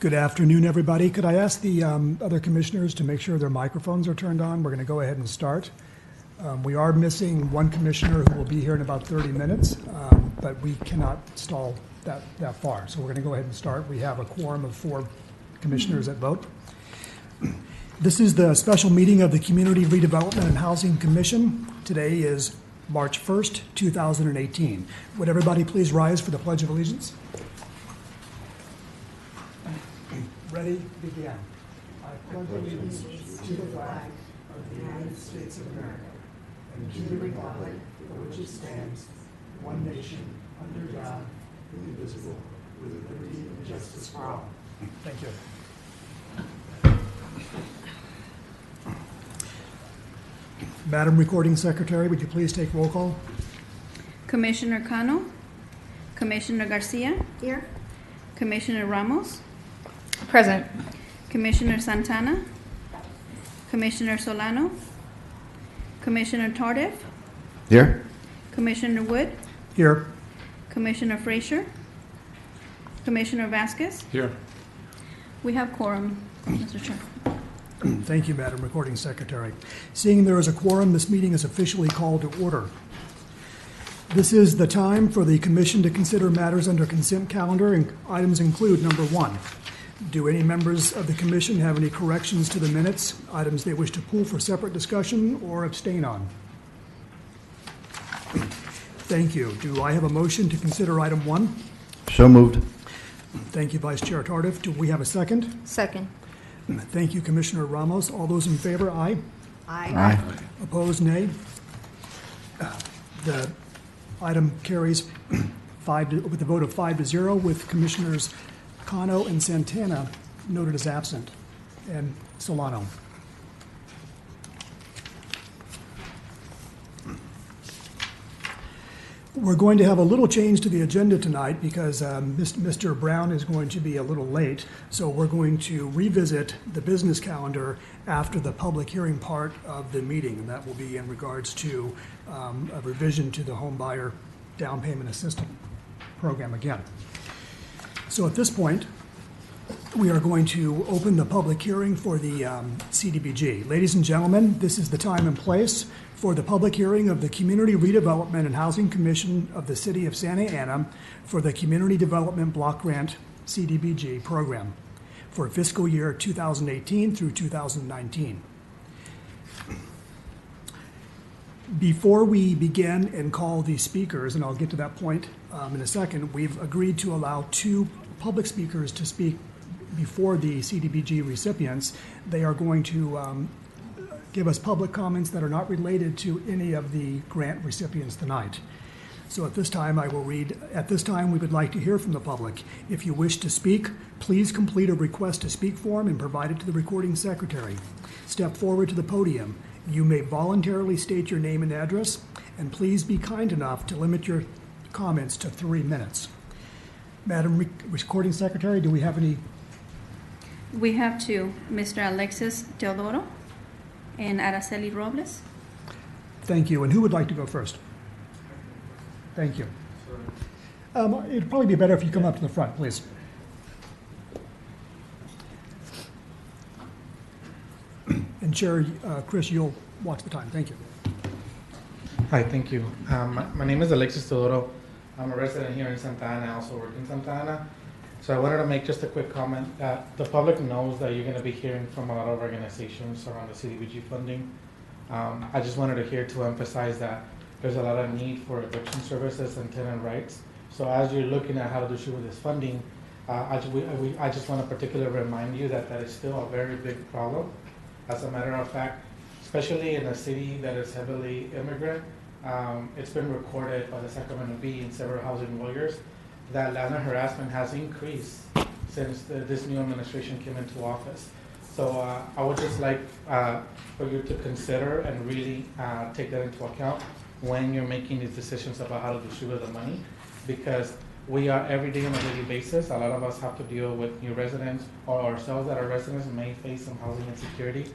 Good afternoon, everybody. Could I ask the other commissioners to make sure their microphones are turned on? We're going to go ahead and start. We are missing one commissioner who will be here in about 30 minutes, but we cannot stall that far. So we're going to go ahead and start. We have a quorum of 4 commissioners that vote. This is the special meeting of the Community Redevelopment and Housing Commission. Today is March 1st, 2018. Would everybody please rise for the Pledge of Allegiance? Ready, begin. I pledge allegiance to the flag of the United States of America and to the republic for which it stands, one nation, under God, indivisible, with liberty and justice for all. Thank you. Madam Recording Secretary, would you please take roll call? Commissioner Cano, Commissioner Garcia. Here. Commissioner Ramos. Present. Commissioner Santana, Commissioner Solano, Commissioner Tardif. Here. Commissioner Wood. Here. Commissioner Frazier, Commissioner Vasquez. Here. We have quorum, Mr. Chair. Thank you, Madam Recording Secretary. Seeing there is a quorum, this meeting is officially called to order. This is the time for the Commission to consider matters under consent calendar, and items include number 1. Do any members of the Commission have any corrections to the minutes, items they wish to pull for separate discussion or abstain on? Thank you. Do I have a motion to consider item 1? So moved. Thank you, Vice Chair Tardif. Do we have a second? Second. Thank you, Commissioner Ramos. All those in favor, aye. Aye. Opposed, nay. The item carries with a vote of 5-0, with Commissioners Cano and Santana noted as absent, and Solano. We're going to have a little change to the agenda tonight because Mr. Brown is going to be a little late, so we're going to revisit the business calendar after the public hearing part of the meeting, and that will be in regards to a revision to the home buyer down payment assistance program again. So at this point, we are going to open the public hearing for the Cdbg. Ladies and gentlemen, this is the time and place for the public hearing of the Community Redevelopment and Housing Commission of the City of Santa Ana for the Community Development Block Grant Cdbg program for fiscal year 2018 through 2019. Before we begin and call the speakers, and I'll get to that point in a second, we've agreed to allow 2 public speakers to speak before the Cdbg recipients. They are going to give us public comments that are not related to any of the grant recipients tonight. So at this time, I will read, at this time, we would like to hear from the public. If you wish to speak, please complete a request to speak form and provide it to the recording secretary. Step forward to the podium. You may voluntarily state your name and address, and please be kind enough to limit your comments to 3 minutes. Madam Recording Secretary, do we have any? We have 2, Mr. Alexis Teodoro and Araceli Robles. Thank you. And who would like to go first? Thank you. It'd probably be better if you come up to the front, please. And Chair Chris, you'll watch the time. Thank you. Hi, thank you. My name is Alexis Teodoro. I'm a resident here in Santa Ana. I also work in Santa Ana. So I wanted to make just a quick comment that the public knows that you're going to be hearing from a lot of organizations around the Cdbg funding. I just wanted to emphasize that there's a lot of need for eviction services and tenant rights. So as you're looking at how to do with this funding, I just want to particularly remind you that that is still a very big problem. As a matter of fact, especially in a city that is heavily immigrant, it's been recorded by the Sacramento Bee and several housing lawyers that landlord harassment has increased since this new administration came into office. So I would just like for you to consider and really take that into account when you're making these decisions about how to distribute the money, because we are every day on a daily basis. A lot of us have to deal with new residents, or ourselves that are residents may face some housing insecurity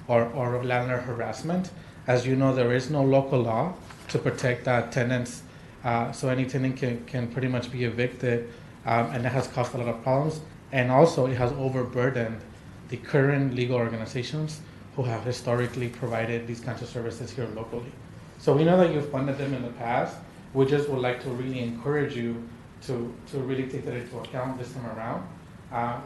or landlord harassment. As you know, there is no local law to protect tenants, so any tenant can pretty much be evicted, and that has caused a lot of problems. And also, it has overburdened the current legal organizations who have historically provided these kinds of services here locally. So we know that you've funded them in the past. We just would like to really encourage you to really take that into account this time around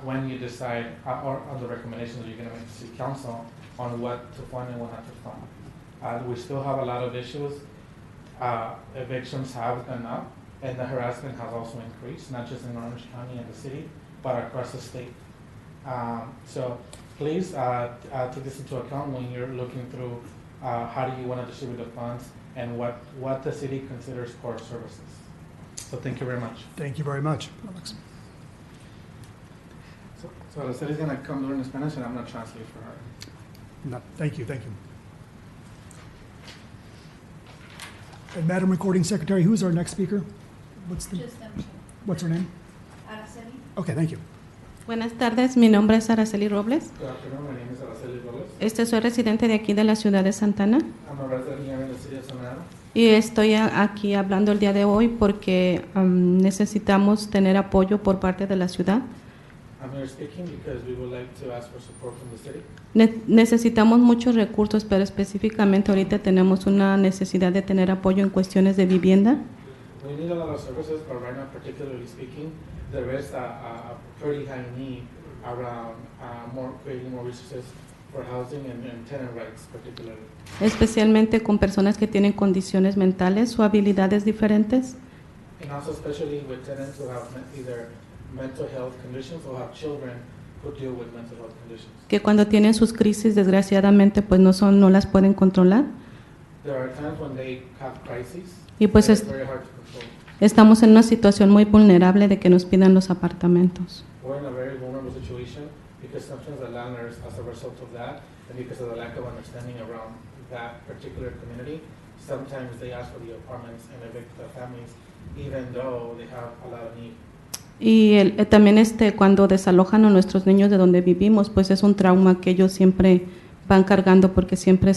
when you decide, or on the recommendations you're going to make to City Council on what to fund and what not to fund. We still have a lot of issues. Evictions have gone up, and the harassment has also increased, not just in Orange County and the city, but across the state. So please take this into account when you're looking through how do you want to distribute the funds and what the city considers core services. So thank you very much. Thank you very much, Alex. So the city's going to come during Spanish, and I'm going to translate for her. No, thank you. And Madam Recording Secretary, who's our next speaker? What's her name? Araceli. Okay, thank you. Buenas tardes, mi nombre es Araceli Robles. Good afternoon, my name is Araceli Robles. Soy residente de aquí de la ciudad de Santana I'm a resident here in the city of Santa Ana. y estoy aquí hablando el día de hoy porque necesitamos tener apoyo por parte de la ciudad. I'm here speaking because we would like to ask for support from the city. Necesitamos muchos recursos, pero específicamente ahorita tenemos una necesidad de tener apoyo en cuestiones de vivienda. We need a lot of services, but right now, particularly speaking, there is a pretty high need around creating more resources for housing and tenant rights, particularly. Especialmente con personas que tienen condiciones mentales o habilidades diferentes. And also especially with tenants who have either mental health conditions or have children who deal with mental health conditions. Que cuando tienen sus crisis, desgraciadamente, pues no las pueden controlar. There are times when they have crises, Y pues and it's very hard to control. estamos en una situación muy vulnerable de que nos pidan los apartamentos. We're in a very vulnerable situation because sometimes the landlords, as a result of that, and because of the lack of understanding around that particular community, sometimes they ask for the apartments and evict the families, even though they have a lot of need. Y también cuando desalojan a nuestros niños de donde vivimos, pues es un trauma que ellos siempre van cargando porque siempre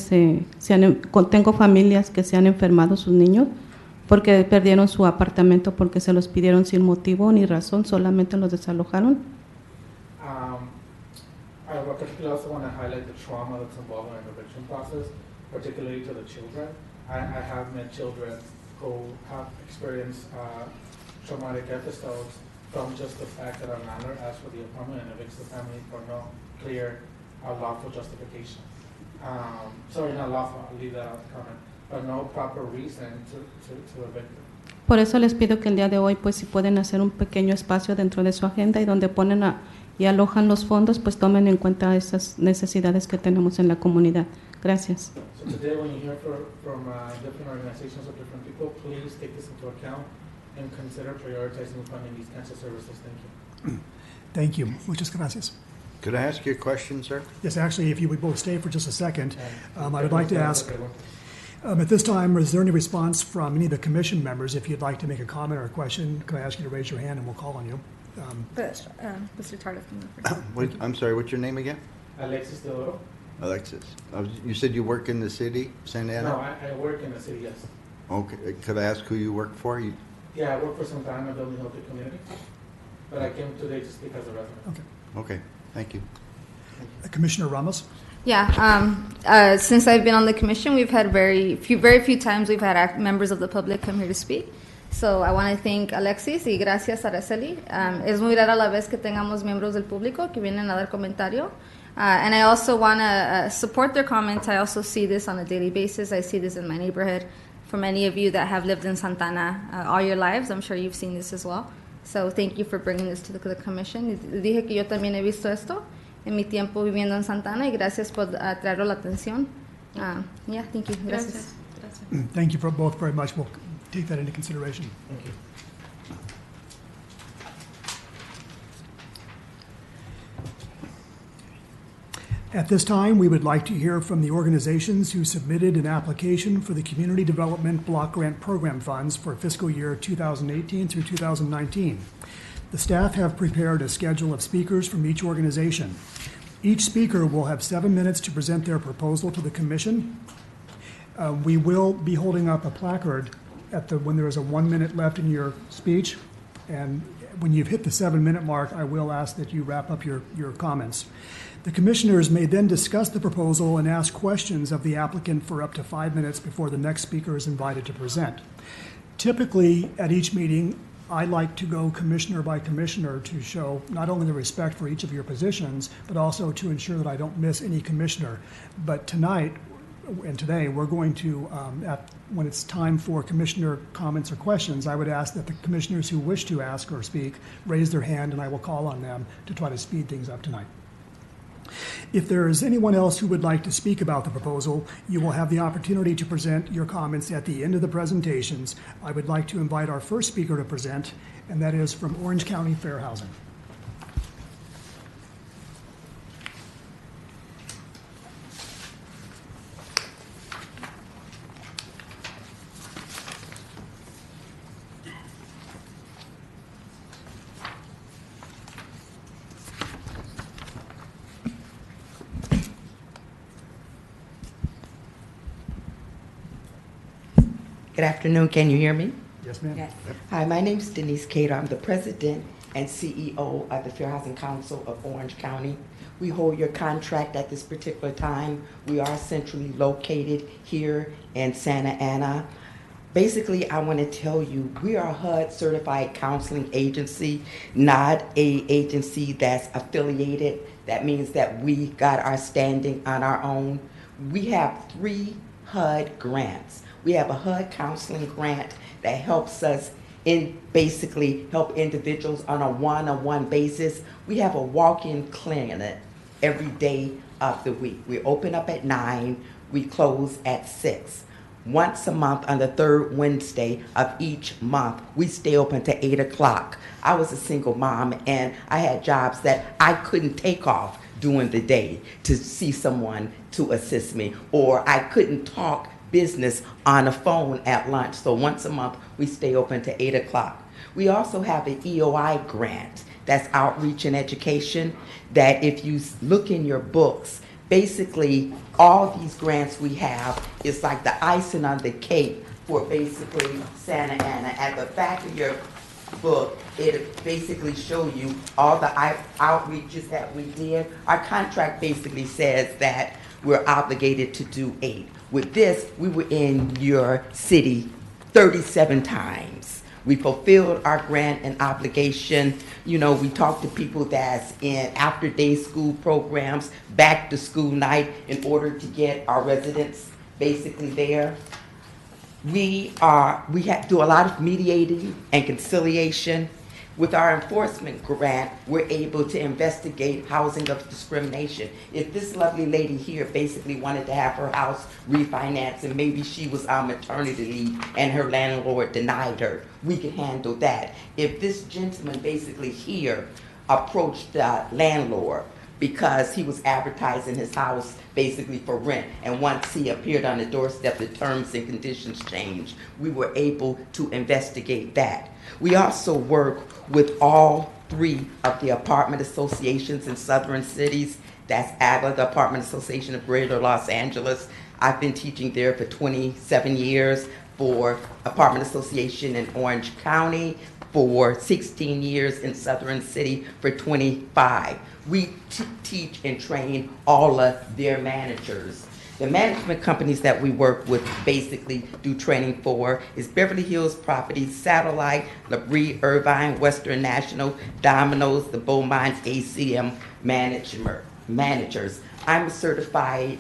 tengo familias que se han enfermado sus niños porque perdieron su apartamento porque se los pidieron sin motivo ni razón, solamente los desalojaron. I particularly also want to highlight the trauma that's involved in the eviction process, particularly to the children. I have met children who have experienced traumatic episodes from just the fact that a landlord asks for the apartment and evicts the family for no clear lawful justification. Sorry, not lawful, I'll leave that out of the comment, but no proper reason to evict them. Por eso les pido que el día de hoy, pues si pueden hacer un pequeño espacio dentro de su agenda y donde ponen y alojan los fondos, pues tomen en cuenta esas necesidades que tenemos en la comunidad. Gracias. So today when you hear from different organizations or different people, please take this into account and consider prioritizing funding these kinds of services. Thank you. Thank you. Muchas gracias. Could I ask you a question, sir? Yes, actually, if you would both stay for just a second, I would like to ask, at this time, is there any response from any of the commission members? If you'd like to make a comment or a question, could I ask you to raise your hand and we'll call on you? Mr. Tardif can go first. I'm sorry, what's your name again? Alexis Teodoro? Alexis. You said you work in the city, Santa Ana? No, I work in the city, yes. Okay, could I ask who you work for? Yeah, I work for Santa Ana Building Healthy Community, but I came today to speak as a resident. Okay, thank you. Commissioner Ramos? Yeah, since I've been on the commission, we've had very few times we've had members of the public come here to speak. So I want to thank Alexis y gracias Araceli. Es muy rara la vez que tengamos miembros del público que vienen a dar comentario. And I also want to support their comments. I also see this on a daily basis. I see this in my neighborhood. For many of you that have lived in Santana all your lives, I'm sure you've seen this as well. So thank you for bringing this to the commission. Dije que yo también he visto esto en mi tiempo viviendo en Santana y gracias por traerlo a la atención. Yeah, thank you. Gracias. Thank you for both very much. We'll take that into consideration. Thank you. At this time, we would like to hear from the organizations who submitted an application for the Community Development Block Grant Program funds for fiscal year 2018 through 2019. The staff have prepared a schedule of speakers from each organization. Each speaker will have 7 minutes to present their proposal to the commission. We will be holding up a placard when there is a 1 minute left in your speech. And when you've hit the 7-minute mark, I will ask that you wrap up your comments. The commissioners may then discuss the proposal and ask questions of the applicant for up to 5 minutes before the next speaker is invited to present. Typically, at each meeting, I like to go commissioner by commissioner to show not only the respect for each of your positions, but also to ensure that I don't miss any commissioner. But tonight and today, we're going to, when it's time for commissioner comments or questions, I would ask that the commissioners who wish to ask or speak raise their hand, and I will call on them to try to speed things up tonight. If there is anyone else who would like to speak about the proposal, you will have the opportunity to present your comments at the end of the presentations. I would like to invite our first speaker to present, and that is from Orange County Fair Housing. Good afternoon. Can you hear me? Yes, ma'am. Yes. Hi, my name is Denise Cater. I'm the president and CEO of the Fair Housing Council of Orange County. We hold your contract at this particular time. We are centrally located here in Santa Ana. Basically, I want to tell you, we are a HUD certified counseling agency, not a agency that's affiliated. That means that we got our standing on our own. We have 3 HUD grants. We have a HUD counseling grant that helps us basically help individuals on a one-on-one basis. We have a walk-in clinic every day of the week. We open up at 9, we close at 6. Once a month on the 3rd Wednesday of each month, we stay open to 8 o'clock. I was a single mom and I had jobs that I couldn't take off during the day to see someone to assist me, or I couldn't talk business on the phone at lunch. So once a month, we stay open to 8 o'clock. We also have an EOI grant, that's outreach and education, that if you look in your books, basically all these grants we have is like the icing on the cake for basically Santa Ana. At the back of your book, it basically shows you all the outreaches that we did. Our contract basically says that we're obligated to do 8. With this, we were in your city 37 times. We fulfilled our grant and obligation. You know, we talked to people that's in after-day school programs, back to school night, in order to get our residents basically there. We do a lot of mediating and conciliation. With our enforcement grant, we're able to investigate housing of discrimination. If this lovely lady here basically wanted to have her house refinanced and maybe she was on maternity leave and her landlord denied her, we can handle that. If this gentleman basically here approached the landlord because he was advertising his house basically for rent, and once he appeared on the doorstep, the terms and conditions changed, we were able to investigate that. We also work with all 3 of the apartment associations in southern cities. That's AGLA, the Apartment Association of Greater Los Angeles. I've been teaching there for 27 years, for Apartment Association in Orange County, for 16 years in Southern City, for 25. We teach and train all of their managers. The management companies that we work with basically do training for is Beverly Hills Properties, Satellite, LaBrie, Irvine, Western National, Domino's, the Beaumont, ACM managers. I'm certified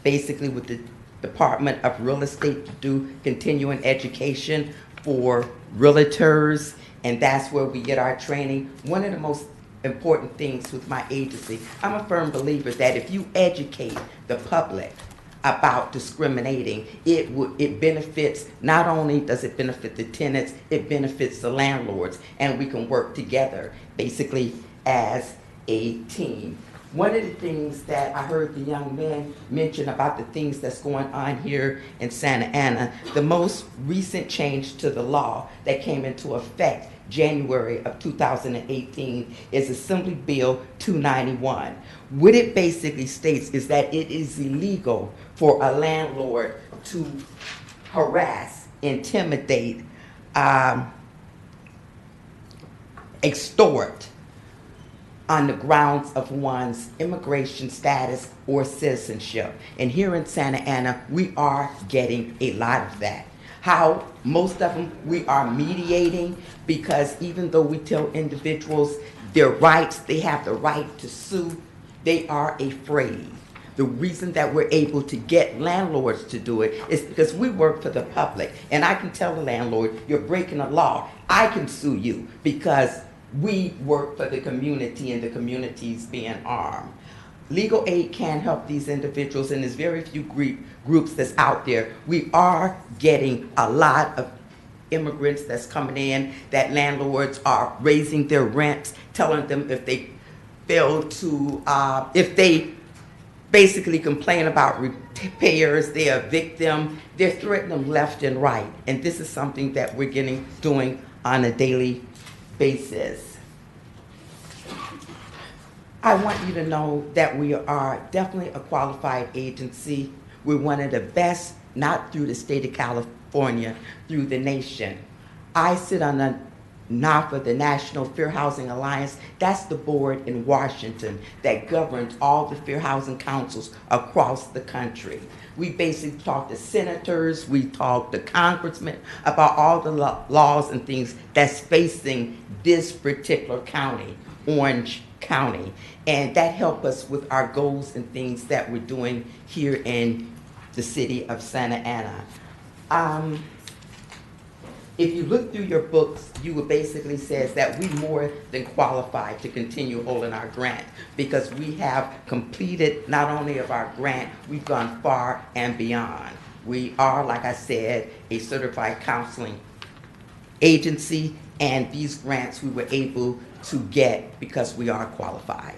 basically with the Department of Real Estate to do continuing education for realtors, and that's where we get our training. One of the most important things with my agency, I'm a firm believer that if you educate the public about discriminating, it benefits, not only does it benefit the tenants, it benefits the landlords, and we can work together basically as a team. One of the things that I heard the young men mention about the things that's going on here in Santa Ana, the most recent change to the law that came into effect January of 2018 is Assembly Bill 291. What it basically states is that it is illegal for a landlord to harass, intimidate, extort on the grounds of one's immigration status or citizenship. And here in Santa Ana, we are getting a lot of that. How most of them we are mediating, because even though we tell individuals their rights, they have the right to sue, they are afraid. The reason that we're able to get landlords to do it is because we work for the public. And I can tell the landlord, you're breaking a law. I can sue you because we work for the community and the community's being harmed. Legal aid can help these individuals, and there's very few groups that's out there. We are getting a lot of immigrants that's coming in, that landlords are raising their rents, telling them if they fail to, if they basically complain about repairs, they evict them, they're threatening them left and right. And this is something that we're doing on a daily basis. I want you to know that we are definitely a qualified agency. We're one of the best, not through the state of California, through the nation. I sit on the NAFA, the National Fair Housing Alliance. That's the board in Washington that governs all the fair housing councils across the country. We basically talk to senators, we talk to congressmen about all the laws and things that's facing this particular county, Orange County, and that helps us with our goals and things that we're doing here in the city of Santa Ana. If you look through your books, you would basically says that we more than qualified to continue holding our grant, because we have completed not only of our grant, we've gone far and beyond. We are, like I said, a certified counseling agency, and these grants we were able to get because we are qualified.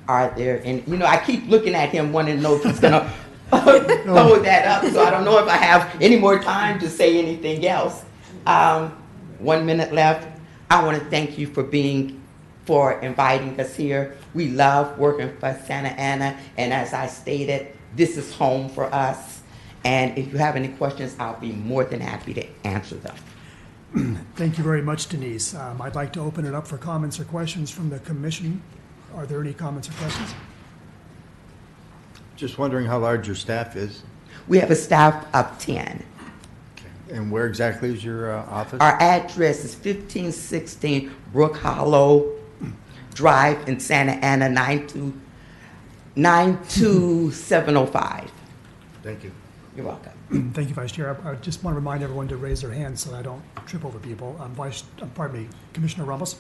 Are there, and you know, I keep looking at him wanting to know if he's gonna hold that up, so I don't know if I have any more time to say anything else. 1 minute left. I want to thank you for inviting us here. We love working for Santa Ana, and as I stated, this is home for us. And if you have any questions, I'll be more than happy to answer them. Thank you very much, Denise. I'd like to open it up for comments or questions from the commission. Are there any comments or questions? Just wondering how large your staff is. We have a staff of 10. And where exactly is your office? Our address is 1516 Brook Hollow Drive in Santa Ana, 92705. Thank you. You're welcome. Thank you, Vice Chair. I just want to remind everyone to raise their hands so I don't trip over people. Commissioner Ramos.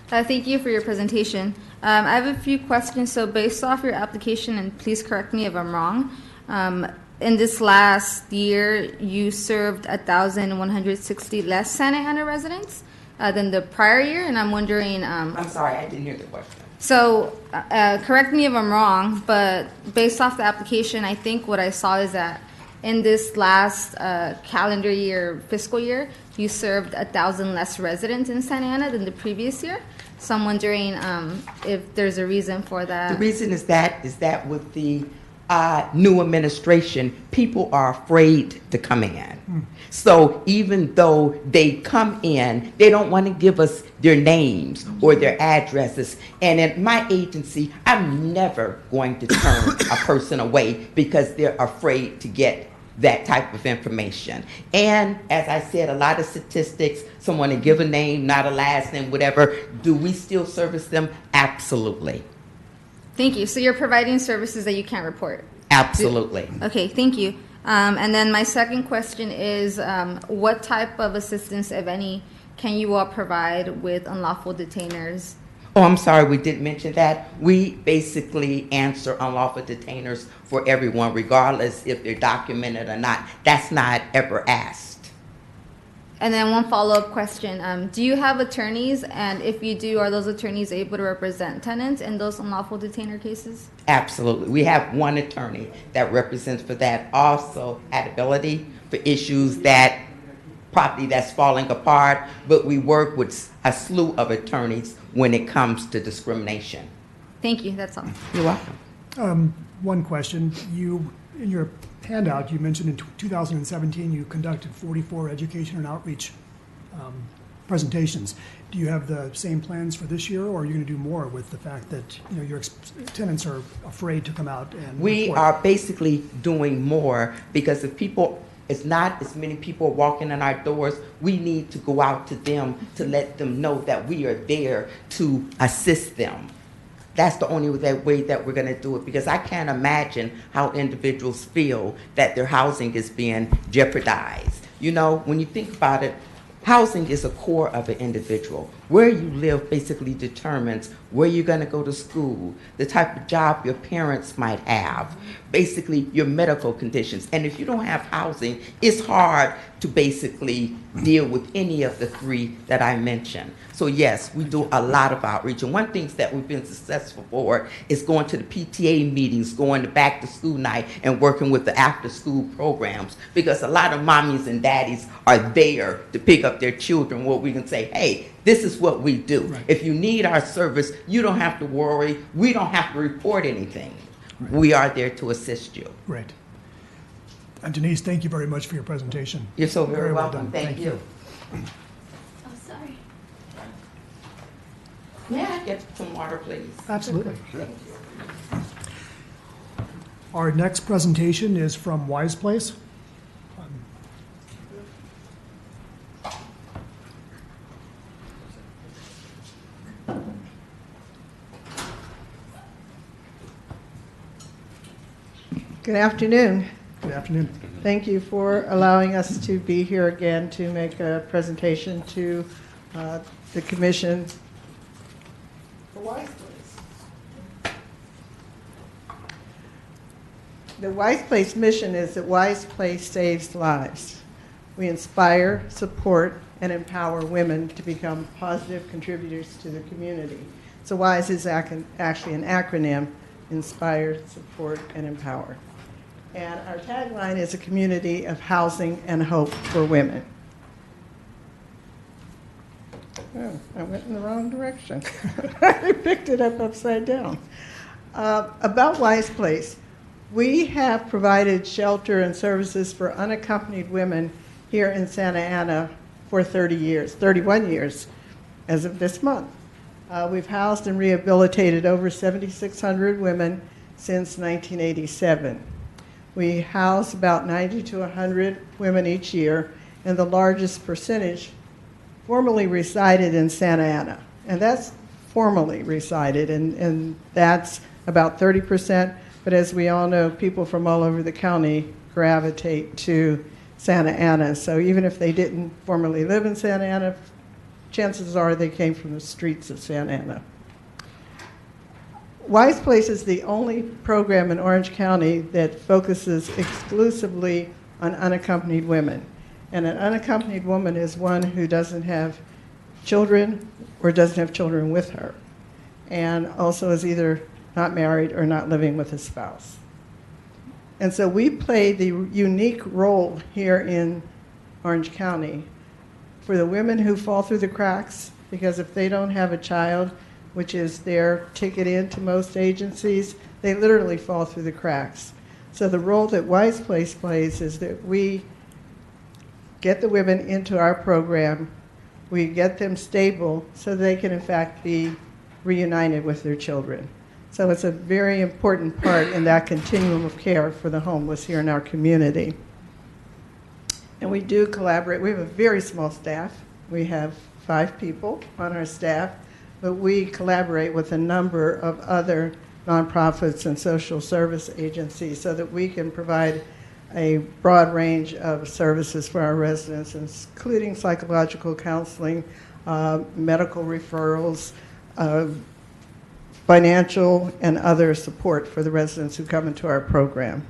Thank you for your presentation. I have a few questions. So based off your application, and please correct me if I'm wrong, in this last year, you served 1,160 less Santa Ana residents than the prior year, and I'm wondering... I'm sorry, I didn't hear the question. So correct me if I'm wrong, but based off the application, I think what I saw is that in this last calendar year, fiscal year, you served 1,000 less residents in Santa Ana than the previous year. So I'm wondering if there's a reason for that. The reason is that with the new administration, people are afraid to come in. So even though they come in, they don't want to give us their names or their addresses. And at my agency, I'm never going to turn a person away because they're afraid to get that type of information. And as I said, a lot of statistics, someone to give a name, not a last name, whatever. Do we still service them? Absolutely. Thank you. So you're providing services that you can't report? Absolutely. Okay, thank you. And then my second question is, what type of assistance, if any, can you all provide with unlawful detainers? Oh, I'm sorry, we didn't mention that. We basically answer unlawful detainers for everyone, regardless if they're documented or not. That's not ever asked. And then one follow-up question. Do you have attorneys? And if you do, are those attorneys able to represent tenants in those unlawful detainer cases? Absolutely. We have one attorney that represents for that. Also had ability for issues that property that's falling apart, but we work with a slew of attorneys when it comes to discrimination. Thank you. That's all. You're welcome. One question. In your handout, you mentioned in 2017 you conducted 44 education and outreach presentations. Do you have the same plans for this year, or are you going to do more with the fact that your tenants are afraid to come out and We report? are basically doing more because if people, it's not as many people walking in our doors, we need to go out to them to let them know that we are there to assist them. That's the only way that we're going to do it, because I can't imagine how individuals feel that their housing is being jeopardized. You know, when you think about it, housing is a core of an individual. Where you live basically determines where you're going to go to school, the type of job your parents might have, basically your medical conditions. And if you don't have housing, it's hard to basically deal with any of the three that I mentioned. So yes, we do a lot of outreach. And one thing that we've been successful for is going to the PTA meetings, going to back to school night, and working with the after school programs, because a lot of mommies and daddies are there to pick up their children where we can say, hey, this is what we do. Right. If you need our service, you don't have to worry. We don't have to report anything. Right. We are there to assist you. Great. And Denise, thank you very much for your presentation. You're so very well welcome. done. Thank you. Oh, sorry. May I get some water, please? Absolutely. Thank you. Our next presentation is from Wise Place. Good afternoon. Good afternoon. Thank you for allowing us to be here again to make a presentation to the Commission for Wise Place. The Wise Place mission is that Wise Place saves lives. We inspire, support, and empower women to become positive contributors to the community. So WISE is actually an acronym: Inspire, Support, and Empower. And our tagline is a community of housing and hope for women. Oh, I went in the wrong direction. I picked it up upside down. About Wise Place, we have provided shelter and services for unaccompanied women here in Santa Ana for 31 years, as of this month. We've housed and rehabilitated over 7,600 women since 1987. We house about 90 to 100 women each year, and the largest percentage formerly resided in Santa Ana. And that's formally resided, and that's about 30%. But as we all know, people from all over the county gravitate to Santa Ana. So even if they didn't formerly live in Santa Ana, chances are they came from the streets of Santa Ana. Wise Place is the only program in Orange County that focuses exclusively on unaccompanied women. And an unaccompanied woman is one who doesn't have children or doesn't have children with her, and also is either not married or not living with a spouse. And so we play the unique role here in Orange County for the women who fall through the cracks, because if they don't have a child, which is their ticket into most agencies, they literally fall through the cracks. So the role that Wise Place plays is that we get the women into our program, we get them stable so they can in fact be reunited with their children. So it's a very important part in that continuum of care for the homeless here in our community. And we do collaborate. We have a very small staff. We have 5 people on our staff, but we collaborate with a number of other nonprofits and social service agencies so that we can provide a broad range of services for our residents, including psychological counseling, medical referrals, financial and other support for the residents who come into our program.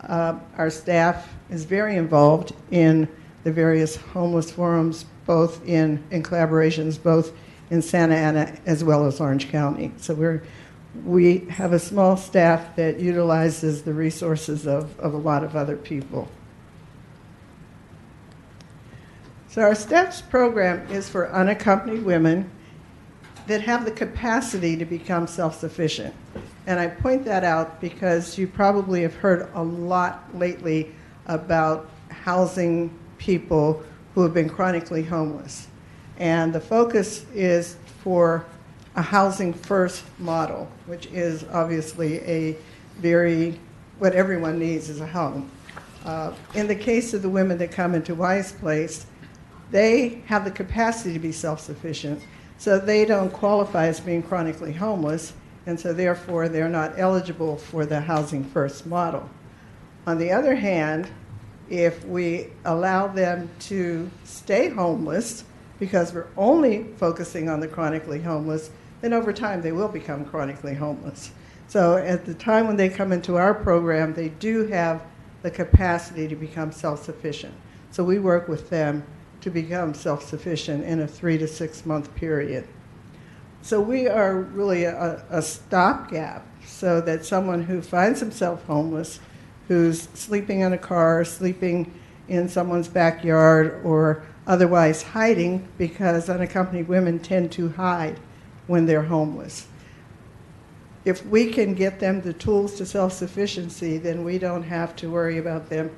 Our staff is very involved in the various homeless forums, both in collaborations, both in Santa Ana as well as Orange County. So we have a small staff that utilizes the resources of a lot of other people. So our STEPS program is for unaccompanied women that have the capacity to become self-sufficient. And I point that out because you probably have heard a lot lately about housing people who have been chronically homeless. And the focus is for a housing first model, which is obviously what everyone needs is a home. In the case of the women that come into Wise Place, they have the capacity to be self-sufficient, so they don't qualify as being chronically homeless, and so therefore they're not eligible for the housing first model. On the other hand, if we allow them to stay homeless, because we're only focusing on the chronically homeless, then over time they will become chronically homeless. So at the time when they come into our program, they do have the capacity to become self-sufficient. So we work with them to become self-sufficient in a 3 to 6 month period. So we are really a stopgap so that someone who finds himself homeless, who's sleeping in a car, sleeping in someone's backyard, or otherwise hiding, because unaccompanied women tend to hide when they're homeless. If we can get them the tools to self-sufficiency, then we don't have to worry about them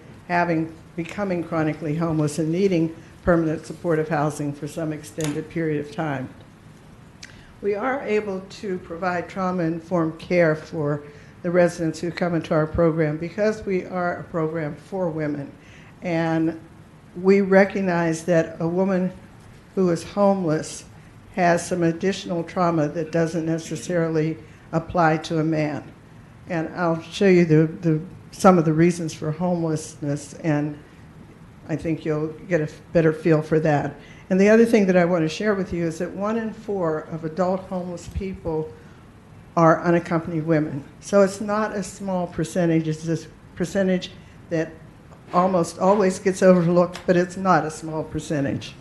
becoming chronically homeless and needing permanent supportive housing for some extended period of time. We are able to provide trauma-informed care for the residents who come into our program because we are a program for women. And we recognize that a woman who is homeless has some additional trauma that doesn't necessarily apply to a man. And I'll show you some of the reasons for homelessness, and I think you'll get a better feel for that. And the other thing that I want to share with you is that 1 in 4 of adult homeless people are unaccompanied women. So it's not a small percentage. It's this percentage that almost always gets overlooked, but it's not a small percentage.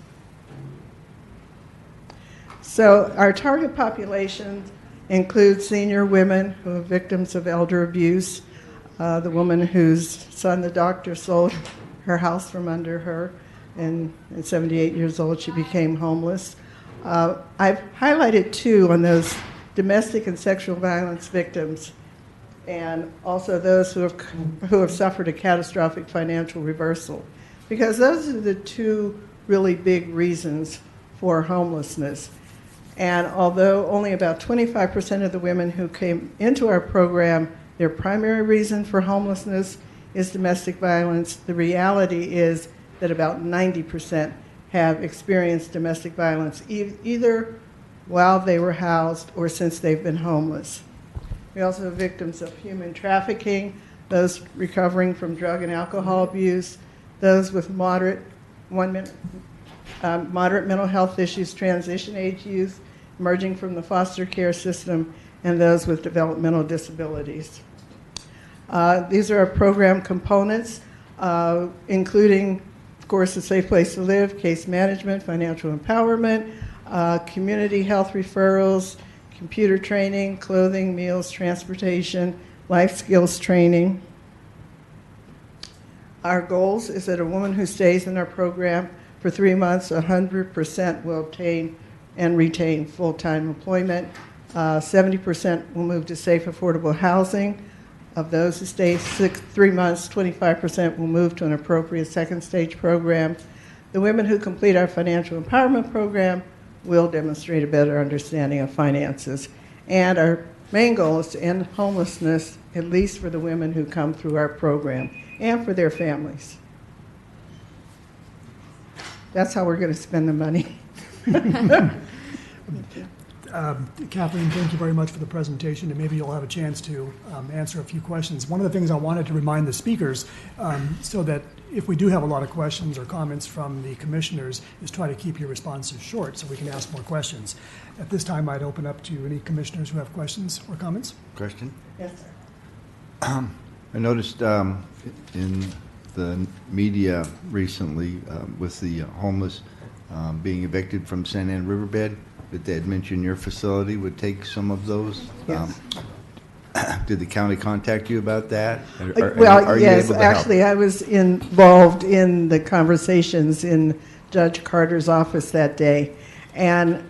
So our target population includes senior women who are victims of elder abuse, the woman whose son, the doctor, sold her house from under her, and at 78 years old, she became homeless. I've highlighted 2 on those domestic and sexual violence victims, and also those who have suffered a catastrophic financial reversal, because those are the 2 really big reasons for homelessness. And although only about 25% of the women who came into our program, their primary reason for homelessness is domestic violence, the reality is that about 90% have experienced domestic violence, either while they were housed or since they've been homeless. We also have victims of human trafficking, those recovering from drug and alcohol abuse, those with moderate mental health issues, transition age youth, emerging from the foster care system, and those with developmental disabilities. These are our program components, including, of course, a safe place to live, case management, financial empowerment, community health referrals, computer training, clothing, meals, transportation, life skills training. Our goals is that a woman who stays in our program for 3 months, 100% will obtain and retain full-time employment. 70% will move to safe, affordable housing. Of those who stay 3 months, 25% will move to an appropriate second stage program. The women who complete our financial empowerment program will demonstrate a better understanding of finances. And our main goal is to end homelessness, at least for the women who come through our program and for their families. That's how we're going to spend the money. Kathleen, thank you very much for the presentation, and maybe you'll have a chance to answer a few questions. One of the things I wanted to remind the speakers, so that if we do have a lot of questions or comments from the commissioners, is try to keep your responses short so we can ask more questions. At this time, I'd open up to any commissioners who have questions or comments. Question? Yes, sir. I noticed in the media recently with the homeless being evicted from San Ann Riverbed, that they had mentioned your facility would take some of those. Yes. Did the county contact you about that? Well, yes, actually, I was involved in the conversations in Judge Carter's office that day. And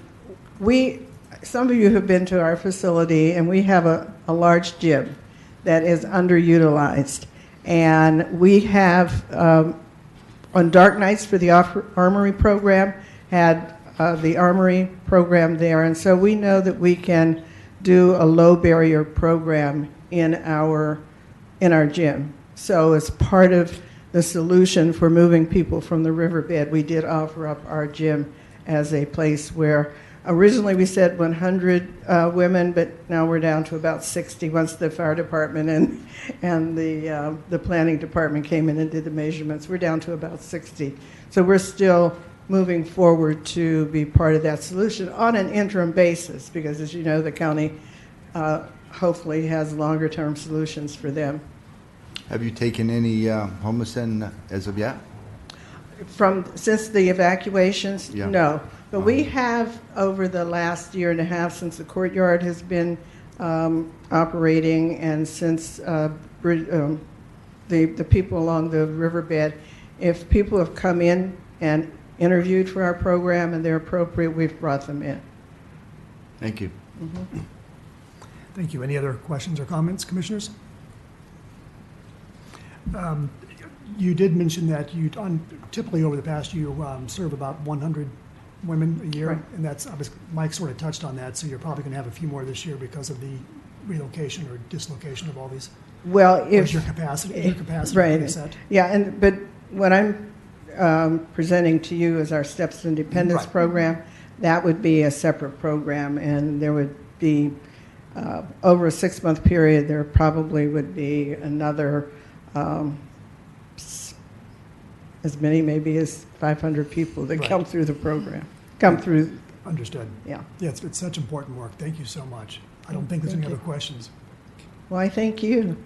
some of you have been to our facility, and we have a large gym that is underutilized. And we have, on dark nights for the Armory program, had the Armory program there, and so we know that we can do a low barrier program in our gym. So as part of the solution for moving people from the riverbed, we did offer up our gym as a place where originally we said 100 women, but now we're down to about 60 once the fire department and the planning department came in and did the measurements. We're down to about 60. So we're still moving forward to be part of that solution on an interim basis, because as you know, the county hopefully has longer term solutions for them. Have you taken any homeless in as of yet? Since the evacuations, Yeah. no. But we have, over the last year and a half, since the courtyard has been operating, and since the people along the riverbed, if people have come in and interviewed for our program and they're appropriate, we've brought them in. Thank you. Mm-hmm. Thank you. Any other questions or comments, commissioners? You did mention that typically over the past you serve about 100 women a year, Right. and that's Mike sort of touched on that. So you're probably going to have a few more this year because of the relocation or dislocation of all these. Well, Or is your capacity right, pretty set? yeah, but what I'm presenting to you is our Steps to Independence Right. program. That would be a separate program, and there would be over a 6-month period. There probably would be another as many maybe as 500 people that Right. come through the program. Come through, Understood. yeah. Yeah, it's such important work. Thank you so much. I don't think there's Thank any other you. questions. Well, I thank you.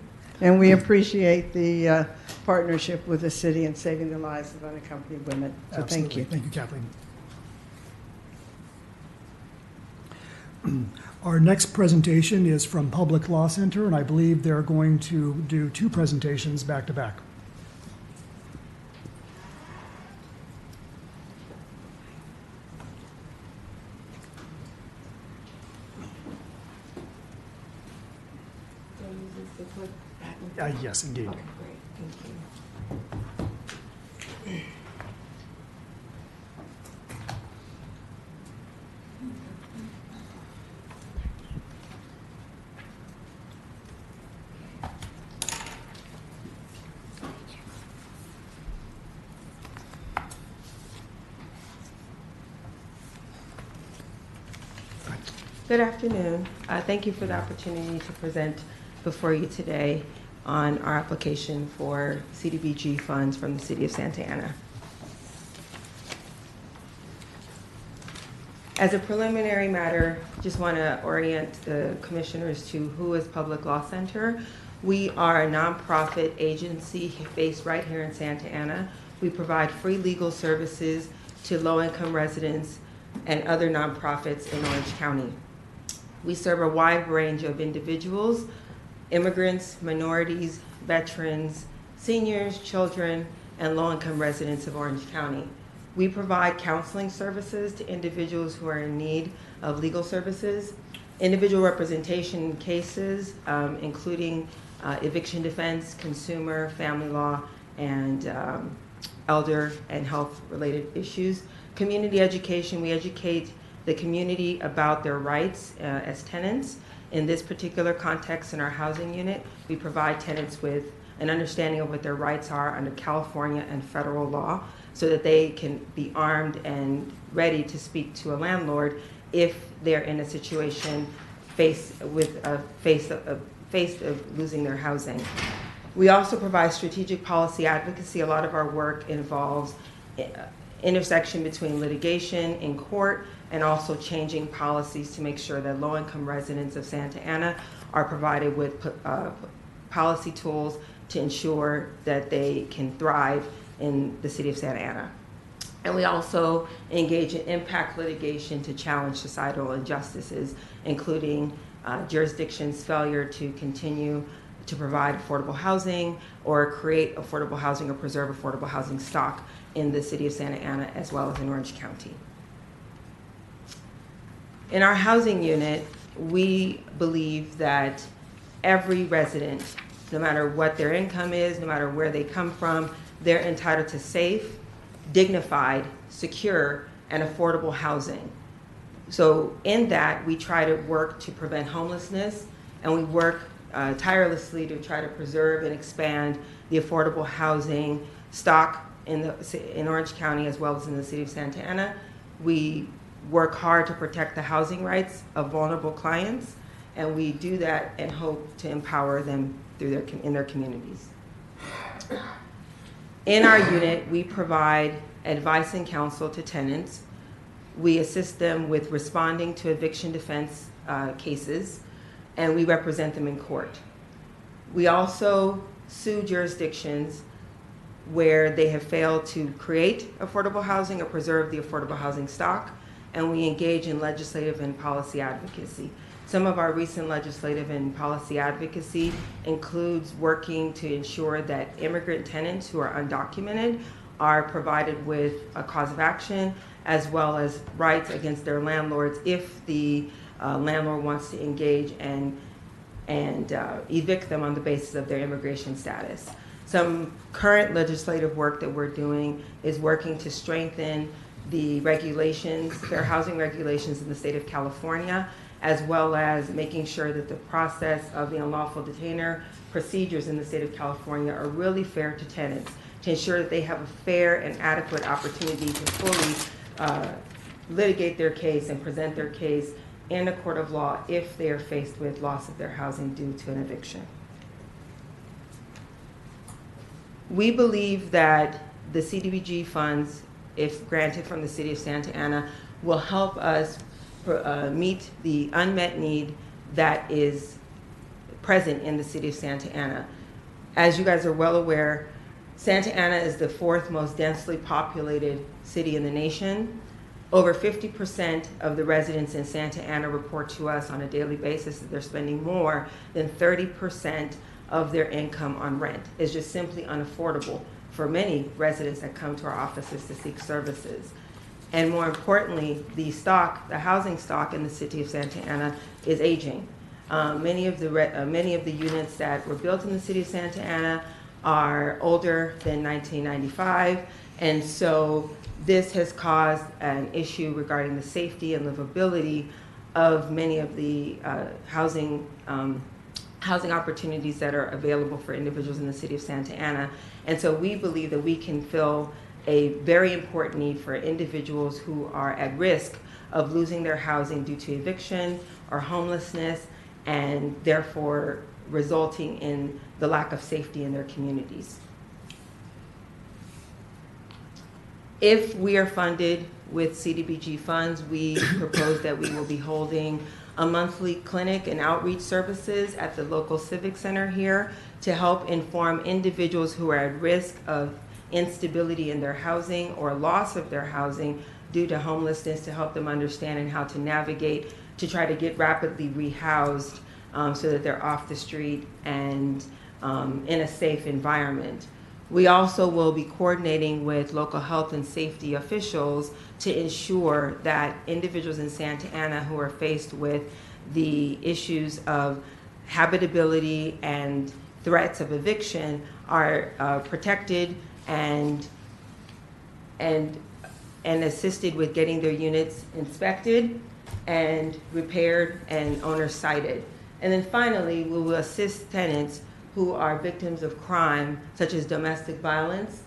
And we appreciate the partnership with the city in saving the lives of unaccompanied women. So thank Absolutely. you. Thank you, Kathleen. Our next presentation is from Public Law Center, and I believe they're going to do 2 presentations back to back. Yes, indeed. Okay, great. Thank you. Good afternoon. Thank you for the opportunity to present before you today on our application for Cdbg funds from the City of Santa Ana. As a preliminary matter, just want to orient the commissioners to who is Public Law Center. We are a nonprofit agency based right here in Santa Ana. We provide free legal services to low-income residents and other nonprofits in Orange County. We serve a wide range of individuals, immigrants, minorities, veterans, seniors, children, and low-income residents of Orange County. We provide counseling services to individuals who are in need of legal services, individual representation in cases, including eviction defense, consumer, family law, and elder and health-related issues. Community education, we educate the community about their rights as tenants. In this particular context in our housing unit, we provide tenants with an understanding of what their rights are under California and federal law so that they can be armed and ready to speak to a landlord if they're in a situation faced of losing their housing. We also provide strategic policy advocacy. A lot of our work involves intersection between litigation in court and also changing policies to make sure that low-income residents of Santa Ana are provided with policy tools to ensure that they can thrive in the city of Santa Ana. And we also engage in impact litigation to challenge societal injustices, including jurisdictions' failure to continue to provide affordable housing or create affordable housing or preserve affordable housing stock in the city of Santa Ana as well as in Orange County. In our housing unit, we believe that every resident, no matter what their income is, no matter where they come from, they're entitled to safe, dignified, secure, and affordable housing. So in that, we try to work to prevent homelessness, and we work tirelessly to try to preserve and expand the affordable housing stock in Orange County as well as in the city of Santa Ana. We work hard to protect the housing rights of vulnerable clients, and we do that and hope to empower them through in their communities. In our unit, we provide advice and counsel to tenants. We assist them with responding to eviction defense cases, and we represent them in court. We also sue jurisdictions where they have failed to create affordable housing or preserve the affordable housing stock, and we engage in legislative and policy advocacy. Some of our recent legislative and policy advocacy includes working to ensure that immigrant tenants who are undocumented are provided with a cause of action, as well as rights against their landlords if the landlord wants to engage and evict them on the basis of their immigration status. Some current legislative work that we're doing is working to strengthen the regulations, fair housing regulations in the state of California, as well as making sure that the process of the unlawful detainer procedures in the state of California are really fair to tenants, to ensure that they have a fair and adequate opportunity to fully litigate their case and present their case in a court of law if they are faced with loss of their housing due to an eviction. We believe that the CDBG funds, if granted from the city of Santa Ana, will help us meet the unmet need that is present in the city of Santa Ana. As you guys are well aware, Santa Ana is the 4th most densely populated city in the nation. Over 50% of the residents in Santa Ana report to us on a daily basis that they're spending more than 30% of their income on rent. It's just simply unaffordable for many residents that come to our offices to seek services. And more importantly, the housing stock in the city of Santa Ana is aging. Many of the units that were built in the city of Santa Ana are older than 1995, and so this has caused an issue regarding the safety and livability of many of the housing opportunities that are available for individuals in the city of Santa Ana. And so we believe that we can fill a very important need for individuals who are at risk of losing their housing due to eviction or homelessness, and therefore resulting in the lack of safety in their communities. If we are funded with CDBG funds, we propose that we will be holding a monthly clinic and outreach services at the local civic center here to help inform individuals who are at risk of instability in their housing or loss of their housing due to homelessness, to help them understand and how to navigate to try to get rapidly rehoused so that they're off the street and in a safe environment. We also will be coordinating with local health and safety officials to ensure that individuals in Santa Ana who are faced with the issues of habitability and threats of eviction are protected and assisted with getting their units inspected and repaired and owner sited. And then finally, we will assist tenants who are victims of crime, such as domestic violence,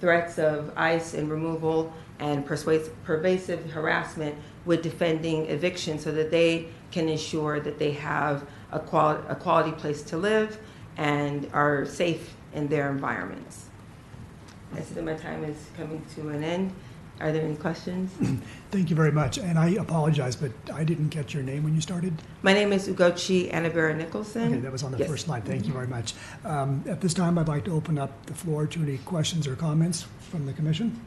threats of ICE and removal, and pervasive harassment with defending eviction so that they can ensure that they have a quality place to live and are safe in their environments. I see that my time is coming to an end. Are there any questions? Thank you very much. And I apologize, but I didn't catch your name when you started. My name is Ugochi Annabera Nicholson. Okay, that was on the first line. Thank you very much. At this time, I'd like to open up the floor to any questions or comments from the commission.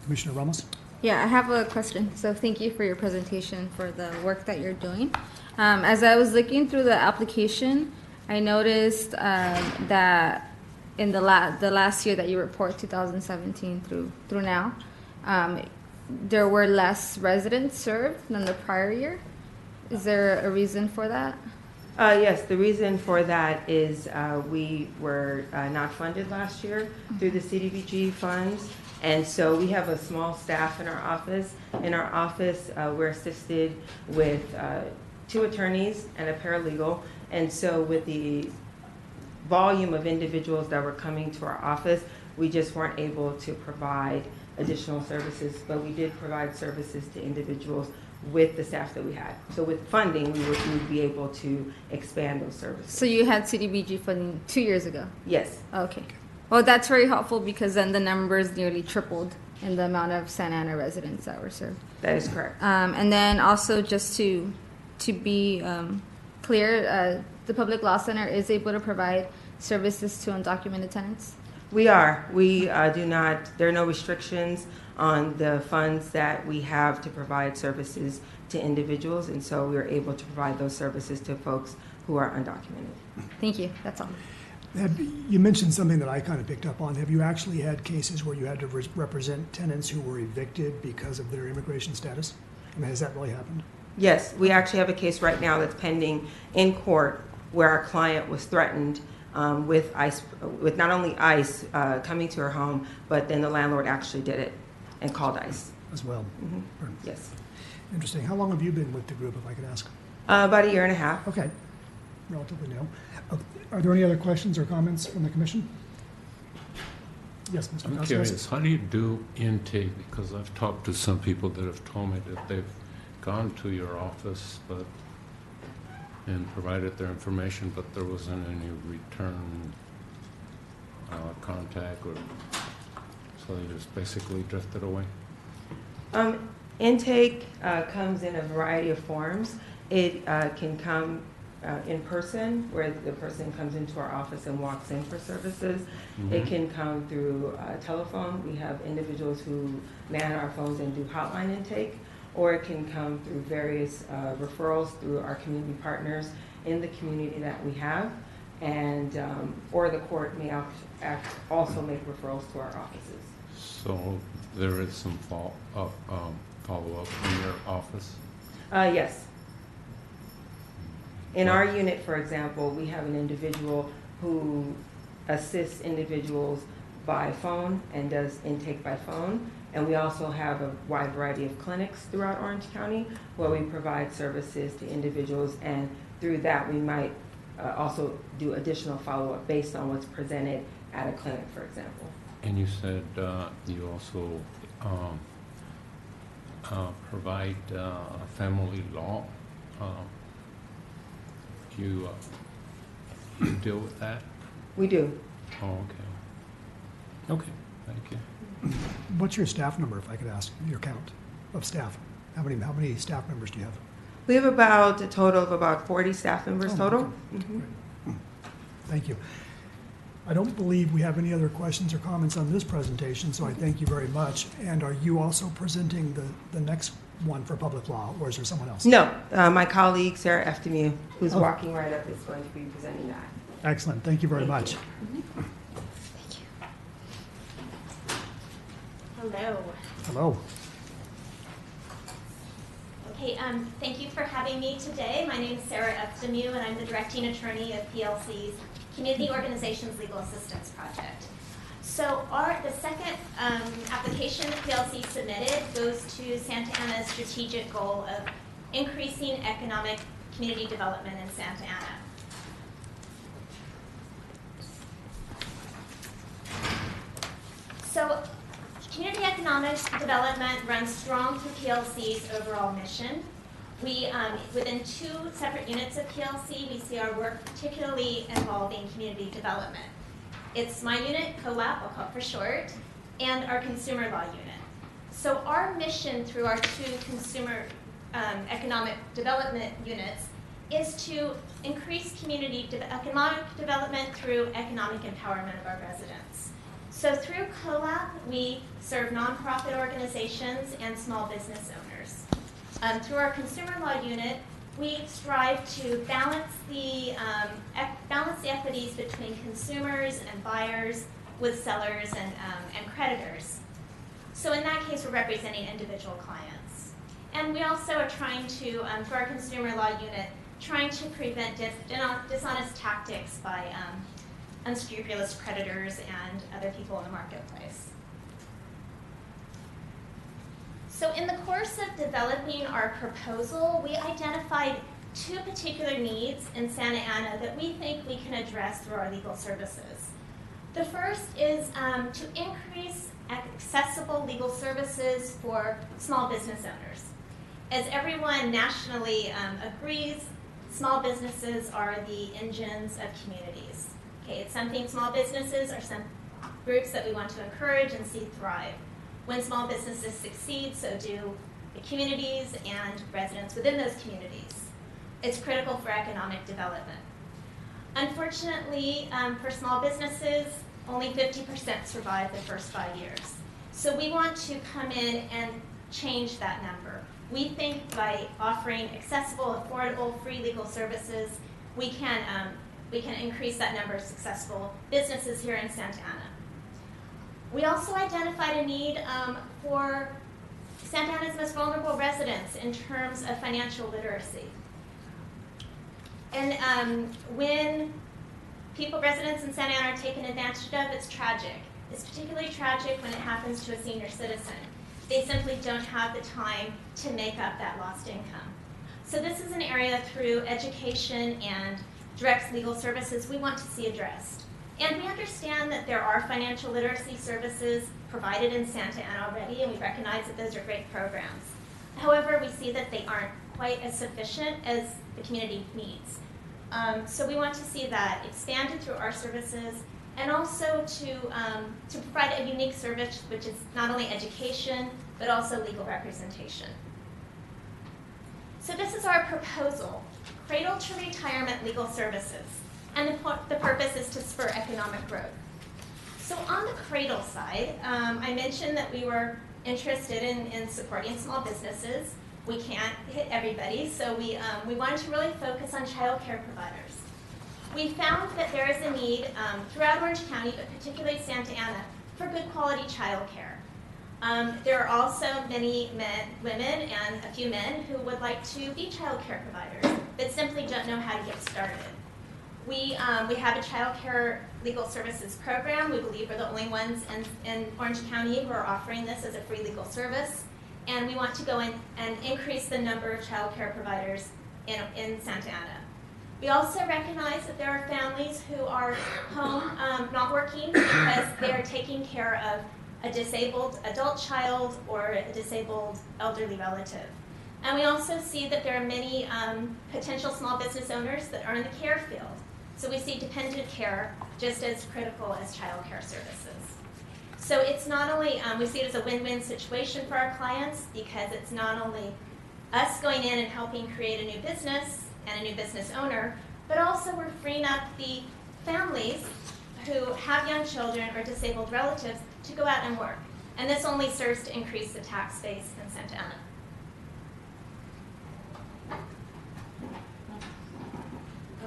Commissioner Ramos? Yeah, I have a question. So thank you for your presentation, for the work that you're doing. As I was looking through the application, I noticed that in the last year that you report, 2017 through now, there were less residents served than the prior year. Is there a reason for that? Yes, the reason for that is we were not funded last year through the CDBG funds, And so we have a small staff in our office. In our office, we're assisted with 2 attorneys and a paralegal. And so with the volume of individuals that were coming to our office, we just weren't able to provide additional services, but we did provide services to individuals with the staff that we had. So with funding, we would be able to expand those services. So you had CDBG funding 2 years ago? Yes. Okay. Well, that's very helpful because then the numbers nearly tripled in the amount of Santa Ana residents that were served. That is correct. And then also just to be clear, the Public Law Center is able to provide services to undocumented tenants? We are. We do not, there are no restrictions on the funds that we have to provide services to individuals, and so we are able to provide those services to folks who are undocumented. Thank you. That's all. You mentioned something that I kind of picked up on. Have you actually had cases where you had to represent tenants who were evicted because of their immigration status? I mean, has that really happened? Yes, we actually have a case right now that's pending in court where our client was threatened with ICE, with not only ICE coming to her home, but then the landlord actually did it and called ICE. As well? Mm-hmm. Yes. Interesting. How long have you been with the group, if I could ask? About a year and a half. Okay. Relatively new. Are there any other questions or comments from the commission? Yes, Mr. I'm curious, how do you do intake? Because I've talked to some people that have told me that they've gone to your office and provided their information, but there wasn't any return contact, or so they just basically drifted away. Intake comes in a variety of forms. It can come in person, where the person comes into our office and walks in for services. Mm-hmm. It can come through telephone. We have individuals who man our phones and do hotline intake, or it can come through various referrals through our community partners in the community that we have, and or the court may also make referrals to our offices. So there is some follow-up in your office? Yes. In our unit, for example, we have an individual who assists individuals by phone and does intake by phone. And we also have a wide variety of clinics throughout Orange County where we provide services to individuals. And through that, we might also do additional follow-up based on what's presented at a clinic, for example. And you said you also provide family law. You deal with that? We do. Oh, okay. Okay, thank you. What's your staff number, if I could ask, your count of staff? How many staff members do you have? We have about a total of about 40 staff members total. Okay. Mm-hmm. Thank you. I don't believe we have any other questions or comments on this presentation, so I thank you very much. And are you also presenting the next one for public law, or is there someone else? No, my colleague, Sarah Eftemu, who's walking right up, is going to be presenting that. Excellent. Thank you very much. Mm-hmm. Thank you. Hello. Hello. Okay, thank you for having me today. My name is Sarah Eftemu, and I'm the directing attorney of PLC's Community Organizations Legal Assistance Project. So the second application that PLC submitted goes to Santa Ana's strategic goal of increasing economic community development in Santa Ana. So community economic development runs strong through PLC's overall mission. We, within 2 separate units of PLC, we see our work particularly involving community development. It's my unit, COLAP, I'll call it for short, and our consumer law unit. So our mission through our 2 consumer economic development units is to increase community economic development through economic empowerment of our residents. So through COLAP, we serve nonprofit organizations and small business owners. Through our consumer law unit, we strive to balance the equities between consumers and buyers with sellers and creditors. So in that case, we're representing individual clients. And we also are trying to, through our consumer law unit, trying to prevent dishonest tactics by unscrupulous creditors and other people in the marketplace. So in the course of developing our proposal, we identified two particular needs in Santa Ana that we think we can address through our legal services. The first is to increase accessible legal services for small business owners. As everyone nationally agrees, small businesses are the engines of communities. Okay, it's something small businesses are some groups that we want to encourage and see thrive. When small businesses succeed, so do the communities and residents within those communities. It's critical for economic development. Unfortunately, for small businesses, only 50% survive the first 5 years. So we want to come in and change that number. We think by offering accessible, affordable, free legal services, we can increase that number of successful businesses here in Santa Ana. We also identified a need for Santa Ana's most vulnerable residents in terms of financial literacy. And when residents in Santa Ana are taken advantage of, it's tragic. It's particularly tragic when it happens to a senior citizen. They simply don't have the time to make up that lost income. So this is an area through education and direct legal services we want to see addressed. And we understand that there are financial literacy services provided in Santa Ana already, and we recognize that those are great programs. However, we see that they aren't quite as sufficient as the community needs. So we want to see that expanded through our services, and also to provide a unique service, which is not only education, but also legal representation. So this is our proposal, Cradle to Retirement Legal Services. And the purpose is to spur economic growth. So on the Cradle side, I mentioned that we were interested in supporting small businesses. We can't hit everybody, so we wanted to really focus on child care providers. We found that there is a need throughout Orange County, but particularly Santa Ana, for good quality child care. There are also many women and a few men who would like to be child care providers, but simply don't know how to get started. We have a child care legal services program. We believe we're the only ones in Orange County who are offering this as a free legal service. And we want to go in and increase the number of child care providers in Santa Ana. We also recognize that there are families who are home not working because they are taking care of a disabled adult child or a disabled elderly relative. And we also see that there are many potential small business owners that are in the care field. So we see dependent care just as critical as child care services. So it's not only, we see it as a win-win situation for our clients, because it's not only us going in and helping create a new business and a new business owner, but also we're freeing up the families who have young children or disabled relatives to go out and work. And this only serves to increase the tax base in Santa Ana.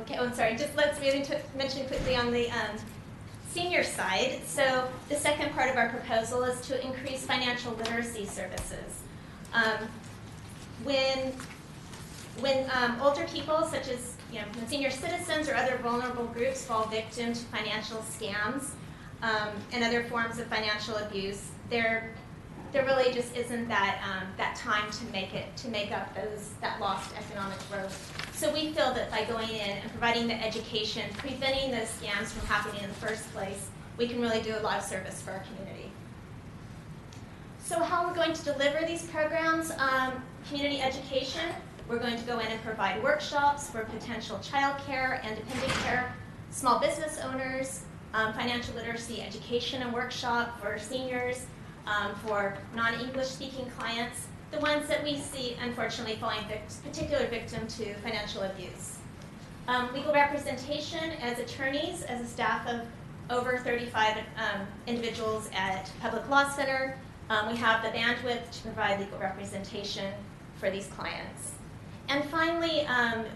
Okay, oh, I'm sorry, just let's really mention quickly on the senior side. So the second part of our proposal is to increase financial literacy services. When older people, such as when senior citizens or other vulnerable groups fall victim to financial scams and other forms of financial abuse, there really just isn't that time to make up that lost economic growth. So we feel that by going in and providing the education, preventing those scams from happening in the first place, we can really do a lot of service for our community. So how we're going to deliver these programs, community education, we're going to go in and provide workshops for potential child care and dependent care, small business owners, financial literacy education and workshop for seniors, for non-English speaking clients, the ones that we see, unfortunately, falling particular victim to financial abuse. Legal representation as attorneys, as a staff of over 35 individuals at Public Law Center. We have the bandwidth to provide legal representation for these clients. And finally,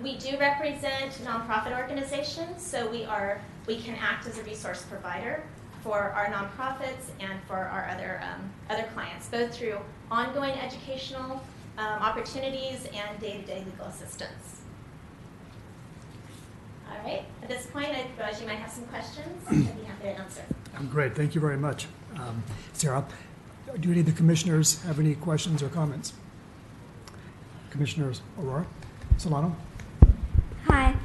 we do represent nonprofit organizations, so we can act as a resource provider for our nonprofits and for our other clients, both through ongoing educational opportunities and day-to-day legal assistance. All right, at this point, I realize you might have some questions. I'd be happy to answer. Great, thank you very much, Sarah. Do any of the commissioners have any questions or comments? Commissioners Aurora, Solano? Hi.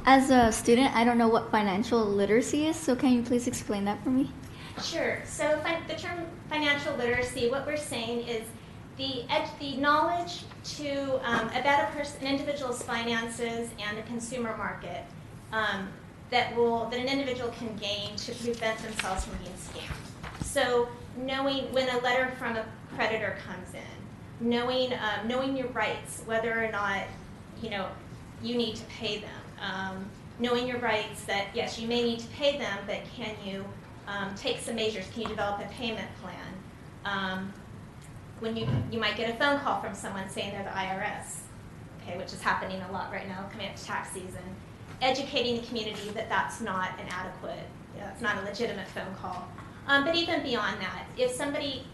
As a student, I don't know what financial literacy is, so can you please explain that for me? Sure. So the term financial literacy, what we're saying is the knowledge to about an individual's finances and the consumer market that an individual can gain to prevent themselves from being scammed. So knowing when a letter from a creditor comes in, knowing your rights, whether or not you need to pay them, knowing your rights that yes, you may need to pay them, but can you take some measures? Can you develop a payment plan? When you might get a phone call from someone saying they're the IRS, okay, which is happening a lot right now, coming up to tax season. Educating the community that that's not an adequate, that's not a legitimate phone call. But even beyond that, if somebody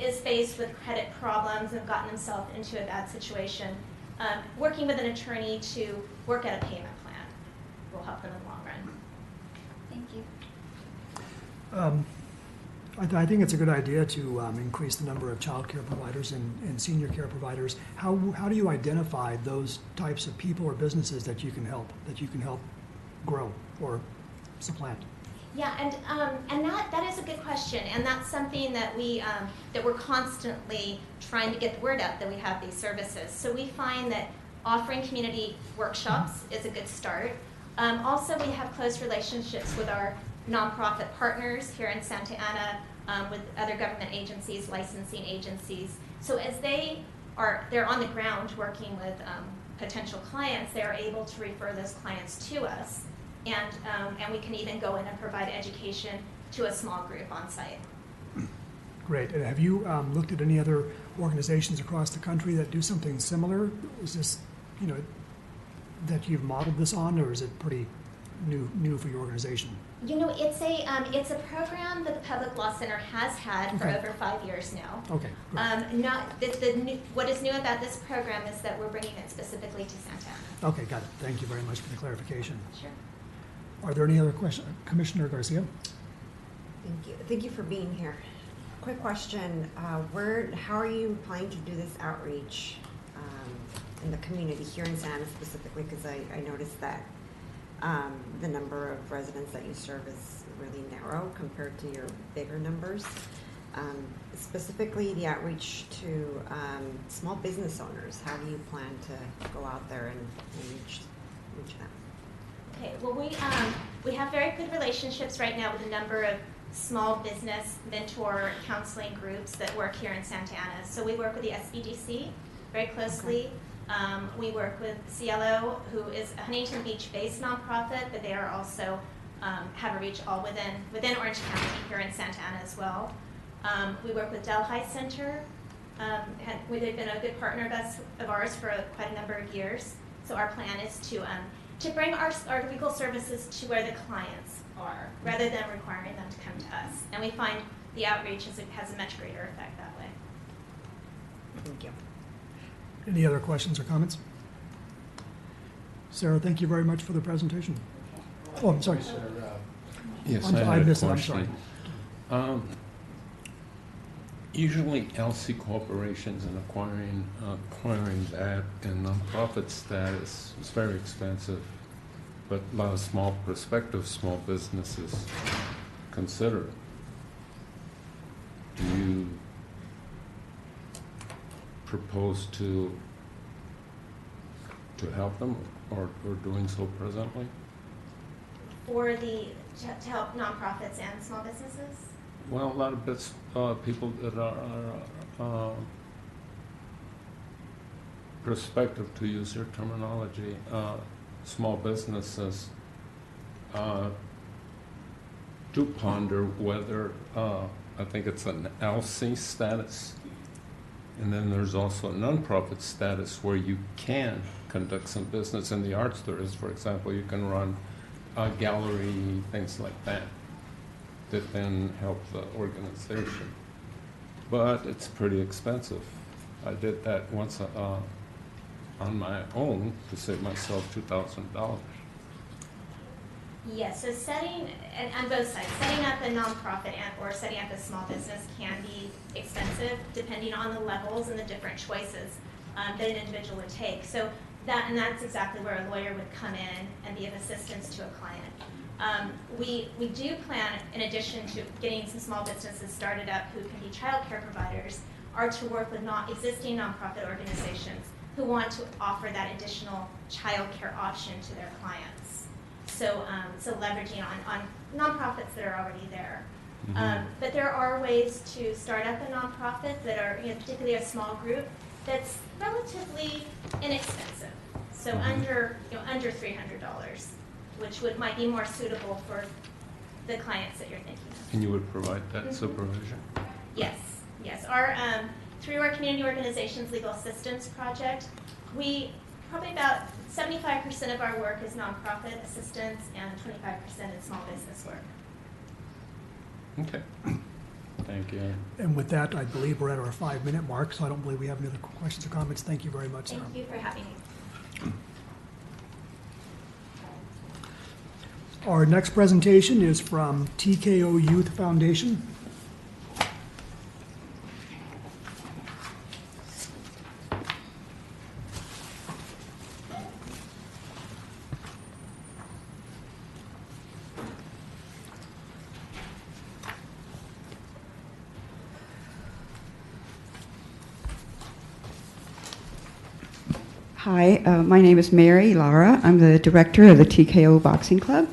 is faced with credit problems and gotten themselves into a bad situation, working with an attorney to work out a payment plan will help them in the long run. Thank you. I think it's a good idea to increase the number of child care providers and senior care providers. How do you identify those types of people or businesses that you can help grow or supplant? Yeah, and that is a good question, and that's something that we're constantly trying to get the word out that we have these services. So we find that offering community workshops is a good start. Also, we have close relationships with our nonprofit partners here in Santa Ana, with other government agencies, licensing agencies. So as they're on the ground working with potential clients, they're able to refer those clients to us, and we can even go in and provide education to a small group on site. Great. And have you looked at any other organizations across the country that do something similar? Is this, that you've modeled this on, or is it pretty new for your organization? It's a program that the Public Law Center has had for over 5 years now. Okay. Great. What is new about this program is that we're bringing it specifically to Santa Ana. Okay, got it. Thank you very much for the clarification. Sure. Are there any other questions? Commissioner Garcia? Thank you. Thank you for being here. Quick question. How are you planning to do this outreach in the community here in Santa Ana specifically? Because I noticed that the number of residents that you serve is really narrow compared to your bigger numbers. Specifically, the outreach to small business owners. How do you plan to go out there and reach them? Okay. Well, we have very good relationships right now with a number of small business mentor counseling groups that work here in Santa Ana. So we work with the SBDC very closely. Okay. We work with Cielo, who is a Huntington Beach-based nonprofit, but they are also have a reach all within Orange County here in Santa Ana as well. We work with Delhi Center. They've been a good partner of ours for quite a number of years. So our plan is to bring our legal services to where the clients are, rather than requiring them to come to us. And we find the outreach has a much greater effect that way. Thank you. Any other questions or comments? Sarah, thank you very much for the presentation. Oh, I'm sorry. Yes, I missed it. I'm sorry. Usually LC corporations and acquiring that in nonprofit status is very expensive, but a lot of prospective small businesses consider it. Do you propose to help them, or doing so presently? To help nonprofits and small businesses? Well, a lot of people that are prospective, to use your terminology, small businesses do ponder whether, I think it's an LC status, and then there's also a nonprofit status where you can conduct some business in the arts. There is, for example, you can run a gallery, things like that then help the organization. But it's pretty expensive. I did that once on my own to save myself $2,000. Yes, so setting, and on both sides, setting up a nonprofit or setting up a small business can be expensive depending on the levels and the different choices that an individual would take. So that's exactly where a lawyer would come in and be of assistance to a client. We do plan, in addition to getting some small businesses started up who can be child care providers, are to work with existing nonprofit organizations who want to offer that additional child care option to their clients. So leveraging on nonprofits that are already there. Mhm. But there are ways to start up a nonprofit that are, particularly a small group, that's relatively inexpensive. So under $300, which might be more suitable for the clients that you're thinking of. And you would provide that supervision? Yes. Our through our community organizations legal assistance project, probably about 75% of our work is nonprofit assistance and 25% is small business work. Okay. Thank you. And with that, I believe we're at our 5-minute mark, so I don't believe we have any other questions or comments. Thank you very much, Sarah. Thank you for having me. Our next presentation is from TKO Youth Foundation. Hi, my name is Mary Lara. I'm the director of the TKO Boxing Club.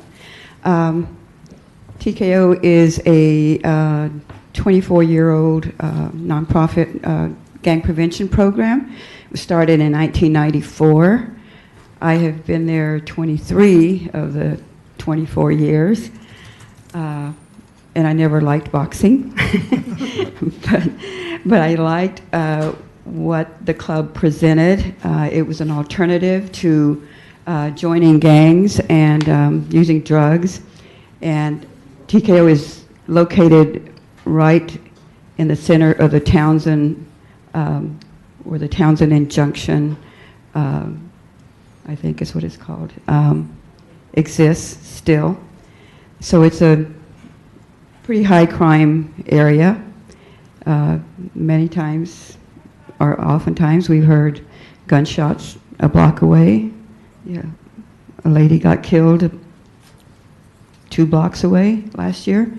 TKO is a 24-year-old nonprofit gang prevention program. It was started in 1994. I have been there 23 of the 24 years, and I never liked boxing, but I liked what the club presented. It was an alternative to joining gangs and using drugs. And TKO is located right in the center of the Townsend, or the Townsend and Junction, I think is what it's called, exists still. So it's a pretty high crime area. Many times, or oftentimes, we've heard gunshots a block away. Yeah, a lady got killed 2 blocks away last year.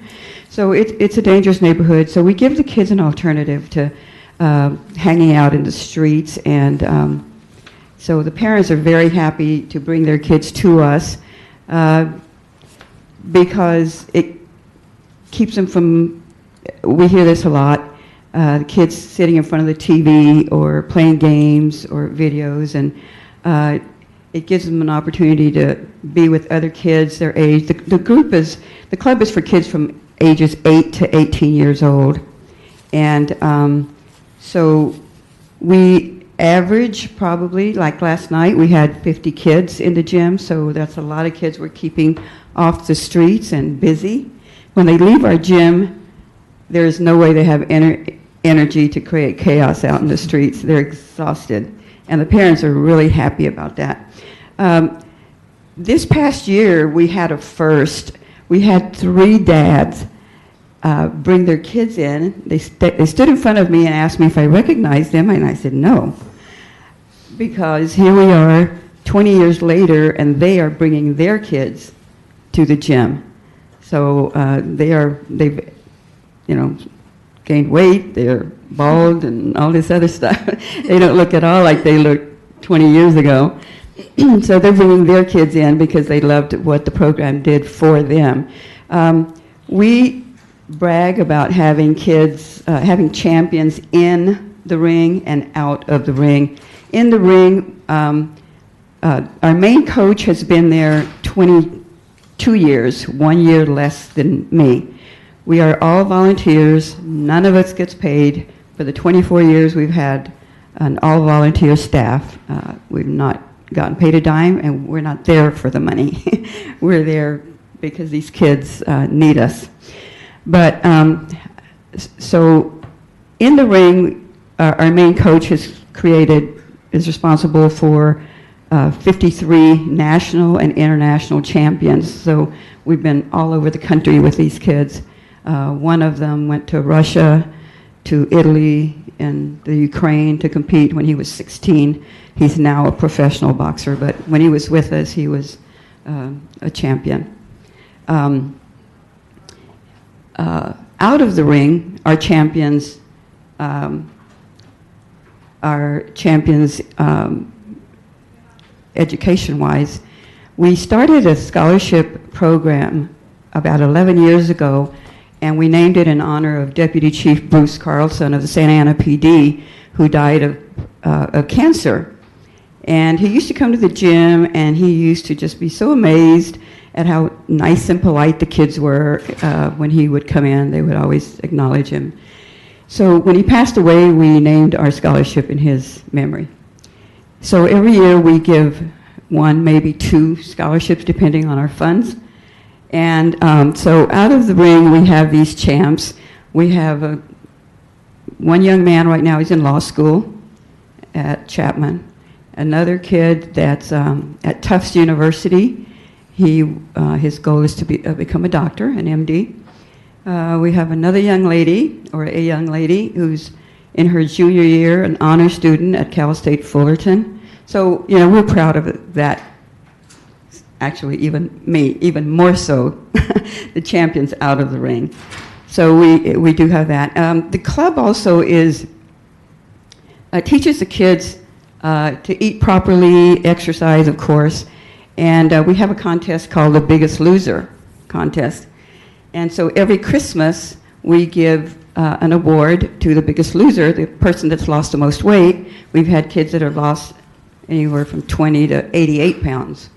So it's a dangerous neighborhood. So we give the kids an alternative to hanging out in the streets, and so the parents are very happy to bring their kids to us because it keeps them from, we hear this a lot, the kids sitting in front of the TV or playing games or videos, and it gives them an opportunity to be with other kids their age. The club is for kids from ages 8 to 18 years old, and so we average probably, like last night, we had 50 kids in the gym, so that's a lot of kids we're keeping off the streets and busy. When they leave our gym, there is no way they have energy to create chaos out in the streets. They're exhausted, and the parents are really happy about that. This past year, we had a first. We had 3 dads bring their kids in. They stood in front of me and asked me if I recognized them, and I said no, because here we are 20 years later, and they are bringing their kids to the gym. So they've gained weight, they're bald and all this other stuff. They don't look at all like they looked 20 years ago. So they're bringing their kids in because they loved what the program did for them. We brag about having kids, having champions in the ring and out of the ring. In the ring, our main coach has been there 22 years, 1 year less than me. We are all volunteers. None of us gets paid. For the 24 years we've had an all-volunteer staff. We've not gotten paid a dime, and we're not there for the money. We're there because these kids need us. But so in the ring, our main coach is responsible for 53 national and international champions. So we've been all over the country with these kids. One of them went to Russia, to Italy, and the Ukraine to compete when he was 16. He's now a professional boxer, but when he was with us, he was a champion. Out of the ring, our champions education-wise. We started a scholarship program about 11 years ago, and we named it in honor of Deputy Chief Bruce Carlson of the Santa Ana PD, who died of cancer. And he used to come to the gym, and he used to just be so amazed at how nice and polite the kids were. When he would come in, they would always acknowledge him. So when he passed away, we named our scholarship in his memory. So every year we give 1, maybe 2 scholarships, depending on our funds. And so out of the ring, we have these champs. We have one young man right now, he's in law school at Chapman. Another kid that's at Tufts University. His goal is to become a doctor, an MD. We have another young lady, or a young lady, who's in her junior year, an honor student at Cal State Fullerton. So, we're proud of that. Actually, even more so, the champions out of the ring. So we do have that. The club also teaches the kids to eat properly, exercise, of course, and we have a contest called the Biggest Loser contest. And so every Christmas, we give an award to the biggest loser, the person that's lost the most weight. We've had kids that have lost anywhere from 20 to 88 pounds.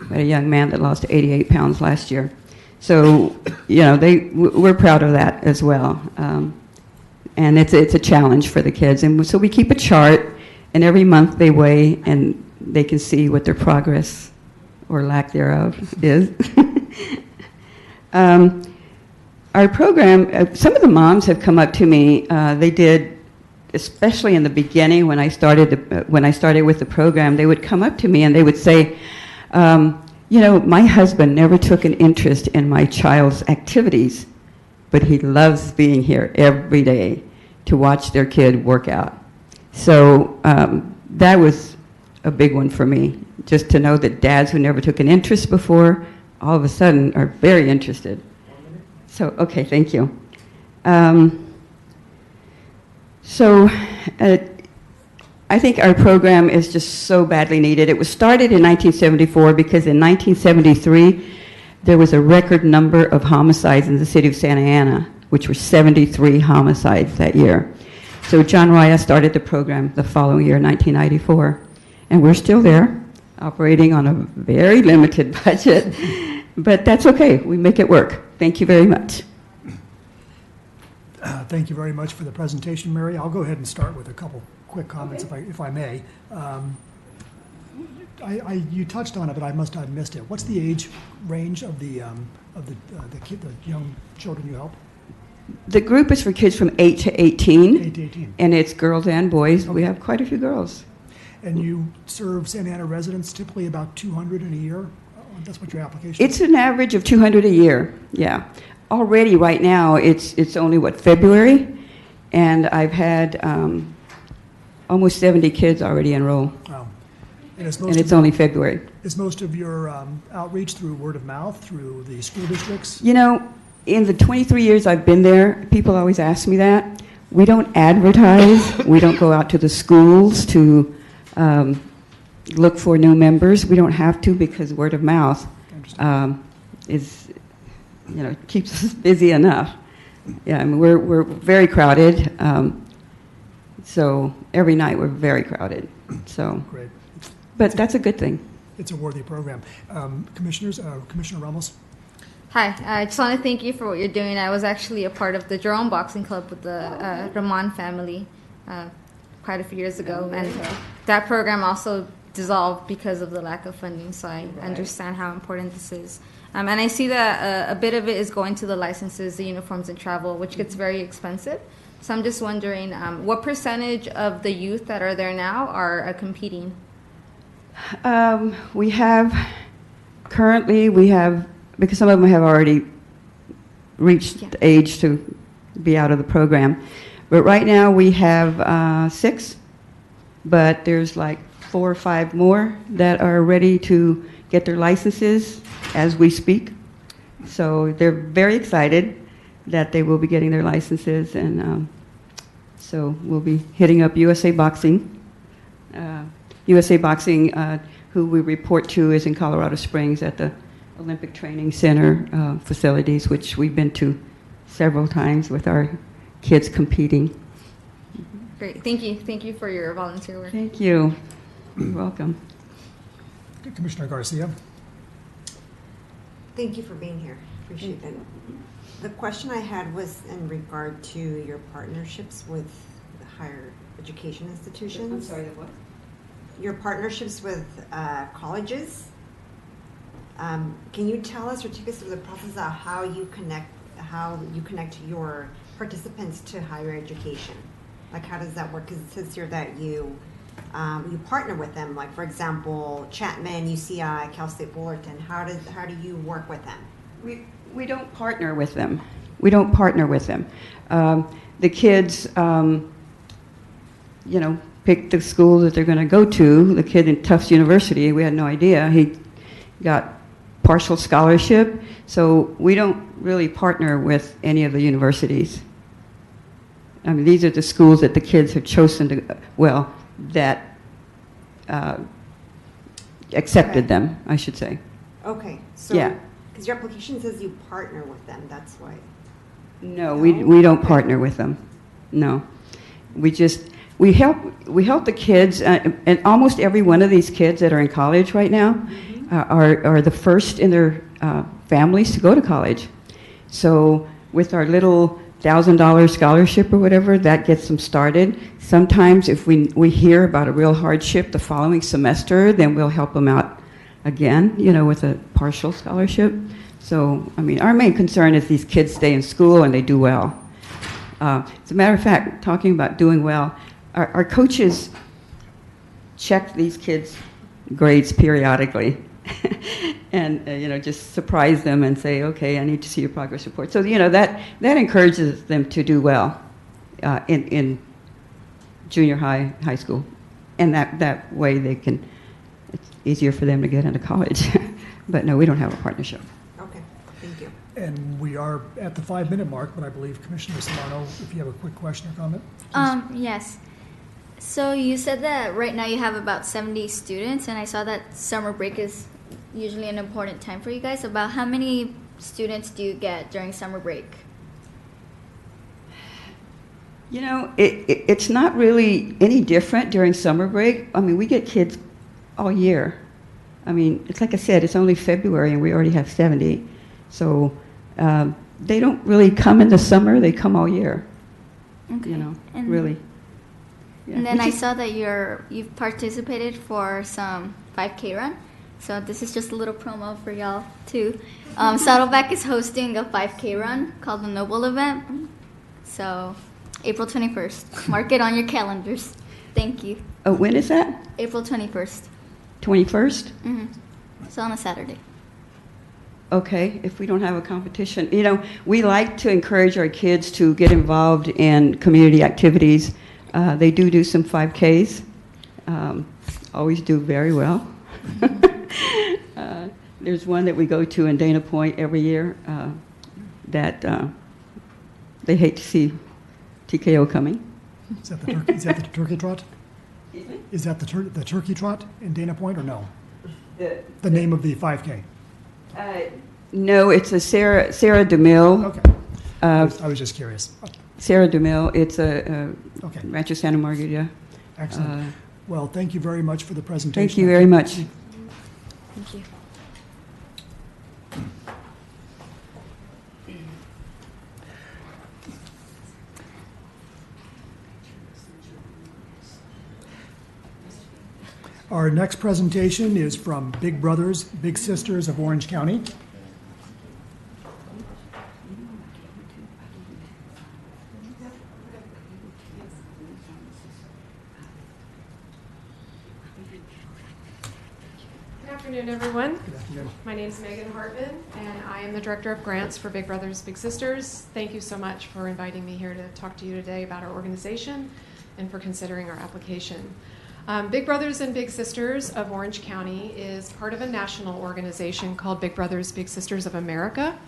We had a young man that lost 88 pounds last year. So, we're proud of that as well. And it's a challenge for the kids. And so we keep a chart, and every month they weigh, and they can see what their progress or lack thereof is. Our program, some of the moms have come up to me. They did, especially in the beginning when I started with the program. They would come up to me and they would say, my husband never took an interest in my child's activities, but he loves being here every day to watch their kid work out. So that was a big one for me, just to know that dads who never took an interest before all of a sudden are very interested. So, okay, thank you. I think our program is just so badly needed. It was started in 1974 because in 1973, there was a record number of homicides in the city of Santa Ana, which were 73 homicides that year. So John Raya started the program the following year, 1994, and we're still there, operating on a very limited budget, but that's okay. We make it work. Thank you very much. Thank you very much for the presentation, Mary. I'll go ahead and start with a couple quick comments, if I may. You touched on it, but I must have missed it. What's the age range of the young children you help? The group is for kids from 8 to 18. 8 to 18. And it's girls and boys. Okay. We have quite a few girls. And you serve Santa Ana residents typically about 200 in a year? That's what your application is? It's an average of 200 a year, yeah. Already right now, it's only, February? And I've had almost 70 kids already enroll. Wow. And it's only February. Is most of your outreach through word of mouth, through the school districts? In the 23 years I've been there, people always ask me that. We don't advertise. We don't go out to the schools to look for new members. We don't have to because word of mouth keeps us busy enough. Yeah, I mean, we're very crowded. So every night we're very crowded. So, great. But that's a good thing. It's a worthy program. Commissioners, Commissioner Ramos. Hi, I just want to thank you for what you're doing. I was actually a part of the Jerome Boxing Club with the Ramon family quite a few years ago, and that program also dissolved because of the lack of funding, so I understand how important this is. And I see that a bit of it is going to the licenses, the uniforms, and travel, which gets very expensive. So I'm just wondering, what percentage of the youth that are there now are competing? We have, currently, because some of them have already reached the age to be out of the program. But right now we have 6, but there's like 4 or 5 more that are ready to get their licenses as we speak. So they're very excited that they will be getting their licenses, and so we'll be hitting up USA Boxing. USA Boxing, who we report to, is in Colorado Springs at the Olympic Training Center facilities, which we've been to several times with our kids competing. Great. Thank you. Thank you for your volunteer work. Thank you. You're welcome. Commissioner Garcia. Thank you for being here. Appreciate it. The question I had was in regard to your partnerships with the higher education institutions. I'm sorry, what? Your partnerships with colleges. Can you tell us or take us through the process of how you connect your participants to higher education? Like, how does that work? Because it says here that you partner with them. Like, for example, Chapman, UCI, Cal State Fullerton. How do you work with them? We don't partner with them. We don't partner with them. The kids, pick the school that they're going to go to. The kid in Tufts University, we had no idea. He got partial scholarship. So we don't really partner with any of the universities. I mean, these are the schools that the kids have chosen to, that accepted them, I should say. Okay. So, yeah. Because your application says you partner with them. That's why. No, we don't partner with them. No. We help the kids, and almost every one of these kids that are in college right now are the first in their families to go to college. So with our little $1,000 scholarship or whatever, that gets them started. Sometimes if we hear about a real hardship the following semester, then we'll help them out again, with a partial scholarship. So, I mean, our main concern is these kids stay in school and they do well. As a matter of fact, talking about doing well, our coaches check these kids' grades periodically and, just surprise them and say, okay, I need to see your progress report. So, that encourages them to do well in junior high school. And that way it's easier for them to get into college. But no, we don't have a partnership. Okay, thank you. And we are at the 5-minute mark, but I believe Commissioner Solano, if you have a quick question or comment. Yes. So you said that right now you have about 70 students, and I saw that summer break is usually an important time for you guys. About how many students do you get during summer break? It's not really any different during summer break. I mean, we get kids all year. I mean, it's like I said, it's only February and we already have 70. So they don't really come in the summer, they come all year. Okay. And really. Yeah. And then I saw that you've participated for some 5K run. So this is just a little promo for y'all too. Saddleback is hosting a 5K run called the Noble Event. So April 21st. Mark it on your calendars. Thank you. Oh, when is that? April 21st. 21st? Mm-hmm. So on a Saturday. Okay, if we don't have a competition. We like to encourage our kids to get involved in community activities. They do some 5Ks. Always do very well. There's one that we go to in Dana Point every year that they hate to see TKO coming. Is that the turkey trot? Is that the turkey trot in Dana Point or no? The name of the 5K? No, it's a Sarah DeMille. Okay. I was just curious. Sarah DeMille. It's a okay. Rancho Santa Margarita. Excellent. Well, thank you very much for the presentation. Thank you very much. Thank you. Our next presentation is from Big Brothers, Big Sisters of Orange County. afternoon, everyone. Good afternoon. My name is Megan Hartman, and I am the Director of Grants for Big Brothers Big Sisters. Thank you so much for inviting me here to talk to you today about our organization and for considering our application. Big Brothers and Big Sisters of Orange County is part of a national organization called Big Brothers Big Sisters of America.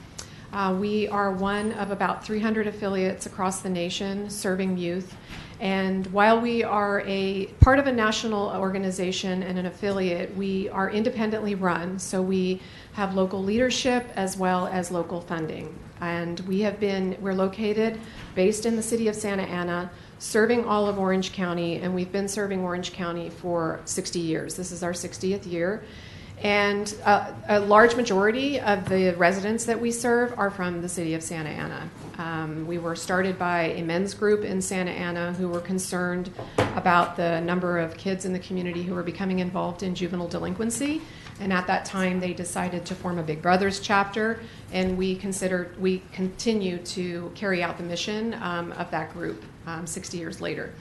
We are one of about 300 affiliates across the nation serving youth. And while we are a part of a national organization and an affiliate, we are independently run. So we have local leadership as well as local funding. And we're located based in the city of Santa Ana, serving all of Orange County, and we've been serving Orange County for 60 years. This is our 60th year. And a large majority of the residents that we serve are from the city of Santa Ana. We were started by a men's group in Santa Ana who were concerned about the number of kids in the community who were becoming involved in juvenile delinquency. And at that time, they decided to form a Big Brothers chapter, and we continue to carry out the mission of that group 60 years later.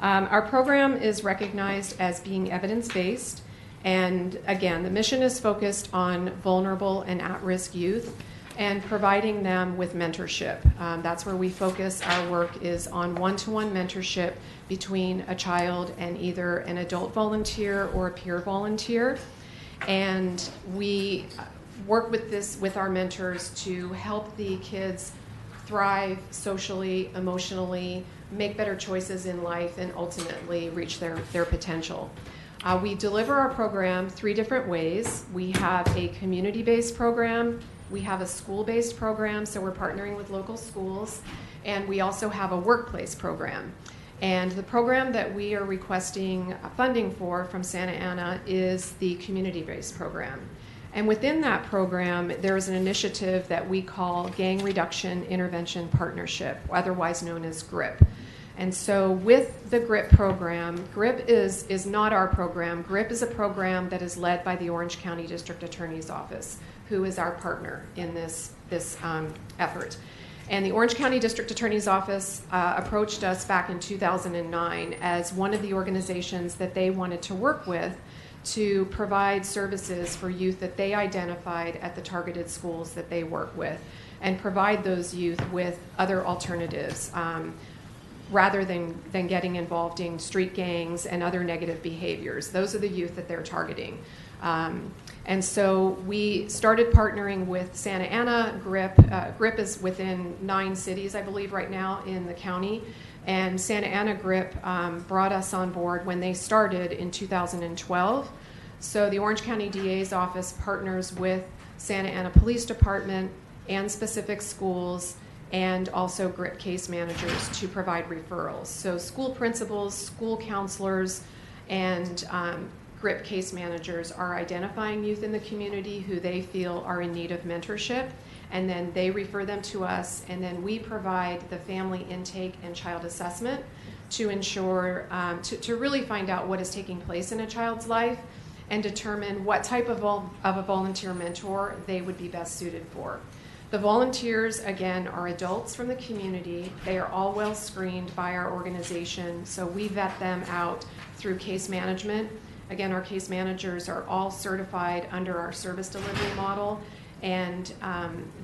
Our program is recognized as being evidence-based. And again, the mission is focused on vulnerable and at-risk youth and providing them with mentorship. That's where we focus. Our work is on one-to-one mentorship between a child and either an adult volunteer or a peer volunteer. And we work with our mentors to help the kids thrive socially, emotionally, make better choices in life, and ultimately reach their potential. We deliver our program 3 different ways. We have a community-based program, we have a school-based program, so we're partnering with local schools, and we also have a workplace program. And the program that we are requesting funding for from Santa Ana is the community-based program. And within that program, there is an initiative that we call Gang Reduction Intervention Partnership, otherwise known as GRIP. And so with the GRIP program, GRIP is not our program. GRIP is a program that is led by the Orange County District Attorney's Office, who is our partner in this effort. And the Orange County District Attorney's Office approached us back in 2009 as one of the organizations that they wanted to work with to provide services for youth that they identified at the targeted schools that they work with, and provide those youth with other alternatives, rather than getting involved in street gangs and other negative behaviors. Those are the youth that they're targeting. And so we started partnering with Santa Ana. GRIP is within 9 cities, I believe, right now in the county. And Santa Ana GRIP brought us on board when they started in 2012. So the Orange County DA's office partners with Santa Ana Police Department and specific schools, and also GRIP case managers to provide referrals. So school principals, school counselors, and GRIP case managers are identifying youth in the community who they feel are in need of mentorship, and then they refer them to us, and then we provide the family intake and child assessment to ensure, to really find out what is taking place in a child's life and determine what type of a volunteer mentor they would be best suited for. The volunteers, again, are adults from the community. They are all well screened by our organization, so we vet them out through case management. Again, our case managers are all certified under our service delivery model, and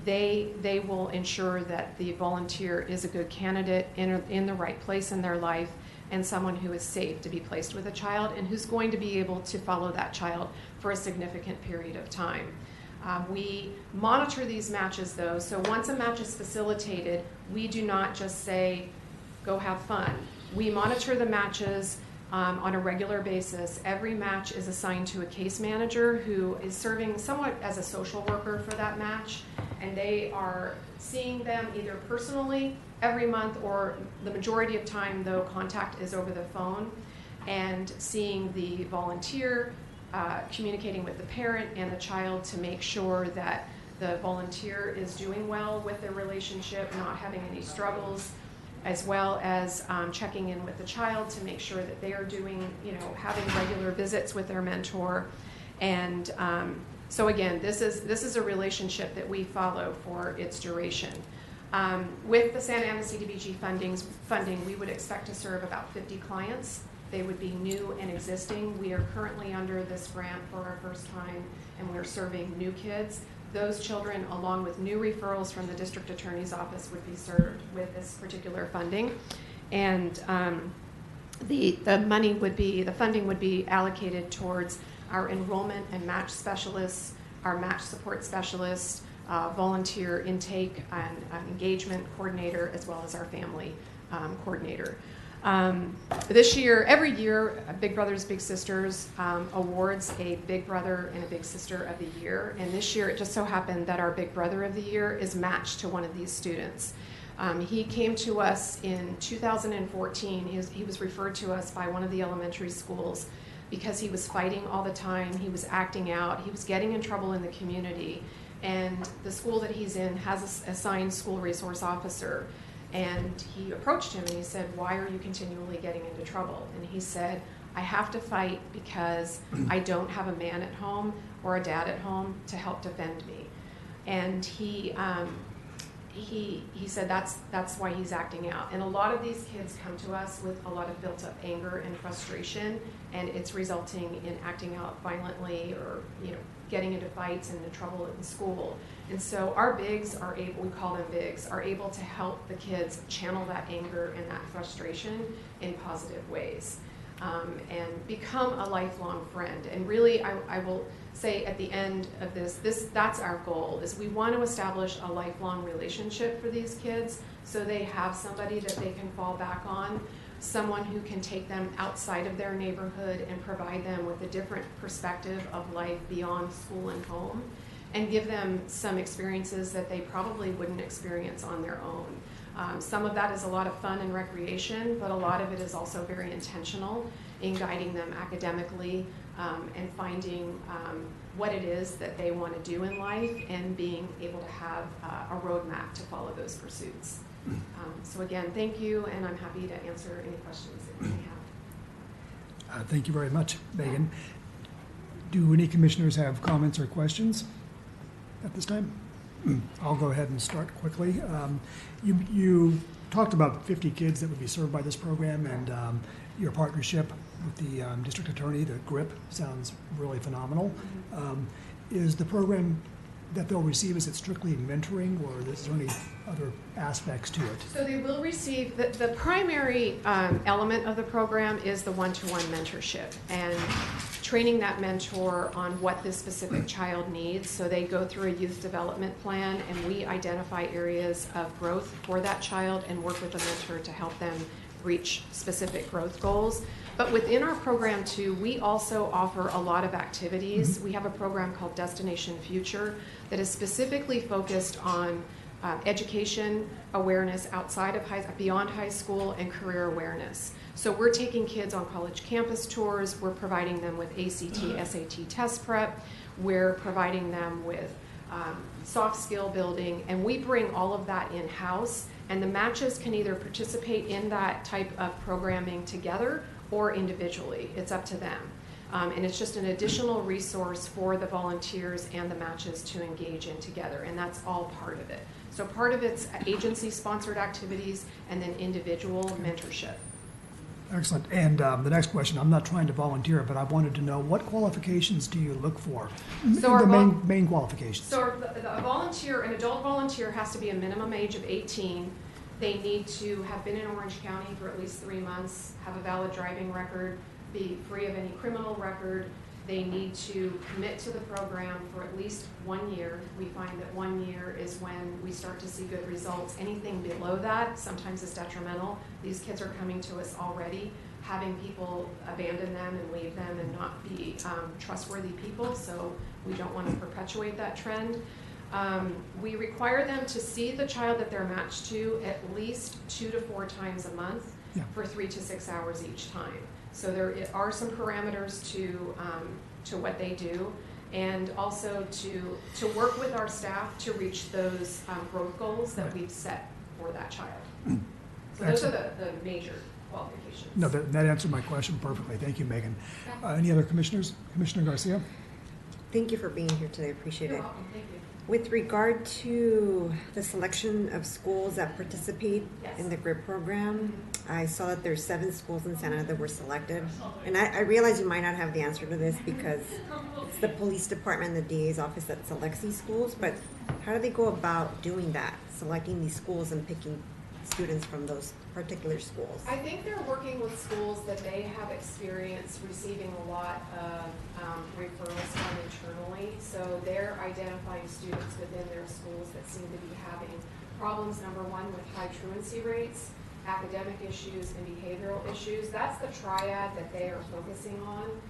they will ensure that the volunteer is a good candidate in the right place in their life, and someone who is safe to be placed with a child and who's going to be able to follow that child for a significant period of time. We monitor these matches, though, so once a match is facilitated, we do not just say, go have fun. We monitor the matches on a regular basis. Every match is assigned to a case manager who is serving somewhat as a social worker for that match, and they are seeing them either personally every month, or the majority of time, though, contact is over the phone, and seeing the volunteer, communicating with the parent and the child to make sure that the volunteer is doing well with their relationship, not having any struggles, as well as checking in with the child to make sure that they are doing, having regular visits with their mentor. And so again, this is a relationship that we follow for its duration. With the Santa Ana Cdbg funding, we would expect to serve about 50 clients They would be new and existing. We are currently under this grant for our first time, and we're serving new kids. Those children, along with new referrals from the district attorney's office, would be served with this particular funding. And the funding would be allocated towards our enrollment and match specialists, our match support specialists, volunteer intake and engagement coordinator, as well as our family coordinator. This year, every year, Big Brothers Big Sisters awards a Big Brother and a Big Sister of the Year. And this year, it just so happened that our Big Brother of the Year is matched to one of these students. He came to us in 2014. He was referred to us by one of the elementary schools because he was fighting all the time. He was acting out. He was getting in trouble in the community. And the school that he's in has assigned school resource officer. And he approached him and he said, "Why are you continually getting into trouble?" And he said, "I have to fight because I don't have a man at home or a dad at home to help defend me." And he said that's why he's acting out. And a lot of these kids come to us with a lot of built up anger and frustration, and it's resulting in acting out violently or getting into fights and into trouble in school. And so our bigs are able, we call them bigs, are able to help the kids channel that anger and that frustration in positive ways, and become a lifelong friend. And really, I will say at the end of that's our goal, is we want to establish a lifelong relationship for these kids so they have somebody that they can fall back on, someone who can take them outside of their neighborhood and provide them with a different perspective of life beyond school and home, and give them some experiences that they probably wouldn't experience on their own. Some of that is a lot of fun and recreation, but a lot of it is also very intentional in guiding them academically, and finding what it is that they want to do in life, and being able to have a roadmap to follow those pursuits. So again, thank you, and I'm happy to answer any questions that you may have. Thank you very much, Megan. Do any commissioners have comments or questions at this time? I'll go ahead and start quickly. You talked about 50 kids that would be served by this program, and your partnership with the district attorney, the GRIP, sounds really phenomenal. Is the program that they'll receive, is it strictly mentoring, or is there any other aspects to it? So they will receive, the primary element of the program is the one-to-one mentorship and training that mentor on what this specific child needs. So they go through a youth development plan, and we identify areas of growth for that child and work with the mentor to help them reach specific growth goals. But within our program too, we also offer a lot of activities. We have a program called Destination Future that is specifically focused on education awareness outside of beyond high school, and career awareness. So we're taking kids on college campus tours. We're providing them with ACT, SAT test prep. We're providing them with soft skill building, and we bring all of that in-house. And the matches can either participate in that type of programming together or individually. It's up to them. And it's just an additional resource for the volunteers and the matches to engage in together, and that's all part of it. So part of it's agency-sponsored activities, and then individual mentorship. Excellent. And the next question, I'm not trying to volunteer, but I wanted to know, what qualifications do you look for? So the main qualifications. So a volunteer, an adult volunteer, has to be a minimum age of 18. They need to have been in Orange County for at least 3 months, have a valid driving record, be free of any criminal record. They need to commit to the program for at least 1 year. We find that 1 year is when we start to see good results. Anything below that sometimes is detrimental. These kids are coming to us already, having people abandon them and leave them and not be trustworthy people, so we don't want to perpetuate that trend. We require them to see the child that they're matched to at least 2 to 4 times a month for 3 to 6 hours each time. So there are some parameters to what they do, and also to work with our staff to reach those growth goals that we've set for that child. So those are the major qualifications. No, that answered my question perfectly. Thank you, Megan. Any other commissioners? Commissioner Garcia? Thank you for being here today. I appreciate You're it. welcome. Thank you. With regard to the selection of schools that participate Yes. in the GRIP program, I saw that there's 7 schools in Santa Ana that were selected. And I realize you might not have the answer to this because it's the police department and the DA's office that selects these schools, but how do they go about doing that, selecting these schools and picking students from those particular schools? I think they're working with schools that they have experience receiving a lot of referrals from internally. So they're identifying students within their schools that seem to be having problems, number one, with high truancy rates, academic issues, and behavioral issues. That's the triad that they are focusing on.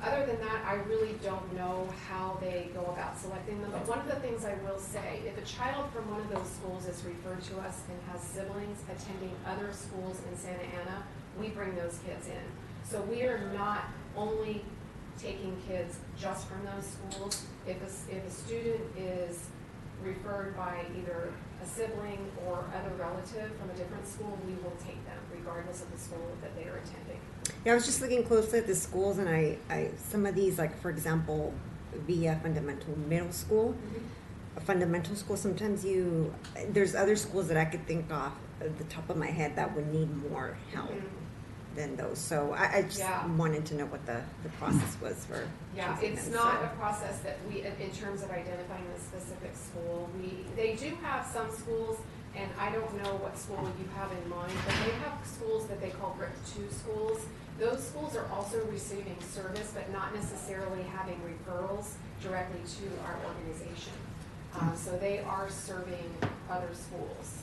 Other than that, I really don't know how they go about selecting them. But one of the things I will say, if a child from one of those schools is referred to us and has siblings attending other schools in Santa Ana, we bring those kids in. So we are not only taking kids just from those schools. If a student is referred by either a sibling or other relative from a different school, we will take them regardless of the school that they are attending. Yeah, I was just looking closely at the schools, and I some of these, like for example, via fundamental middle school, a fundamental school. Sometimes there's other schools that I could think off at the top of my head that would need more help than those. So I just wanted to know what the process was for. Yeah, choosing it's them, not so. a process that we, in terms of identifying the specific school. They do have some schools, and I don't know what school you have in mind, but they have schools that they call GRIP 2 schools. Those schools are also receiving service, but not necessarily having referrals directly to our organization. So they are serving other schools.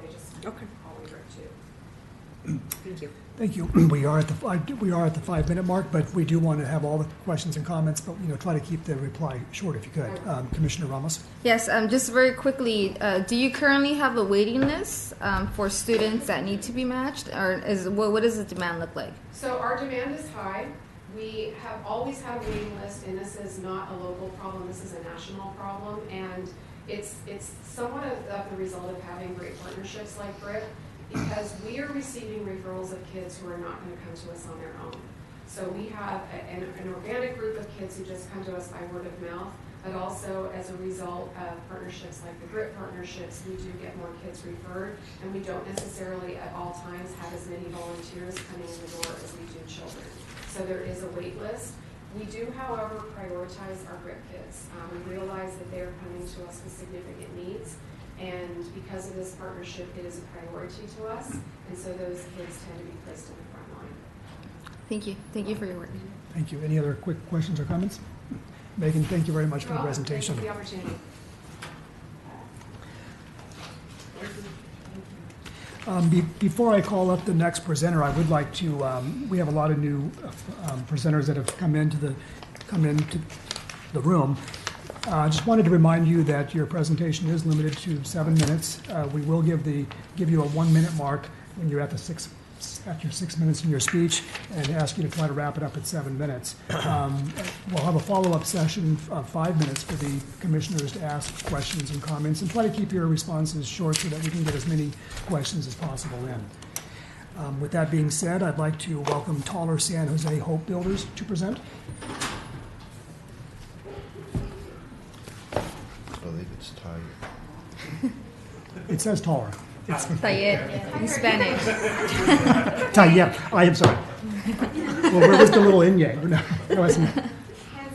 They just call it GRIP 2. Thank you. Thank you. We are at the 5-minute mark, but we do want to have all the questions and comments, but try to keep the reply short if you could. Commissioner Ramos. Yes, just very quickly, do you currently have a waiting list for students that need to be matched, or what does the demand look like? So our demand is high. We have always had a waiting list, and this is not a local problem, this is a national problem, and it's somewhat of the result of having great partnerships like GRIP, because we are receiving referrals of kids who are not going to come to us on their own. So we have an organic group of kids who just come to us by word of mouth, but also as a result of partnerships like the GRIP partnerships, we do get more kids referred, and we don't necessarily at all times have as many volunteers coming in the door as we do children. So there is a wait list. We do, however, prioritize our GRIP kids. We realize that they are coming to us with significant needs, and because of this partnership, it is a priority to us, and so those kids tend to be placed in the front line. Thank you. Thank you for your work. Thank you. Any other quick questions or comments? Megan, thank you very much for the presentation. Thank you for the opportunity. Before I call up the next presenter, I would like to, we have a lot of new presenters that have come into the room. I just wanted to remind you that your presentation is limited to 7 minutes. We will give you a 1-minute mark when you're at your 6 minutes in your speech, and ask you to try to wrap it up at 7 minutes. We'll have a follow-up session of 5 minutes for the commissioners to ask questions and comments, and try to keep your responses short so that we can get as many questions as possible in. With that being said, I'd like to welcome Taller San Jose Hope Builders to present. I believe it's tired. It says taller. It's Tayet in Spanish. Tayet. I am sorry. Well, where was the little inye? No, It's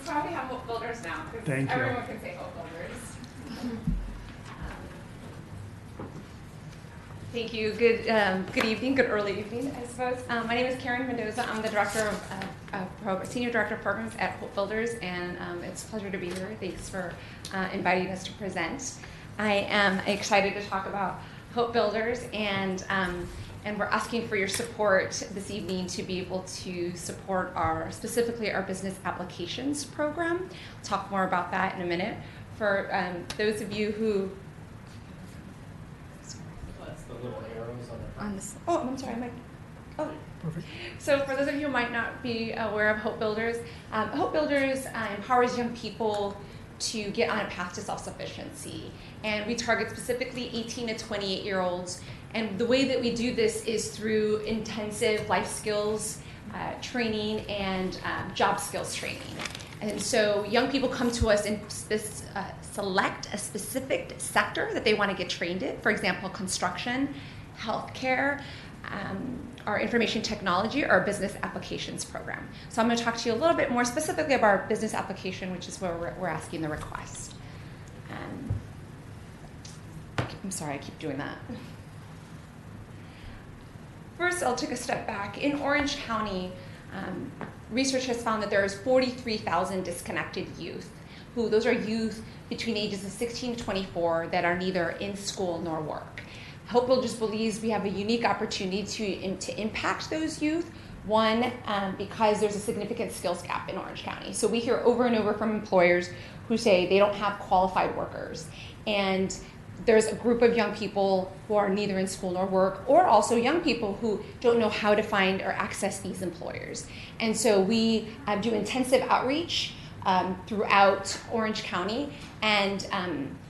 probably have Hope Builders now. Thank you. Everyone can say Hope Builders. Thank you. Good evening. Good early evening, I suppose. My name is Karen Mendoza. I'm the Senior Director of Programs at Hope Builders, and it's a pleasure to be here. Thanks for inviting us to present. I am excited to talk about Hope Builders, and we're asking for your support this evening to be able to support specifically our business applications program. I'll talk more about that in a minute. For those of you who I'm sorry, Mike. Oh, perfect. So for those of you who might not be aware of Hope Builders empowers young people to get on a path to self-sufficiency. And we target specifically 18 to 28-year-olds. And the way that we do this is through intensive life skills training and job skills training. And so young people come to us and select a specific sector that they want to get trained in. For example, construction, healthcare, our information technology, or our business applications program. So I'm going to talk to you a little bit more specifically about our business application, which is where we're asking the request. I'm sorry, I keep doing that. First, I'll take a step back. In Orange County, research has found that there's 43,000 disconnected youth, those are youth between ages of 16 to 24 that are neither in school nor work. Hope Builders believes we have a unique opportunity to impact those youth. One, because there's a significant skills gap in Orange County. So we hear over and over from employers who say they don't have qualified workers. And there's a group of young people who are neither in school nor work, or also young people who don't know how to find or access these employers. And so we do intensive outreach throughout Orange County. And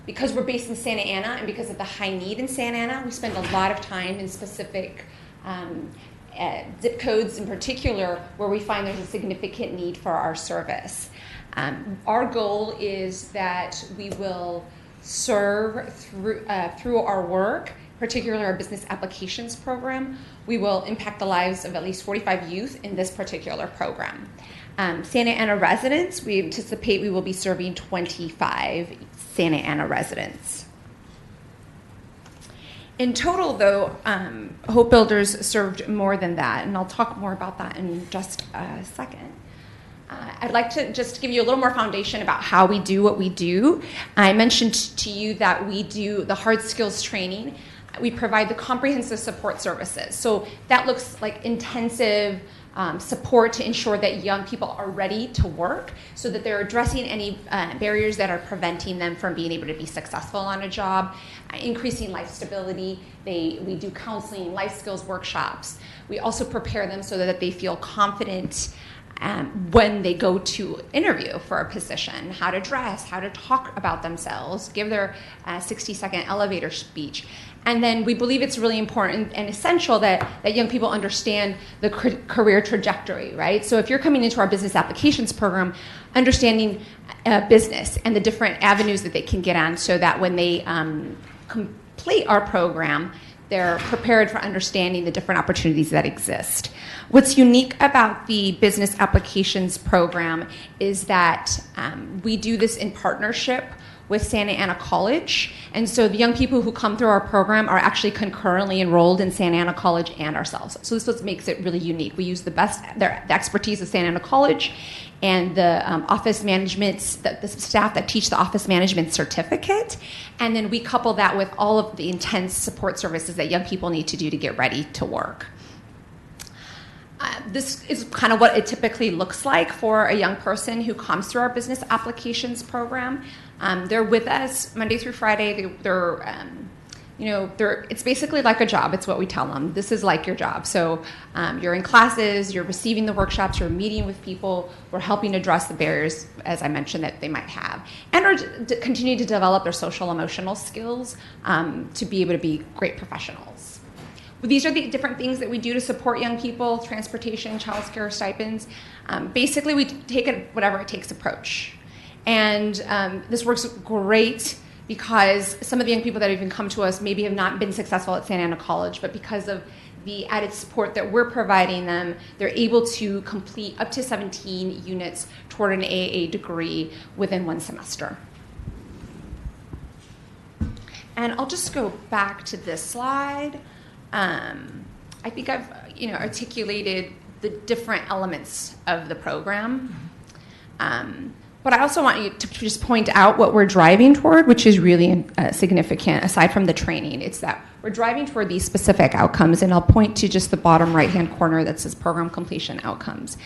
because we're based in Santa Ana and because of the high need in Santa Ana, we spend a lot of time in specific zip codes in particular where we find there's a significant need for our service. Our goal is that we will serve through our work, particularly our business applications program. We will impact the lives of at least 45 youth in this particular program. Santa Ana residents, we anticipate we will be serving 25 Santa Ana residents. In total, though, Hope Builders served more than that, and I'll talk more about that in just a second. I'd like to just give you a little more foundation about how we do what we do. I mentioned to you that we do the hard skills training. We provide the comprehensive support services. So that looks like intensive support to ensure that young people are ready to work so that they're addressing any barriers that are preventing them from being able to be successful on a job, increasing life stability. We do counseling, life skills workshops. We also prepare them so that they feel confident when they go to interview for a position, how to dress, how to talk about themselves, give their 60-second elevator speech. And then we believe it's really important and essential that young people understand the career trajectory, right? So if you're coming into our business applications program, understanding business and the different avenues that they can get on so that when they complete our program, they're prepared for understanding the different opportunities that exist. What's unique about the business applications program is that we do this in partnership with Santa Ana College. And so the young people who come through our program are actually concurrently enrolled in Santa Ana College and ourselves. So this is what makes it really unique. We use the expertise of Santa Ana College and the office management, the staff that teach the office management certificate. And then we couple that with all of the intense support services that young people need to do to get ready to work. This is kind of what it typically looks like for a young person who comes through our business applications program. They're with us Monday through Friday. It's basically like a job. It's what we tell them. This is like your job. So you're in classes, you're receiving the workshops, you're meeting with people. We're helping address the barriers, as I mentioned, that they might have. And are continue to develop their social emotional skills to be able to be great professionals. These are the different things that we do to support young people: transportation, child care stipends. Basically, we take a whatever it takes approach. And this works great because some of the young people that even come to us maybe have not been successful at Santa Ana College, but because of the added support that we're providing them, they're able to complete up to 17 units toward an AA degree within one semester. And I'll just go back to this slide. I think I've articulated the different elements of the program. But I also want you to just point out what we're driving toward, which is really significant, aside from the training. It's that we're driving toward these specific outcomes, and I'll point to just the bottom right-hand corner that says program completion outcomes.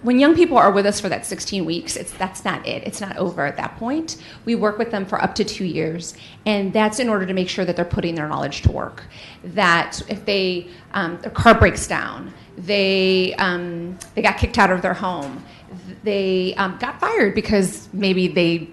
When young people are with us for that 16 weeks, that's not it. It's not over at that point. We work with them for up to 2 years, and that's in order to make sure that they're putting their knowledge to work. That if their car breaks down, they got kicked out of their home, they got fired because maybe they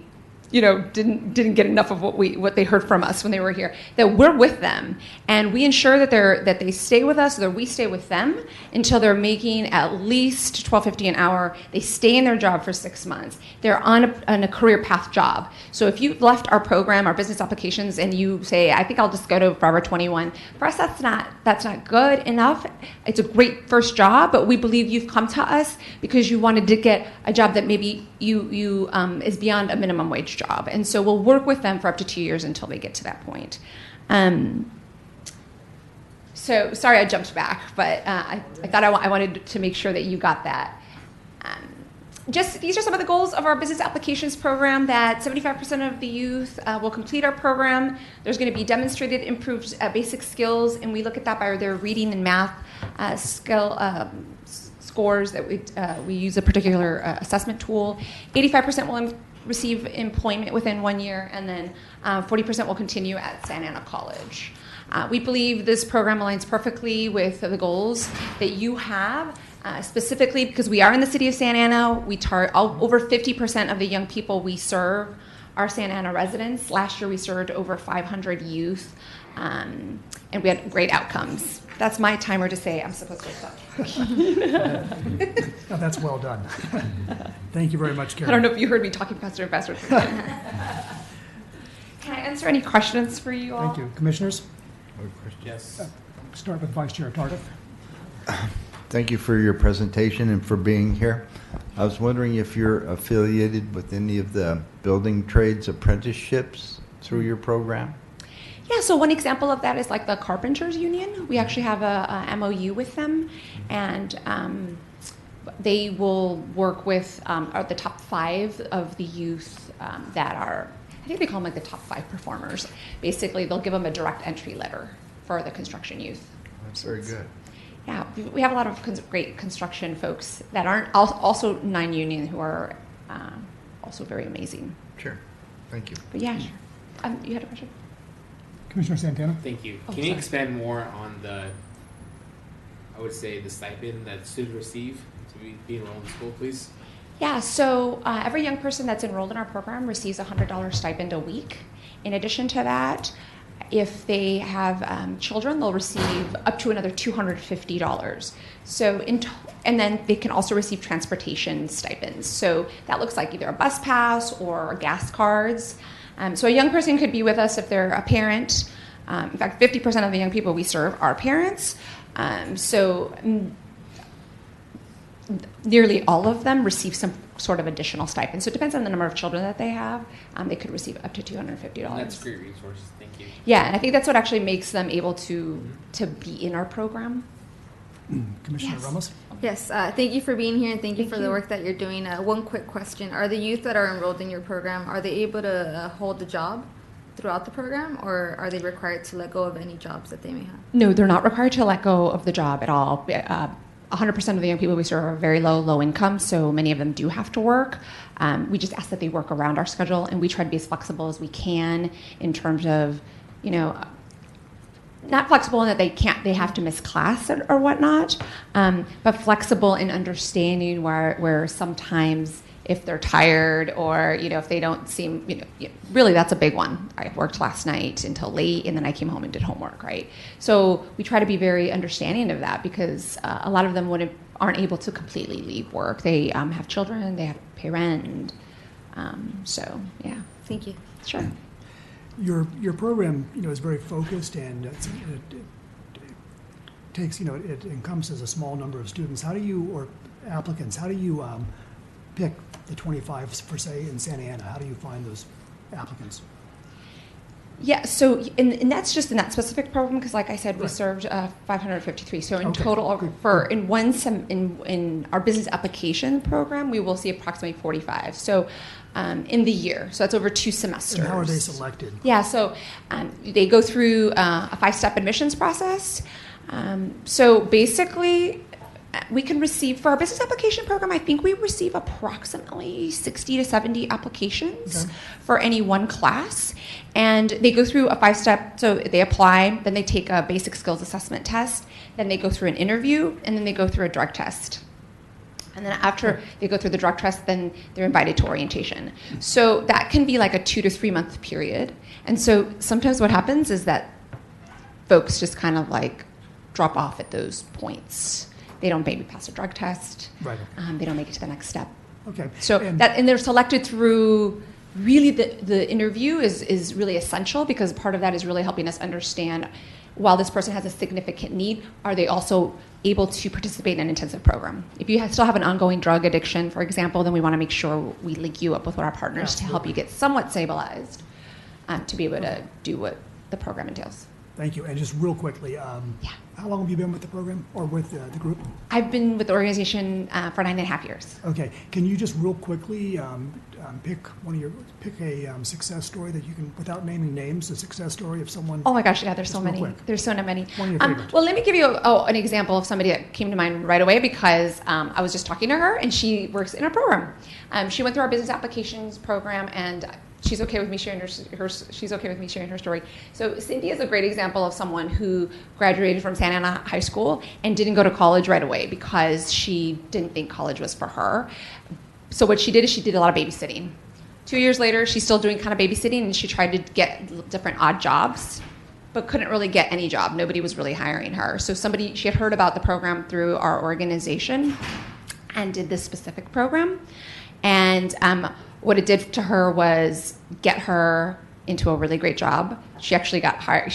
didn't get enough of what they heard from us when they were here, that we're with them and we ensure that they stay with us, or we stay with them until they're making at least $12.50 an hour. They stay in their job for 6 months. They're on a career path job. So if you've left our program, our business applications, and you say, I think I'll just go to Forever 21, for us that's not good enough. It's a great first job, but we believe you've come to us because you wanted to get a job that maybe you is beyond a minimum wage job. And so we'll work with them for up to 2 years until they get to that point. So sorry I jumped back, but I thought I wanted to make sure that you got that. These are some of the goals of our business applications program, that 75% of the youth will complete our program. There's going to be demonstrated improved basic skills, and we look at that by their reading and math scores that we use a particular assessment tool. 85% will receive employment within 1 year, and then 40% will continue at Santa Ana College. We believe this program aligns perfectly with the goals that you have, specifically because we are in the city of Santa Ana. We over 50% of the young people we serve are Santa Ana residents. Last year we served over 500 youth, and we had great outcomes. That's my timer to say I'm supposed to stop. Oh, that's well done. Thank you very much, Karen. I don't know if you heard me talking faster and faster. Can I answer any questions for you all? Thank you. Commissioners? Yes. Start with Vice Chair Tardif. Thank you for your presentation and for being here. I was wondering if you're affiliated with any of the building trades apprenticeships through your program? Yeah, so one example of that is like the Carpenters Union. We actually have a MOU with them, and they will work with the top 5 of the youth that are, I think they call them like the top 5 performers. Basically, they'll give them a direct entry letter for the construction youth. That's very good. Yeah, we have a lot of great construction folks that aren't also non-union who are also very amazing. Sure. Thank you. But yeah, sure. You had a question? Commissioner Santana? Thank you. Oh, Can you sorry. expand more on the stipend that students receive to be enrolled in school, please? Yeah, so every young person that's enrolled in our program receives a $100 stipend a week. In addition to that, if they have children, they'll receive up to another $250. So and then they can also receive transportation stipends. So that looks like either a bus pass or gas cards. So a young person could be with us if they're a parent. In fact, 50% of the young people we serve are parents. Nearly all of them receive some sort of additional stipend. So it depends on the number of children that they have. They could receive up to $250. That's great resources. Thank you. Yeah, and I think that's what actually makes them able to be in our program. Commissioner Yes. Ramos? Yes, thank you for being here and thank you for the work that you're doing. One quick question. Are the youth that are enrolled in your program, are they able to hold a job throughout the program, or are they required to let go of any jobs that they may have? No, they're not required to let go of the job at all. 100% of the young people we serve are very low income, so many of them do have to work. We just ask that they work around our schedule, and we try to be as flexible as we can in terms of, not flexible in that they have to miss class or whatnot, but flexible in understanding where sometimes if they're tired or, if they don't seem, really that's a big one. I worked last night until late and then I came home and did homework, right? So we try to be very understanding of that because a lot of them aren't able to completely leave work. They have children, they have to pay rent, so yeah. Thank you. Sure. Your program, is very focused and it takes, it encompasses a small number of students. How do you, or applicants, how do you pick the 25 per se in Santa Ana? How do you find those applicants? Yeah, so and that's just in that specific program because, like I said, we served 553. So in total, in our business application program, we will see approximately 45. So in the year, so that's over 2 semesters. And how are they selected? Yeah, so they go through a 5-step admissions process. So basically, we can receive, for our business application program, I think we receive approximately 60 to 70 applications for any one class. And they go through a 5-step, so they apply, then they take a basic skills assessment test, then they go through an interview, and then they go through a drug test. And then after they go through the drug test, then they're invited to orientation. So that can be like a 2 to 3 month period. And so sometimes what happens is that folks just kind of like drop off at those points. They don't maybe pass a drug test. Right. They don't make it to the next step. Okay. So and they're selected through really the interview is really essential, because part of that is really helping us understand, while this person has a significant need, are they also able to participate in an intensive program? If you still have an ongoing drug addiction, for example, then we want to make sure we link you up with our partners to help you get somewhat stabilized to be able to do what the program entails. Thank you. And just real quickly, how long have you been with the program or with the group? I've been with the organization for 9.5 years. Okay. Can you just real quickly pick a success story that you can, without naming names, a success story of someone? Oh my gosh, yeah, there's so many. There's so many. One of your favorites. Well, let me give you an example of somebody that came to mind right away, because I was just talking to her, and she works in a program. She went through our business applications program, and she's okay with me sharing her story. So Cynthia is a great example of someone who graduated from Santa Ana High School and didn't go to college right away because she didn't think college was for her. So what she did is she did a lot of babysitting. 2 years later, she's still doing kind of babysitting, and she tried to get different odd jobs, but couldn't really get any job. Nobody was really hiring her. So she had heard about the program through our organization and did this specific program. And what it did to her was get her into a really great job. She actually got hired.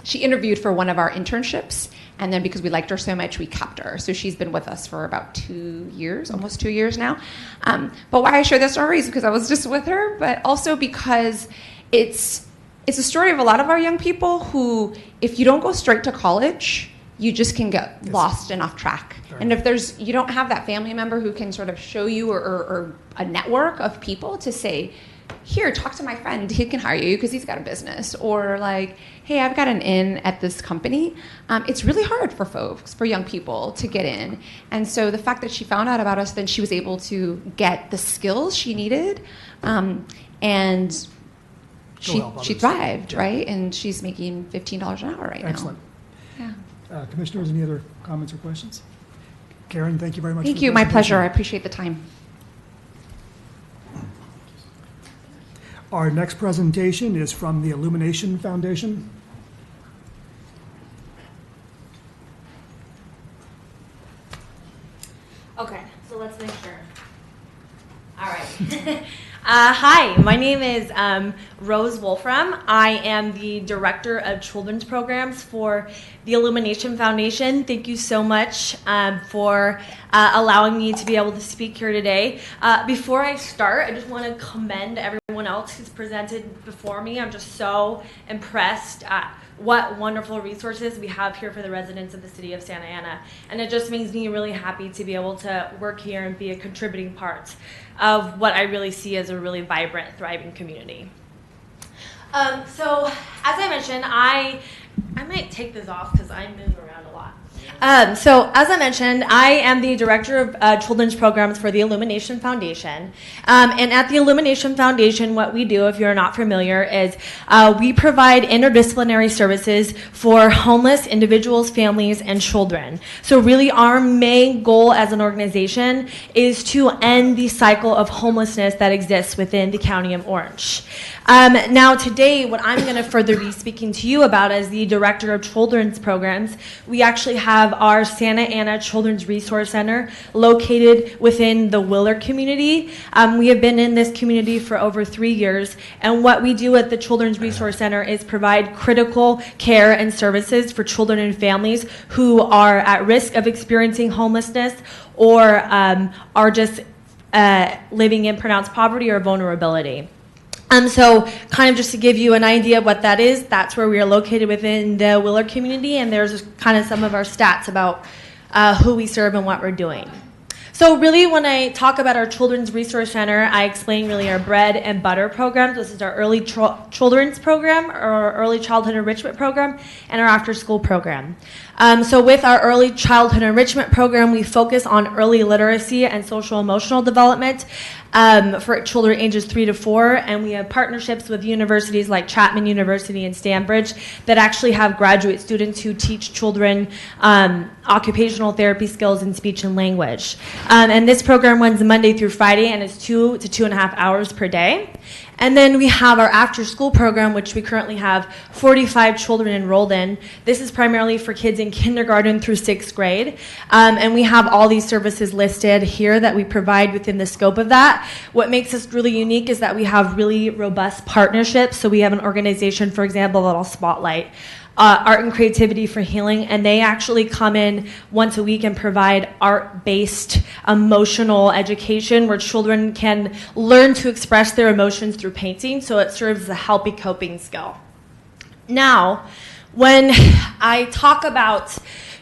She interviewed for one of our internships, and then because we liked her so much, we kept her. So she's been with us for about 2 years, almost 2 years now. But why I share this story is because I was just with her, but also because it's a story of a lot of our young people who, if you don't go straight to college, you just can get lost and off track. And if you don't have that family member who can sort of show you, or a network of people to say, here, talk to my friend, he can hire you because he's got a business, or like, hey, I've got an in at this company. It's really hard for folks, for young people to get in. And so the fact that she found out about us, then she was able to get the skills she needed, and she thrived, right? And she's making $15 an hour right now. Excellent. Yeah. Commissioners, any other comments or questions? Karen, thank you very much. Thank you. My pleasure. I appreciate the time. Our next presentation is from the Illumination Foundation. Okay, so let's make sure. All right. Hi, my name is Rose Wolfram. I am the Director of Children's Programs for the Illumination Foundation. Thank you so much for allowing me to be able to speak here today. Before I start, I just want to commend everyone else who's presented before me. I'm just so impressed at what wonderful resources we have here for the residents of the city of Santa Ana. And it just makes me really happy to be able to work here and be a contributing part of what I really see as a really vibrant, thriving community. So, as I mentioned, I might take this off because I move around a lot. So, as I mentioned, I am the Director of Children's Programs for the Illumination Foundation. And at the Illumination Foundation, what we do, if you're not familiar, is we provide interdisciplinary services for homeless individuals, families, and children. So really our main goal as an organization is to end the cycle of homelessness that exists within the County of Orange. Now today, what I'm going to further be speaking to you about as the Director of Children's Programs, we actually have our Santa Ana Children's Resource Center located within the Willard community. We have been in this community for over 3 years, and what we do at the Children's Resource Center is provide critical care and services for children and families who are at risk of experiencing homelessness or are just living in pronounced poverty or vulnerability. So kind of just to give you an idea of what that is, that's where we are located within the Willard community, and there's kind of some of our stats about who we serve and what we're doing. So really, when I talk about our Children's Resource Center, I explain really our bread and butter programs. This is our early children's program, our early childhood enrichment program, and our after-school program. So with our early childhood enrichment program, we focus on early literacy and social emotional development for children ages 3 to 4, and we have partnerships with universities like Chapman University and Stanbridge that actually have graduate students who teach children occupational therapy skills in speech and language. And this program runs Monday through Friday, and it's 2 to 2.5 hours per day. And then we have our after-school program, which we currently have 45 children enrolled in. This is primarily for kids in kindergarten through 6th grade. And we have all these services listed here that we provide within the scope of that. What makes us really unique is that we have really robust partnerships. So we have an organization, for example, that I'll spotlight, Art and Creativity for Healing, and they actually come in once a week and provide art-based emotional education where children can learn to express their emotions through painting, so it serves as a healthy coping skill. Now, when I talk about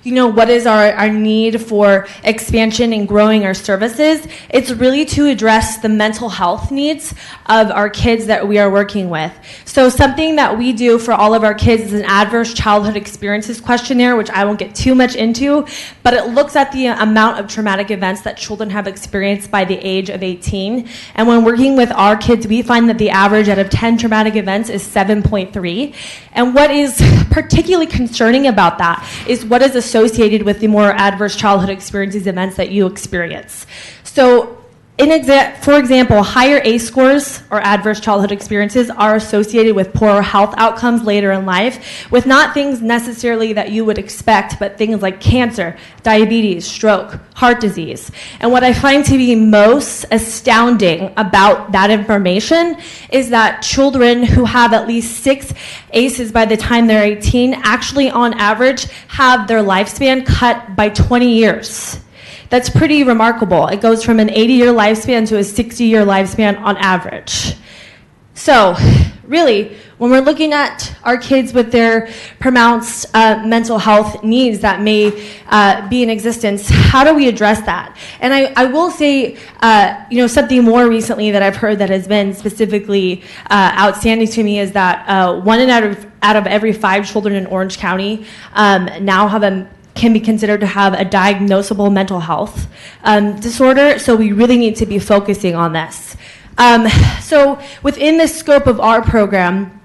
what is our need for expansion and growing our services, it's really to address the mental health needs of our kids that we are working with. So something that we do for all of our kids is an adverse childhood experiences questionnaire, which I won't get too much into, but it looks at the amount of traumatic events that children have experienced by the age of 18. And when working with our kids, we find that the average out of 10 traumatic events is 7.3. And what is particularly concerning about that is what is associated with the more adverse childhood experiences events that you experience. So for example, higher ACE scores or adverse childhood experiences are associated with poorer health outcomes later in life, with not things necessarily that you would expect, but things like cancer, diabetes, stroke, heart disease. And what I find to be most astounding about that information is that children who have at least 6 ACEs by the time they're 18 actually on average have their lifespan cut by 20 years. That's pretty remarkable. It goes from an 80-year lifespan to a 60-year lifespan on average. So really, when we're looking at our kids with their pronounced mental health needs that may be in existence, how do we address that? And I will say, something more recently that I've heard that has been specifically outstanding to me is that 1 out of every 5 children in Orange County now can be considered to have a diagnosable mental health disorder, so we really need to be focusing on this. So within the scope of our program,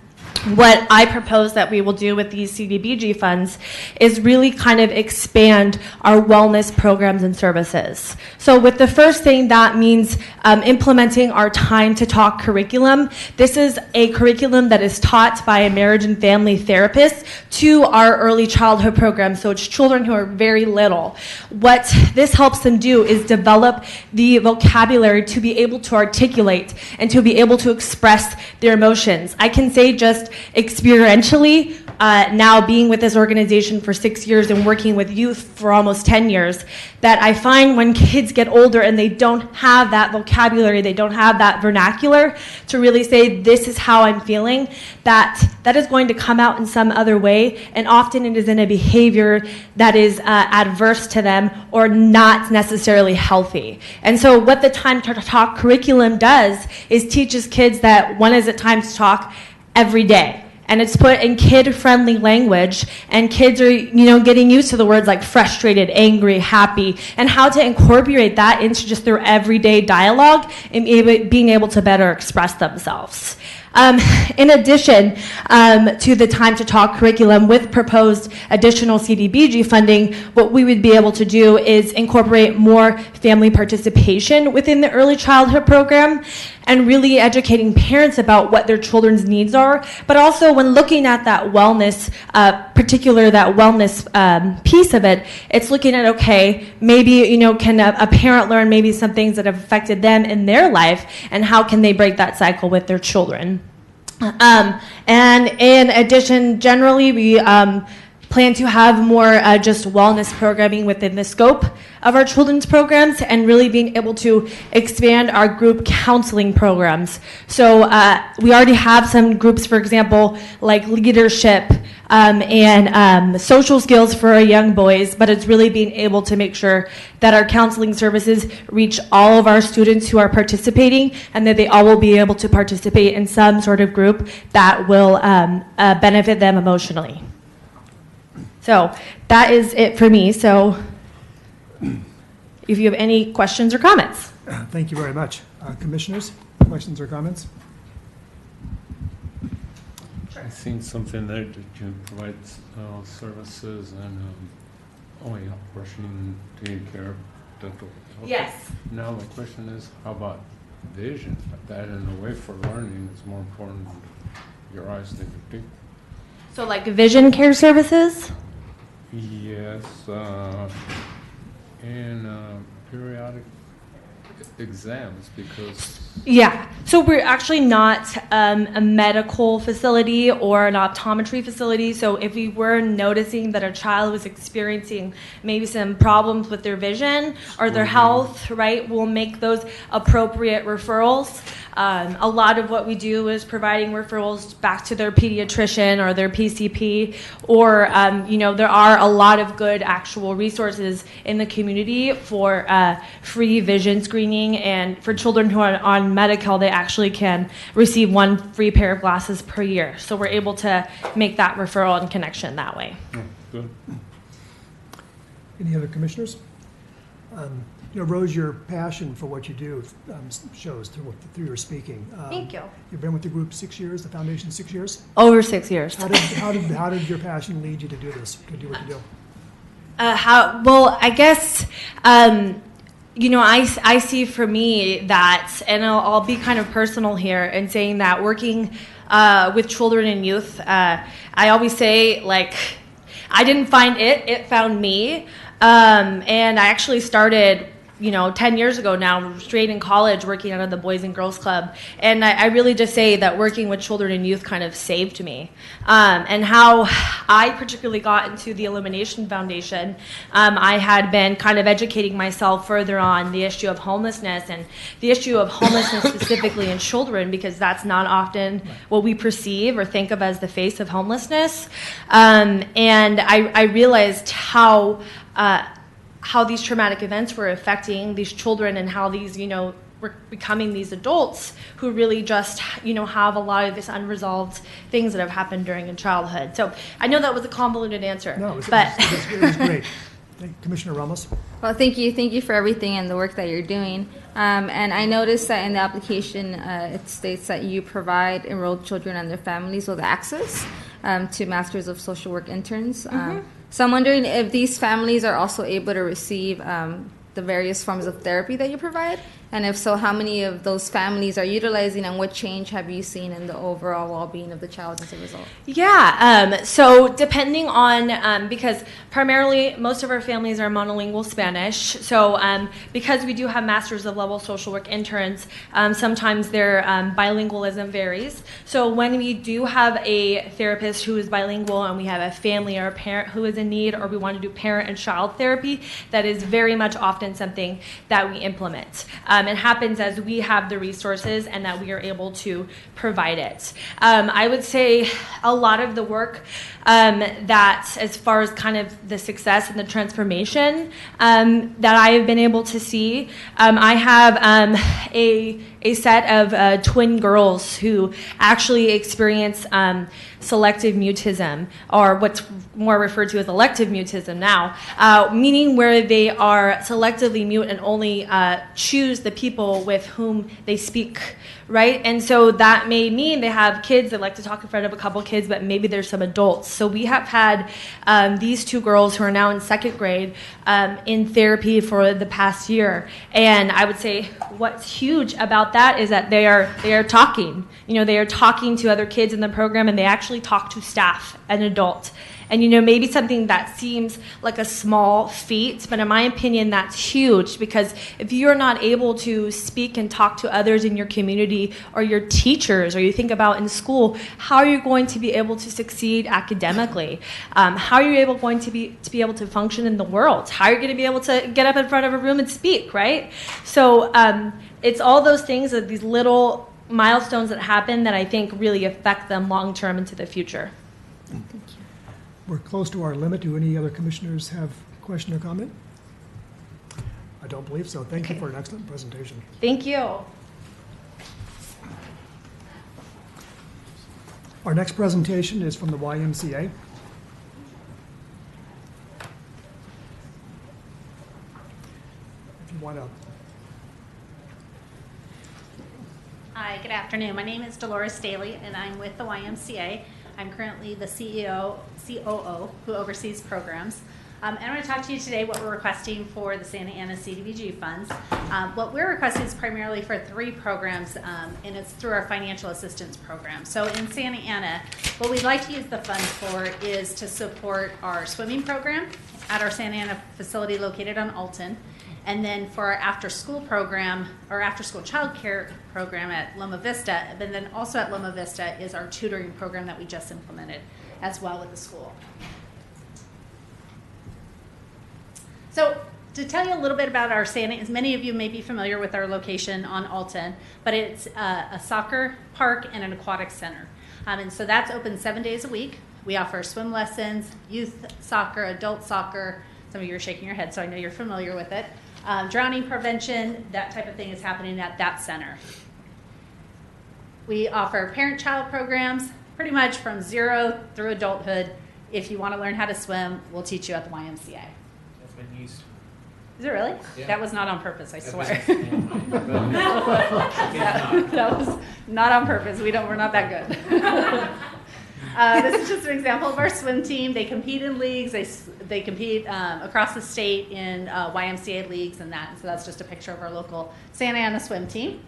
what I propose that we will do with these Cdbg funds is really kind of expand our wellness programs and services. So with the first thing, that means implementing our Time to Talk curriculum. This is a curriculum that is taught by a marriage and family therapist to our early childhood program, so it's children who are very little. What this helps them do is develop the vocabulary to be able to articulate and to be able to express their emotions. I can say just experientially, now being with this organization for 6 years and working with youth for almost 10 years, that I find when kids get older and they don't have that vocabulary, they don't have that vernacular to really say, this is how I'm feeling, that is going to come out in some other way, and often it is in a behavior that is adverse to them or not necessarily healthy. And so what the Time to Talk curriculum does is teaches kids that when is it time to talk? Every day. And it's put in kid-friendly language, and kids are, getting used to the words like frustrated, angry, happy, and how to incorporate that into just their everyday dialogue and being able to better express themselves. In addition to the Time to Talk curriculum with proposed additional Cdbg funding, what we would be able to do is incorporate more family participation within the early childhood program and really educating parents about what their children's needs are, but also when looking at that wellness, piece of it, it's looking at, okay, maybe, can a parent learn maybe some things that have affected them in their life, and how can they break that cycle with their children? And in addition, generally, we plan to have more just wellness programming within the scope of our children's programs, and really being able to expand our group counseling programs. So we already have some groups, for example, like leadership and social skills for our young boys, but it's really being able to make sure that our counseling services reach all of our students who are participating, and that they all will be able to participate in some sort of group that will benefit them emotionally. So that is it for me. So if you have any questions or comments. Thank you very much. Commissioners, questions or comments? I've seen something there that you provide services and, portioning, taking care of dental health. Yes. Now my question is, how about vision? That in a way for learning is more important than your eyes than your teeth. So like vision care services? Yes, and periodic exams, because Yeah, so we're actually not a medical facility or an optometry facility. So if we were noticing that a child was experiencing maybe some problems with their vision or their health, right, we'll make those appropriate referrals. A lot of what we do is providing referrals back to their pediatrician or their PCP, or there are a lot of good actual resources in the community for free vision screening, and for children who are on Medi-Cal, they actually can receive one free pair of glasses per year. So we're able to make that referral and connection that way. good. Any other commissioners? Rose, your passion for what you do shows through your speaking. Thank you. You've been with the group 6 years, the foundation 6 years? Over 6 years. How did your passion lead you to do this, to do what you do? I guess, I see for me that, and I'll be kind of personal here in saying that working with children and youth, I always say, like, I didn't find it found me. And I actually started 10 years ago now, straight in college, working out of the Boys and Girls Club. And I really just say that working with children and youth kind of saved me. And how I particularly got into the Illumination Foundation, I had been kind of educating myself further on the issue of homelessness, and the issue of homelessness specifically in children, because that's not often what we perceive or think of as the face of homelessness. And I realized how these traumatic events were affecting these children, and how these, were becoming these adults who really just, have a lot of this unresolved things that have happened during in childhood. So I know that was a convoluted answer. No, it was great. Commissioner Ramos. Well, thank you for everything and the work that you're doing. And I noticed that in the application, it states that you provide enrolled children and their families with access to Masters of Social Work interns. So I'm wondering if these families are also able to receive the various forms of therapy that you provide, and if so, how many of those families are utilizing, and what change have you seen in the overall well-being of the child as a result? Yeah, so depending on, because primarily most of our families are monolingual Spanish, so because we do have Masters of Level Social Work interns, sometimes their bilingualism varies. So when we do have a therapist who is bilingual, and we have a family or a parent who is in need, or we want to do parent and child therapy, that is very much often something that we implement. It happens as we have the resources and that we are able to provide it. I would say a lot of the work that, as far as kind of the success and the transformation that I have been able to see, I have a set of twin girls who actually experience selective mutism, or what's more referred to as elective mutism now, meaning where they are selectively mute and only choose the people with whom they speak, right? And so that may mean they have kids that like to talk in front of a couple kids, but maybe there's some adults. So we have had these two girls who are now in second grade in therapy for the past year. And I would say what's huge about that is that they are talking. They are talking to other kids in the program, and they actually talk to staff, an adult. And maybe something that seems like a small feat, but in my opinion, that's huge, because if you're not able to speak and talk to others in your community or your teachers, or you think about in school, how are you going to be able to succeed academically? How are you going to be able to function in the world? How are you going to be able to get up in front of a room and speak, right? So it's all those things, these little milestones that happen that I think really affect them long term into the future. Thank you. We're close to our limit. Do any other commissioners have a question or comment? I don't believe so. Thank you for an excellent presentation. Thank you. Our next presentation is from the YMCA. If you want to. Hi, good afternoon. My name is Dolores Staley, and I'm with the YMCA. I'm currently the COO who oversees programs. And I'm going to talk to you today what we're requesting for the Santa Ana Cdbg funds. What we're requesting is primarily for 3 programs, and it's through our financial assistance program. So in Santa Ana, what we'd like to use the funds for is to support our swimming program at our Santa Ana facility located on Alton. And then for our after-school program, or after-school child care program at Loma Vista, and then also at Loma Vista is our tutoring program that we just implemented as well with the school. So to tell you a little bit about our Santa, as many of you may be familiar with our location on Alton, but it's a soccer park and an aquatic center. And so that's open 7 days a week. We offer swim lessons, youth soccer, adult soccer. Some of you are shaking your head, so I know you're familiar with it. Drowning prevention, that type of thing is happening at that center. We offer parent-child programs, pretty much from 0 through adulthood. If you want to learn how to swim, we'll teach you at the YMCA. That's been used. Is it really? Yeah. That was not on purpose, I swear. That was not on purpose. We're not that good. This is just an example of our swim team. They compete in leagues. They compete across the state in YMCA leagues and that. So that's just a picture of our local Santa Ana swim team.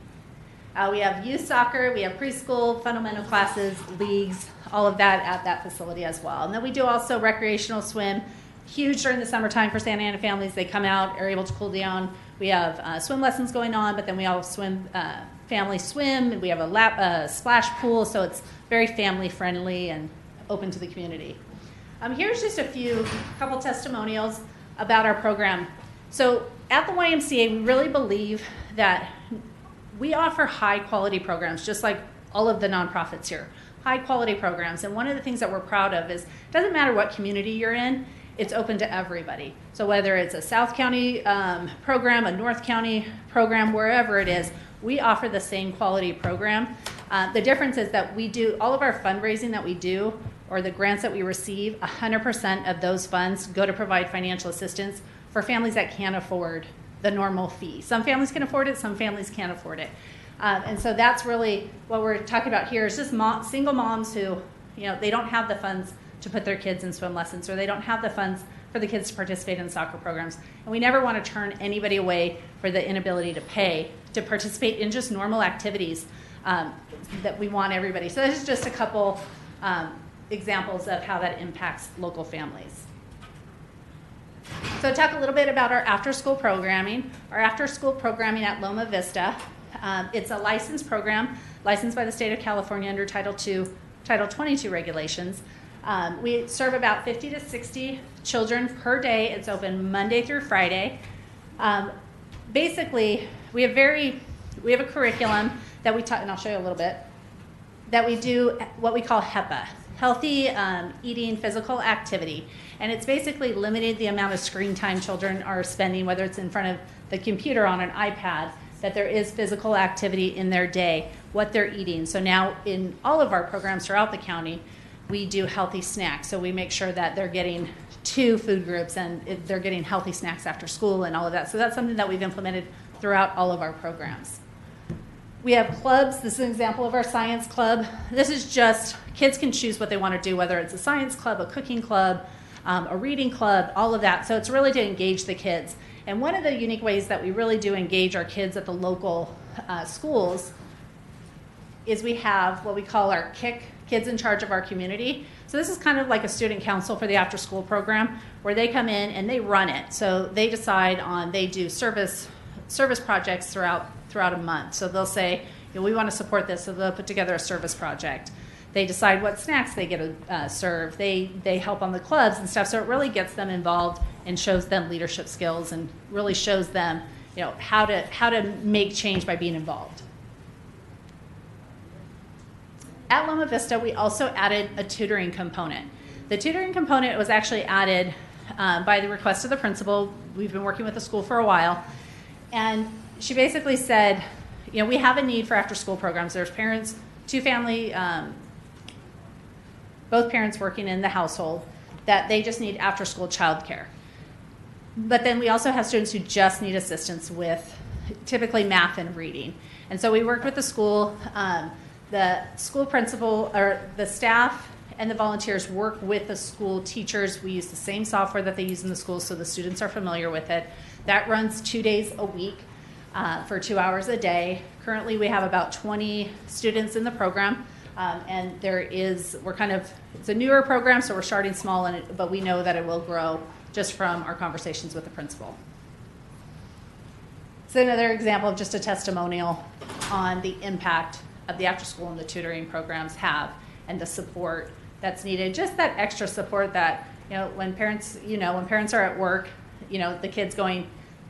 We have youth soccer. We have preschool, fundamental classes, leagues, all of that at that facility as well. And then we do also recreational swim. Huge during the summertime for Santa Ana families. They come out, are able to cool down. We have swim lessons going on, but then we all family swim. We have a splash pool, so it's very family friendly and open to the community. Here's just a couple testimonials about our program. So at the YMCA, we really believe that we offer high quality programs, just like all of the nonprofits here. High quality programs, and one of the things that we're proud of is it doesn't matter what community you're in, it's open to everybody. So whether it's a South County program, a North County program, wherever it is, we offer the same quality program. The difference is that we do all of our fundraising that we do, or the grants that we receive, 100% of those funds go to provide financial assistance for families that can't afford the normal fee. Some families can afford it, some families can't afford it. And so that's really what we're talking about here is just single moms who, they don't have the funds to put their kids in swim lessons, or they don't have the funds for the kids to participate in soccer programs. And we never want to turn anybody away for the inability to pay to participate in just normal activities that we want everybody. So this is just a couple examples of how that impacts local families. So talk a little bit about our after-school programming. Our after-school programming at Loma Vista, it's a licensed program, licensed by the state of California under Title 22 regulations. We serve about 50 to 60 children per day. It's open Monday through Friday. Basically, we have a curriculum that we and I'll show you a little bit, that we do what we call HEPA, Healthy Eating Physical Activity. And it's basically limited the amount of screen time children are spending, whether it's in front of the computer on an iPad, that there is physical activity in their day, what they're eating. So now in all of our programs throughout the county, we do healthy snacks. So we make sure that they're getting 2 food groups and they're getting healthy snacks after school and all of that. So that's something that we've implemented throughout all of our programs. We have clubs. This is an example of our science club. This is just, kids can choose what they want to do, whether it's a science club, a cooking club, a reading club, all of that. So it's really to engage the kids. And one of the unique ways that we really do engage our kids at the local schools is we have what we call our KIC, Kids in Charge of Our Community. So this is kind of like a student council for the after-school program, where they come in and they run it. So they decide on, they do service projects throughout a month. So they'll say, we want to support this, so they'll put together a service project. They decide what snacks they get to serve. They help on the clubs and stuff. So it really gets them involved and shows them leadership skills and really shows them, how to make change by being involved. At Loma Vista, we also added a tutoring component. The tutoring component was actually added by the request of the principal. We've been working with the school for a while. And she basically said, we have a need for after-school programs. There's parents, both parents working in the household, that they just need after-school childcare. But then we also have students who just need assistance with typically math and reading. And so we worked with the school. The school principal, or the staff and the volunteers work with the school teachers. We use the same software that they use in the school, so the students are familiar with it. That runs 2 days a week for 2 hours a day. Currently, we have about 20 students in the program, and it's a newer program, so we're starting small, but we know that it will grow just from our conversations with the principal. So another example of just a testimonial on the impact of the after school and the tutoring programs have, and the support that's needed. Just that extra support that, when parents are at work, the kids going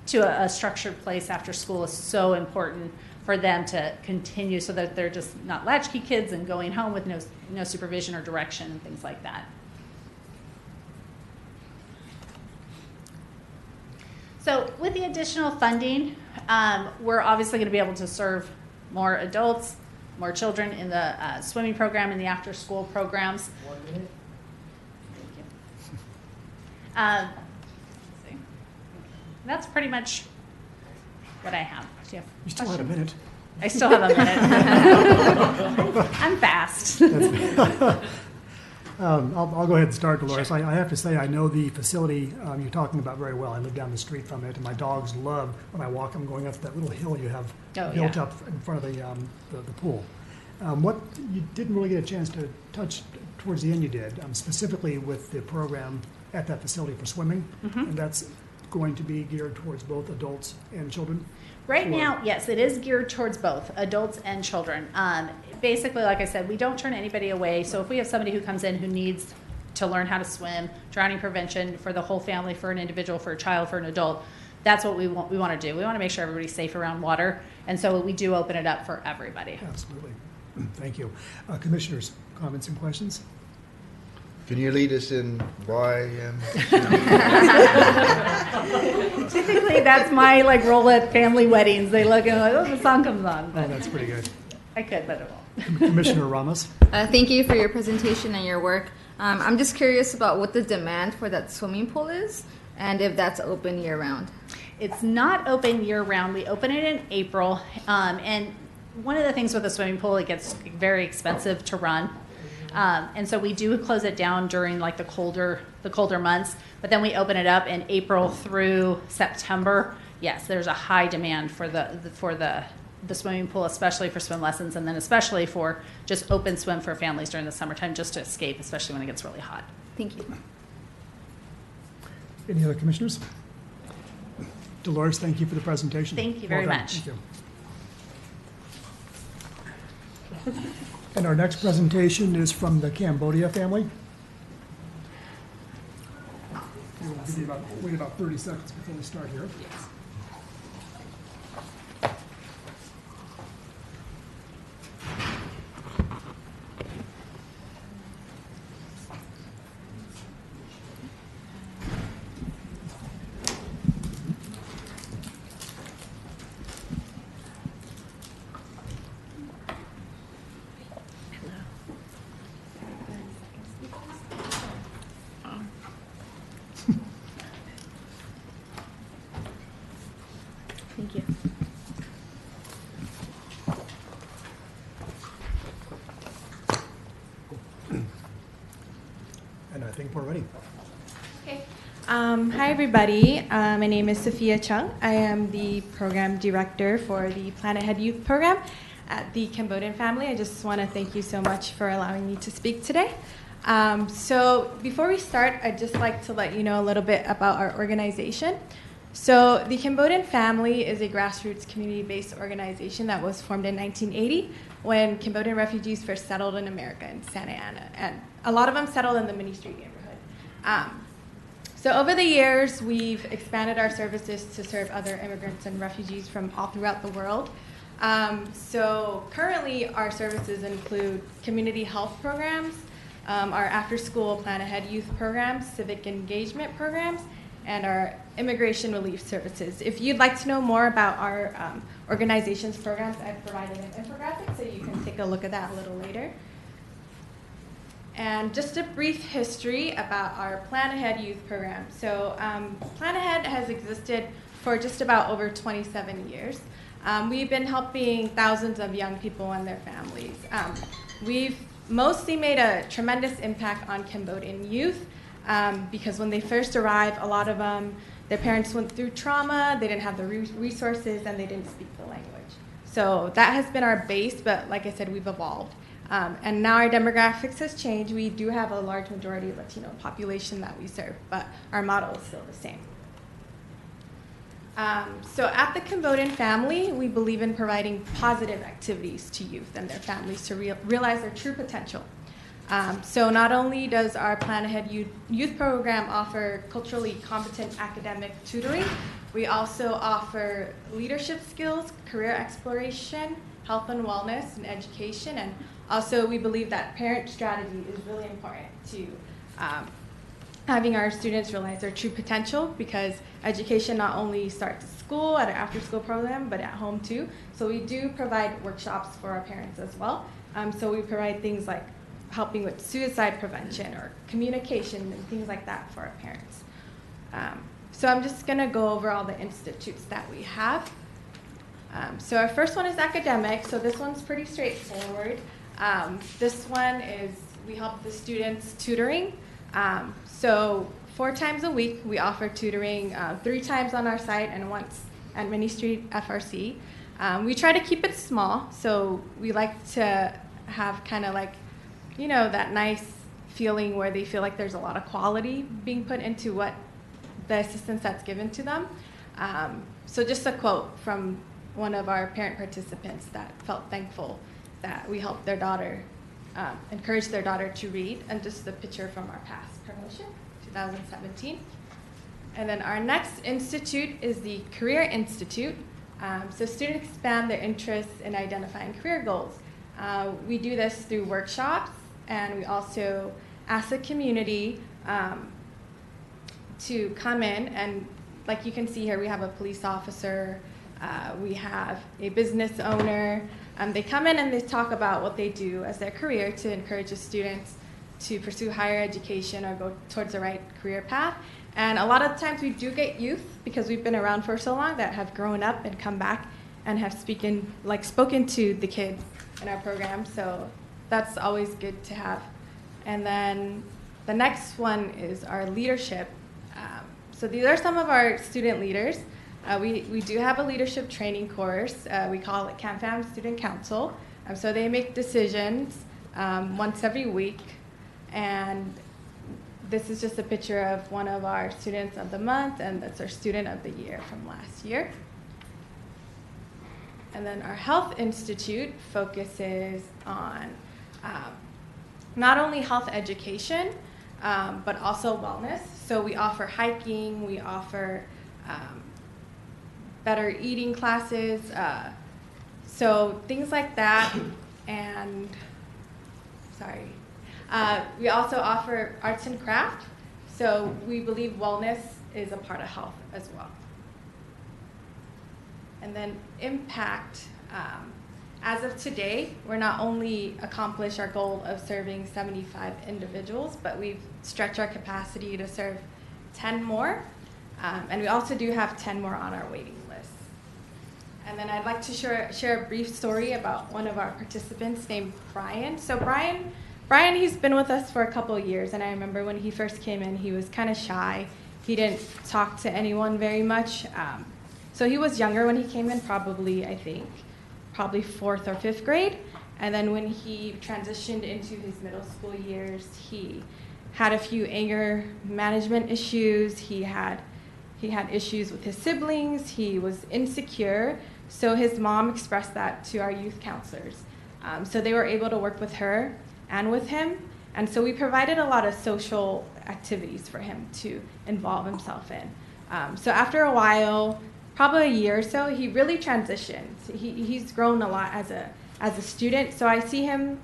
to a structured place after school is so important for them to continue, so that they're just not latchkey kids and going home with no supervision or direction and things like that. So with the additional funding, we're obviously going to be able to serve more adults, more children in the swimming program and the after-school programs. 1 minute. Thank you. That's pretty much what I have. Do you have You still had a minute. I still have a minute. I'm fast. I'll go ahead and start, Dolores. Sure. I have to say, I know the facility you're talking about very well. I live down the street from it, and my dogs love when I walk them going up that little hill you have built up in front of the pool. What you didn't really get a chance to touch towards the end, you did, specifically with the program at that facility for swimming, and that's going to be geared towards both adults and children? Right now, yes, it is geared towards both adults and children. Basically, like I said, we don't turn anybody away. So if we have somebody who comes in who needs to learn how to swim, drowning prevention for the whole family, for an individual, for a child, for an adult, that's what we want to do. We want to make sure everybody's safe around water, and so we do open it up for everybody. Absolutely. Thank you. Commissioners, comments and questions? Can you lead us in why? Typically, that's my role at family weddings. They look and the song comes on. Oh, that's pretty good. I could, but it won't. Commissioner Ramos. Thank you for your presentation and your work. I'm just curious about what the demand for that swimming pool is, and if that's open year-round. It's not open year-round. We open it in April, and one of the things with the swimming pool, it gets very expensive to run. And so we do close it down during the colder months, but then we open it up in April through September. Yes, there's a high demand for the swimming pool, especially for swim lessons, and then especially for just open swim for families during the summertime, just to escape, especially when it gets really hot. Thank you. Any other commissioners? Dolores, thank you for the presentation. Thank you very much. Thank you. And our next presentation is from the Cambodian Family. We'll wait about 30 seconds before we start here. Yes. Thank you. And I think we're ready. Okay. Hi, everybody. My name is Sophia Chung. I am the program director for the Planet Head Youth Program at the Cambodian Family. I just want to thank you so much for allowing me to speak today. So before we start, I'd just like to let you know a little bit about our organization. So the Cambodian Family is a grassroots community-based organization that was formed in 1980 when Cambodian refugees first settled in America in Santa Ana, and a lot of them settled in the Mini Street neighborhood. So over the years, we've expanded our services to serve other immigrants and refugees from all throughout the world. So currently, our services include community health programs, our after-school Plan Ahead youth programs, civic engagement programs, and our immigration relief services. If you'd like to know more about our organization's programs, I've provided an infographic, so you can take a look at that a little later. And just a brief history about our Plan Ahead youth program. So Plan Ahead has existed for just about over 27 years. We've been helping thousands of young people and their families. We've mostly made a tremendous impact on Cambodian youth because when they first arrived, a lot of them, their parents went through trauma, they didn't have the resources, and they didn't speak the language. So that has been our base, but like I said, we've evolved. And now our demographics has changed. We do have a large majority Latino population that we serve, but our model is still the same. So at the Cambodian Family, we believe in providing positive activities to youth and their families to realize their true potential. So not only does our Plan Ahead youth program offer culturally competent academic tutoring, we also offer leadership skills, career exploration, health and wellness, and education. And also we believe that parent strategy is really important to having our students realize their true potential, because education not only starts at school, at our after-school program, but at home too. So we do provide workshops for our parents as well. So we provide things like helping with suicide prevention or communication and things like that for our parents. So I'm just gonna go over all the institutes that we have. So our first one is academic, so this one's pretty straightforward. This one is, we help the students tutoring. So 4 times a week, we offer tutoring 3 times on our site and once at Mini Street FRC. We try to keep it small, so we like to have kind of like, you know, that nice feeling where they feel like there's a lot of quality being put into what the assistance that's given to them. So just a quote from one of our parent participants that felt thankful that we helped their daughter, encourage their daughter to read, and just the picture from our past promotion, 2017. And then our next institute is the Career Institute. So students expand their interests in identifying career goals. We do this through workshops, and we also ask the community to come in, and like you can see here, we have a police officer, we have a business owner. They come in and they talk about what they do as their career to encourage the students to pursue higher education or go towards the right career path. And a lot of times we do get youth, because we've been around for so long, that have grown up and come back and have spoken to the kids in our program. So that's always good to have. And then the next one is our leadership. So these are some of our student leaders. We do have a leadership training course. We call it CamFam Student Council. So they make decisions once every week. And this is just a picture of one of our students of the month, and that's our student of the year from last year. And then our Health Institute focuses on not only health education, but also wellness. So we offer hiking, we offer better eating classes, so things like that. And we also offer arts and craft. So we believe wellness is a part of health as well. And then impact. As of today, we're not only accomplished our goal of serving 75 individuals, but we've stretched our capacity to serve 10 more. And we also do have 10 more on our waiting list. And then I'd like to share a brief story about one of our participants named Brian. So Brian, he's been with us for a couple of years, and I remember when he first came in, he was kind of shy. He didn't talk to anyone very much. So he was younger when he came in, probably, I think, probably 4th or 5th grade. And then when he transitioned into his middle school years, he had a few anger management issues. He had issues with his siblings. He was insecure. So his mom expressed that to our youth counselors. So they were able to work with her and with him. And so we provided a lot of social activities for him to involve himself in. So after a while, probably a year or so, he really transitioned. He's grown a lot as a student. So I see him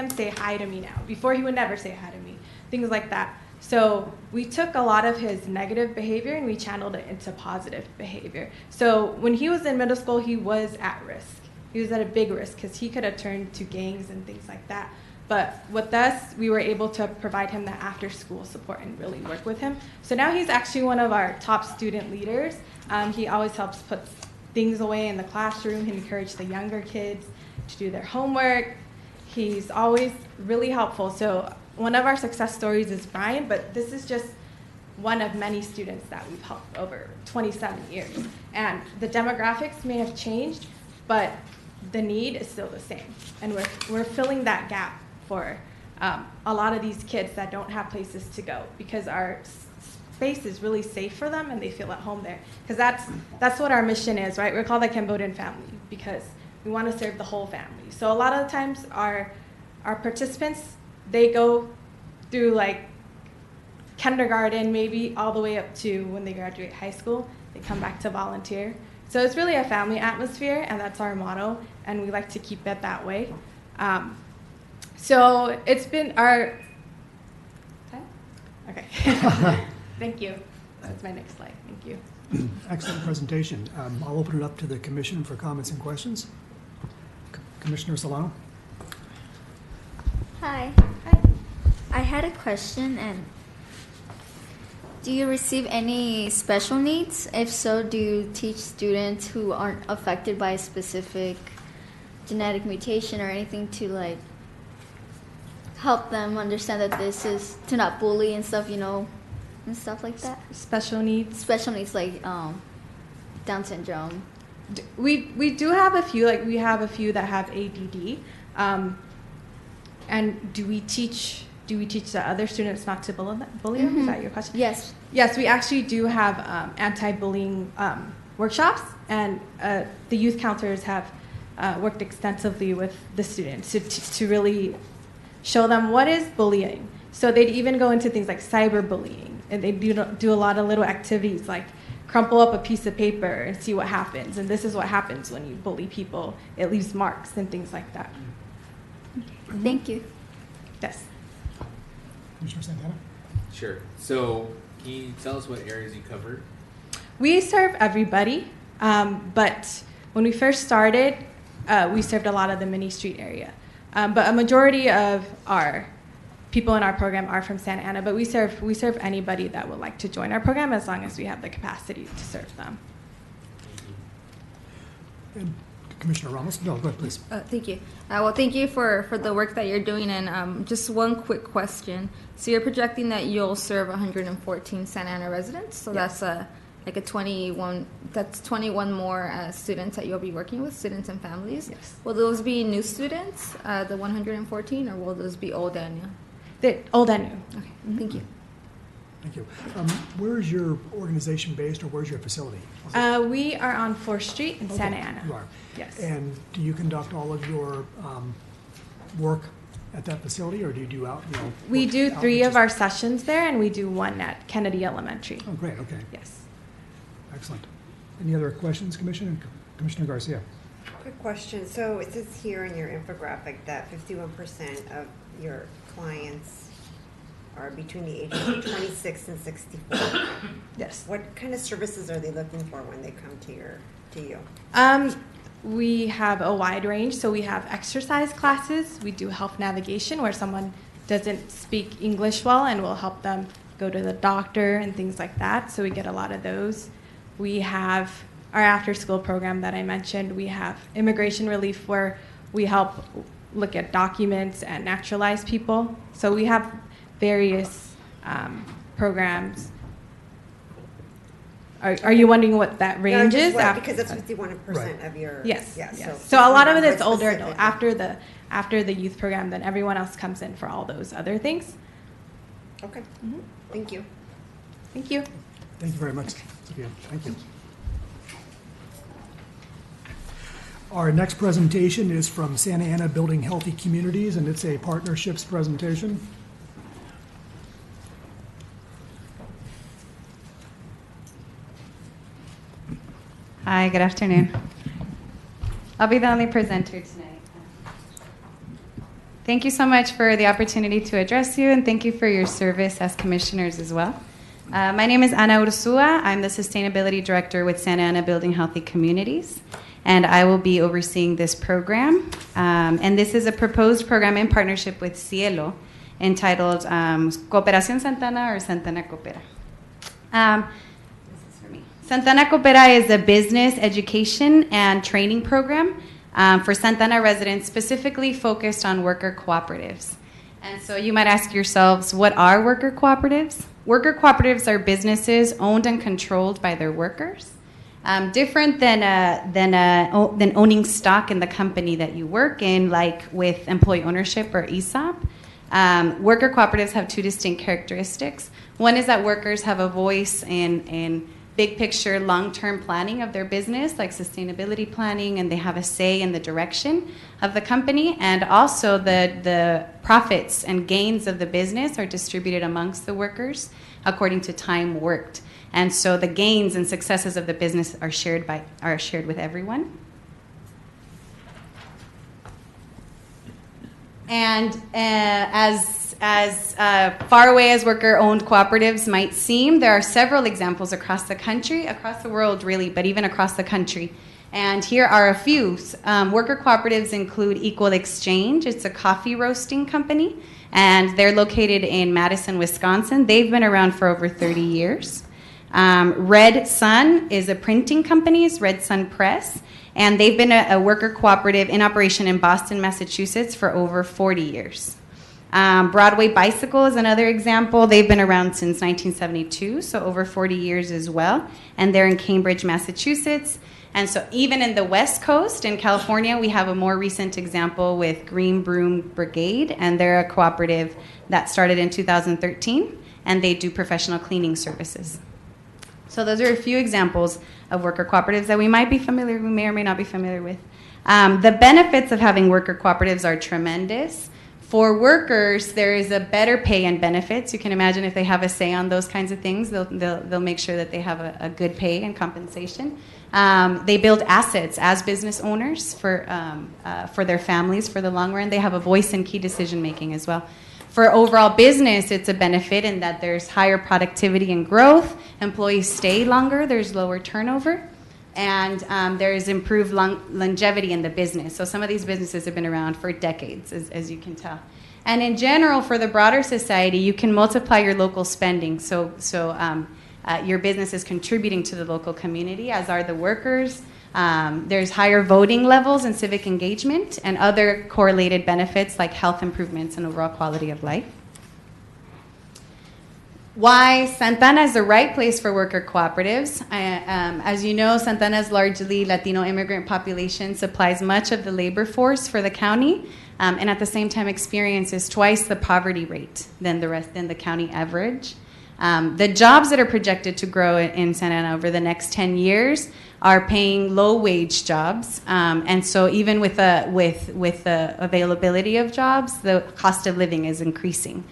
say hi to me now. Before he would never say hi to me, things like that. So we took a lot of his negative behavior and we channeled it into positive behavior. So when he was in middle school, he was at risk. He was at a big risk because he could have turned to gangs and things like that. But with us, we were able to provide him that after-school support and really work with him. So now he's actually one of our top student leaders. He always helps put things away in the classroom. He encourages the younger kids to do their homework. He's always really helpful. So one of our success stories is Brian, but this is just one of many students that we've helped over 27 years. And the demographics may have changed, but the need is still the same. And we're filling that gap for a lot of these kids that don't have places to go because our space is really safe for them and they feel at home there. Because that's what our mission is, right? We're called the Cambodian Family because we want to serve the whole family. So a lot of the times our participants, they go through like kindergarten, maybe all the way up to when they graduate high school. They come back to volunteer. So it's really a family atmosphere, and that's our motto, and we like to keep it that way. So it's been our... Okay. Thank you. That's my next slide. Thank you. Excellent presentation. I'll open it up to the commission for comments and questions. Commissioner Solano. Hi. I had a question, and do you receive any special needs? If so, do you teach students who aren't affected by a specific genetic mutation or anything to like help them understand that this is to not bully and stuff, you know, and stuff like that? Special needs? Special needs like Down syndrome. We do have a few, like we have a few that have ADD. And do we teach the other students not to bully them? Mm-hmm. Is that your question? Yes. Yes, we actually do have anti-bullying workshops, and the youth counselors have worked extensively with the students to really show them what is bullying. So they'd even go into things like cyberbullying, and they do a lot of little activities like crumple up a piece of paper and see what happens. And this is what happens when you bully people. It leaves marks and things like that. Thank you. Yes. Commissioner Santana? Sure. So can you tell us what areas you cover? We serve everybody, but when we first started, we served a lot of the Mini Street area. But a majority of our people in our program are from Santa Ana, but we serve anybody that would like to join our program as long as we have the capacity to serve them. And Commissioner Ramos? No, go ahead, please. Thank you. Well, thank you for the work that you're doing. And just one quick question. So you're projecting that you'll serve 114 Santa Ana residents. So Yes. that's like a 21. That's 21 more students that you'll be working with, students and families. Yes. Will those be new students, the 114, or will those be old and new? Old and new. Okay. Thank you. Thank you. Where is your organization based, or where's your facility? We are on 4th Street in Santa Ana. You are. Yes. And do you conduct all of your work at that facility, or do you do out? We do 3 outreaches? of our sessions there, and we do 1 at Kennedy Elementary. Oh, great. Okay. Yes. Excellent. Any other questions, Commissioner Garcia? Quick question. So it says here in your infographic that 51% of your clients are between the ages of 26 and 64. Yes. What kind of services are they looking for when they come to you? We have a wide range. So we have exercise classes. We do health navigation where someone doesn't speak English well, and we'll help them go to the doctor and things like that. So we get a lot of those. We have our after-school program that I mentioned. We have immigration relief where we help look at documents and naturalize people. So we have various programs. Are you wondering what that range No, is? because it's 51% of your. Yes. Yeah, yes. So a lot of it is older specific. adult. After the youth program, then everyone else comes in for all those other things. Okay. Thank you. Thank you. Thank you very much, Sophia. Thank you. Our next presentation is from Santa Ana Building Healthy Communities, and it's a partnerships presentation. Hi, good afternoon. I'll be the only presenter tonight. Thank you so much for the opportunity to address you, and thank you for your service as commissioners as well. My name is Ana Ursua. I'm the Sustainability Director with Santa Ana Building Healthy Communities, and I will be overseeing this program. And this is a proposed program in partnership with Cielo entitled Cooperación Santana or Santana Coopera. Santana Coopera is a business education and training program for Santana residents specifically focused on worker cooperatives. And so you might ask yourselves, what are worker cooperatives? Worker cooperatives are businesses owned and controlled by their workers. Different than owning stock in the company that you work in, like with employee ownership or ESOP. Worker cooperatives have two distinct characteristics. One is that workers have a voice in big picture, long-term planning of their business, like sustainability planning, and they have a say in the direction of the company. And also the profits and gains of the business are distributed amongst the workers according to time worked. And so the gains and successes of the business are shared with everyone. And as far away as worker-owned cooperatives might seem, there are several examples across the country, across the world really, but even across the country. And here are a few. Worker cooperatives include Equal Exchange. It's a coffee roasting company, and they're located in Madison, Wisconsin. They've been around for over 30 years. Red Sun is a printing company, it's Red Sun Press, and they've been a worker cooperative in operation in Boston, Massachusetts for over 40 years. Broadway Bicycle is another example. They've been around since 1972, so over 40 years as well, and they're in Cambridge, Massachusetts. And so even in the West Coast, in California, we have a more recent example with Green Broom Brigade, and they're a cooperative that started in 2013, and they do professional cleaning services. So those are a few examples of worker cooperatives that we may or may not be familiar with. The benefits of having worker cooperatives are tremendous. For workers, there is a better pay and benefits. You can imagine if they have a say on those kinds of things, they'll make sure that they have a good pay and compensation. They build assets as business owners for their families for the long run. They have a voice in key decision making as well. For overall business, it's a benefit in that there's higher productivity and growth. Employees stay longer. There's lower turnover. And there is improved longevity in the business. So some of these businesses have been around for decades, as you can tell. And in general, for the broader society, you can multiply your local spending. So your business is contributing to the local community, as are the workers. There's higher voting levels and civic engagement, and other correlated benefits like health improvements and overall quality of life. Why Santana is the right place for worker cooperatives. As you know, Santana's largely Latino immigrant population supplies much of the labor force for the county, and at the same time experiences twice the poverty rate than the county average. The jobs that are projected to grow in Santa Ana over the next 10 years are paying low-wage jobs, and so even with the availability of jobs, the cost of living is increasing.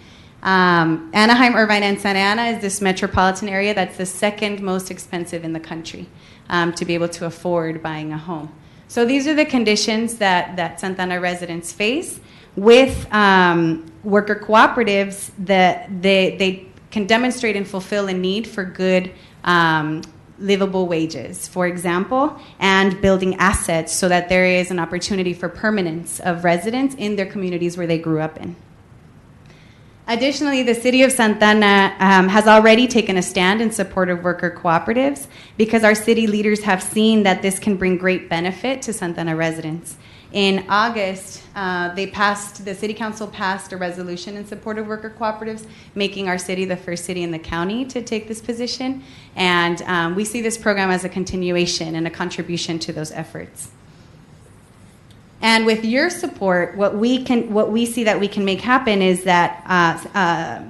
Anaheim, Irvine, and Santa Ana is this metropolitan area that's the second most expensive in the country to be able to afford buying a home. So these are the conditions that Santa Ana residents face. With worker cooperatives, they can demonstrate and fulfill a need for good livable wages, for example, and building assets so that there is an opportunity for permanence of residents in their communities where they grew up in. Additionally, the City of Santa Ana has already taken a stand in support of worker cooperatives because our city leaders have seen that this can bring great benefit to Santa Ana residents. In August, the City Council passed a resolution in support of worker cooperatives, making our city the first city in the county to take this position. And we see this program as a continuation and a contribution to those efforts. And with your support, what we see that we can make happen is that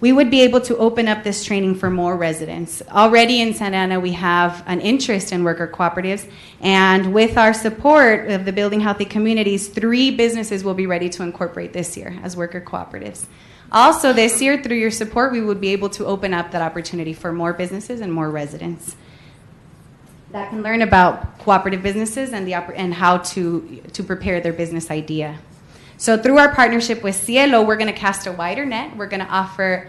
we would be able to open up this training for more residents. Already in Santa Ana, we have an interest in worker cooperatives, and with our support of the Building Healthy Communities, 3 businesses will be ready to incorporate this year as worker cooperatives. Also this year, through your support, we would be able to open up that opportunity for more businesses and more residents that can learn about cooperative businesses and how to prepare their business idea. So through our partnership with Cielo, we're going to cast a wider net. We're going to offer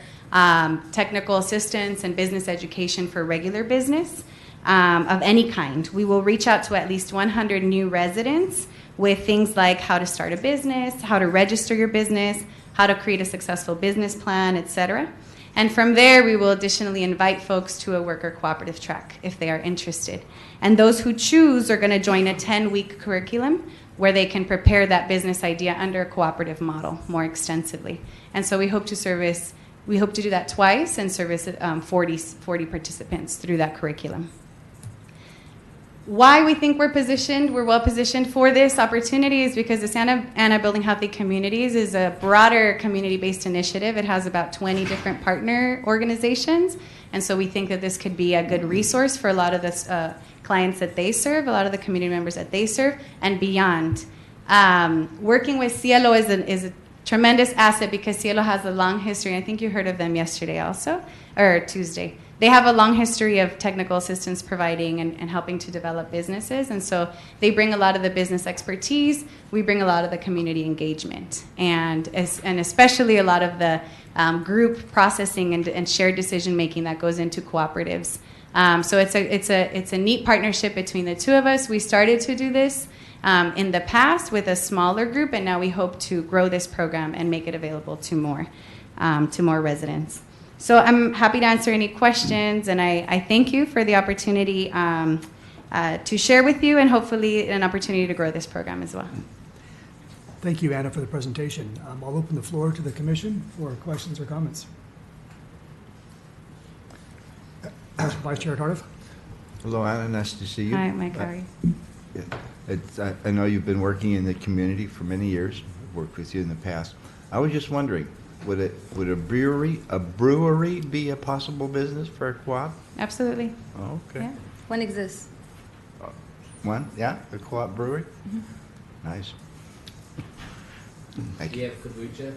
technical assistance and business education for regular business of any kind. We will reach out to at least 100 new residents with things like how to start a business, how to register your business, how to create a successful business plan, etc. And from there, we will additionally invite folks to a worker cooperative track if they are interested. And those who choose are going to join a 10-week curriculum where they can prepare that business idea under a cooperative model more extensively. And so we hope to do that twice and service 40 participants through that curriculum. Why we think we're well positioned for this opportunity is because the Santa Ana Building Healthy Communities is a broader community-based initiative. It has about 20 different partner organizations, and so we think that this could be a good resource for a lot of the clients that they serve, a lot of the community members that they serve, and beyond. Working with Cielo is a tremendous asset because Cielo has a long history. I think you heard of them yesterday also, or Tuesday. They have a long history of technical assistance providing and helping to develop businesses. And so they bring a lot of the business expertise. We bring a lot of the community engagement and especially a lot of the group processing and shared decision making that goes into cooperatives. So it's a neat partnership between the two of us. We started to do this in the past with a smaller group, and now we hope to grow this program and make it available to more residents. So I'm happy to answer any questions, and I thank you for the opportunity to share with you and hopefully an opportunity to grow this program as well. Thank you, Anna, for the presentation. I'll open the floor to the commission for questions or comments. Vice Chair Tardif. Hello, Anna. Nice to see you. Hi, Mike. How are you? I know you've been working in the community for many years. I've worked with you in the past. I was just wondering, would a brewery be a possible business for a co-op? Absolutely. Oh, okay. Yeah. One exists. One? Yeah, a co-op brewery? Mm-hmm. Nice. Thank Do you. you have kombucha?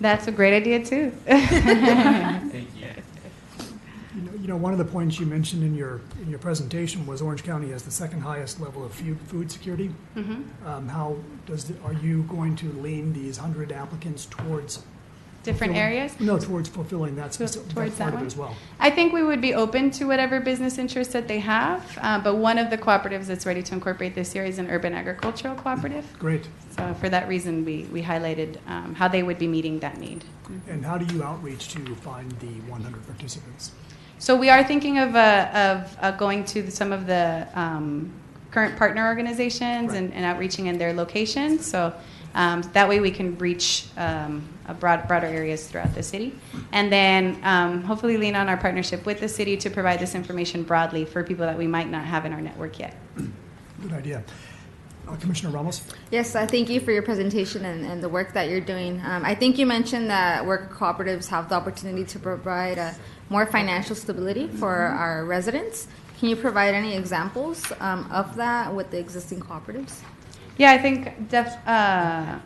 That's a great idea too. Thank you. You know, one of the points you mentioned in your presentation was Orange County has the second highest level of food security. Mm-hmm. Are you going to lean these 100 applicants towards Different areas? No, towards fulfilling that specific Towards part that of it one? as well. I think we would be open to whatever business interest that they have, but one of the cooperatives that's ready to incorporate this year is an urban agricultural cooperative. Great. So for that reason, we highlighted how they would be meeting that need. And how do you outreach to find the 100 participants? So we are thinking of going to some of the current partner organizations and outreaching in their locations. So that way we can reach broader areas throughout the city. And then hopefully lean on our partnership with the city to provide this information broadly for people that we might not have in our network yet. Good idea. Commissioner Ramos? Yes, I thank you for your presentation and the work that you're doing. I think you mentioned that worker cooperatives have the opportunity to provide more financial stability for our residents. Can you provide any examples of that with the existing cooperatives? Yeah, I think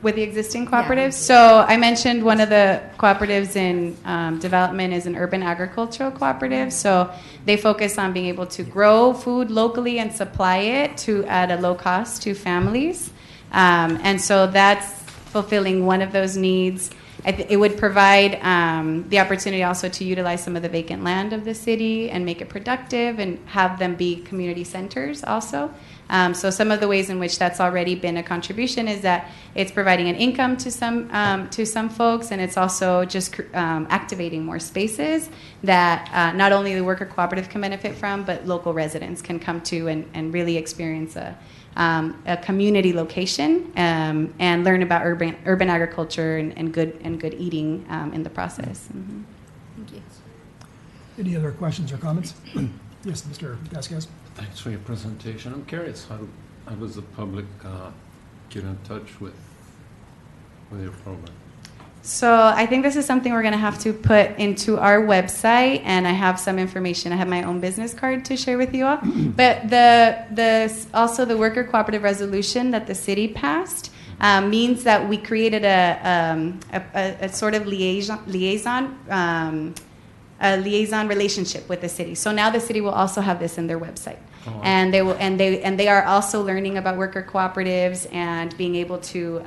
with the existing cooperatives. So I mentioned one of the cooperatives in development is an urban agricultural cooperative. So they focus on being able to grow food locally and supply it at a low cost to families. And so that's fulfilling one of those needs. it would provide the opportunity also to utilize some of the vacant land of the city and make it productive and have them be community centers also. So some of the ways in which that's already been a contribution is that it's providing an income to some folks, and it's also just activating more spaces that not only the worker cooperative can benefit from, but local residents can come to and really experience a community location and learn about urban agriculture and good eating in the process. Mm-hmm. Thank you. Any other questions or comments? Yes, Mr. Vasquez. Thanks for your presentation. I'm curious, how does the public get in touch with your program? So I think this is something we're going to have to put into our website, and I have some information. I have my own business card to share with you all. But also the worker cooperative resolution that the city passed means that we created a sort of liaison relationship with the city. So now the city will also have this in their website. Oh. And they are also learning about worker cooperatives and being able to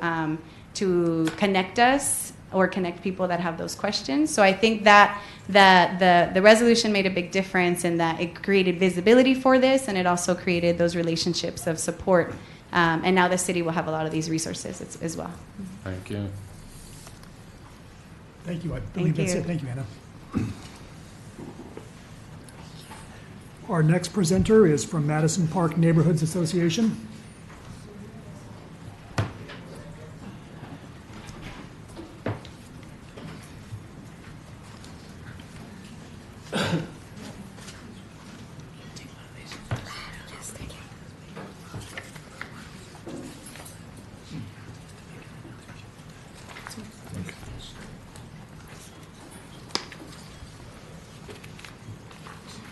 connect us or connect people that have those questions. So I think that the resolution made a big difference in that it created visibility for this, and it also created those relationships of support. And now the city will have a lot of these resources as well. Thank you. Thank you. I believe that's it. Thank you, Anna. Our next presenter is from Madison Park Neighborhoods Association.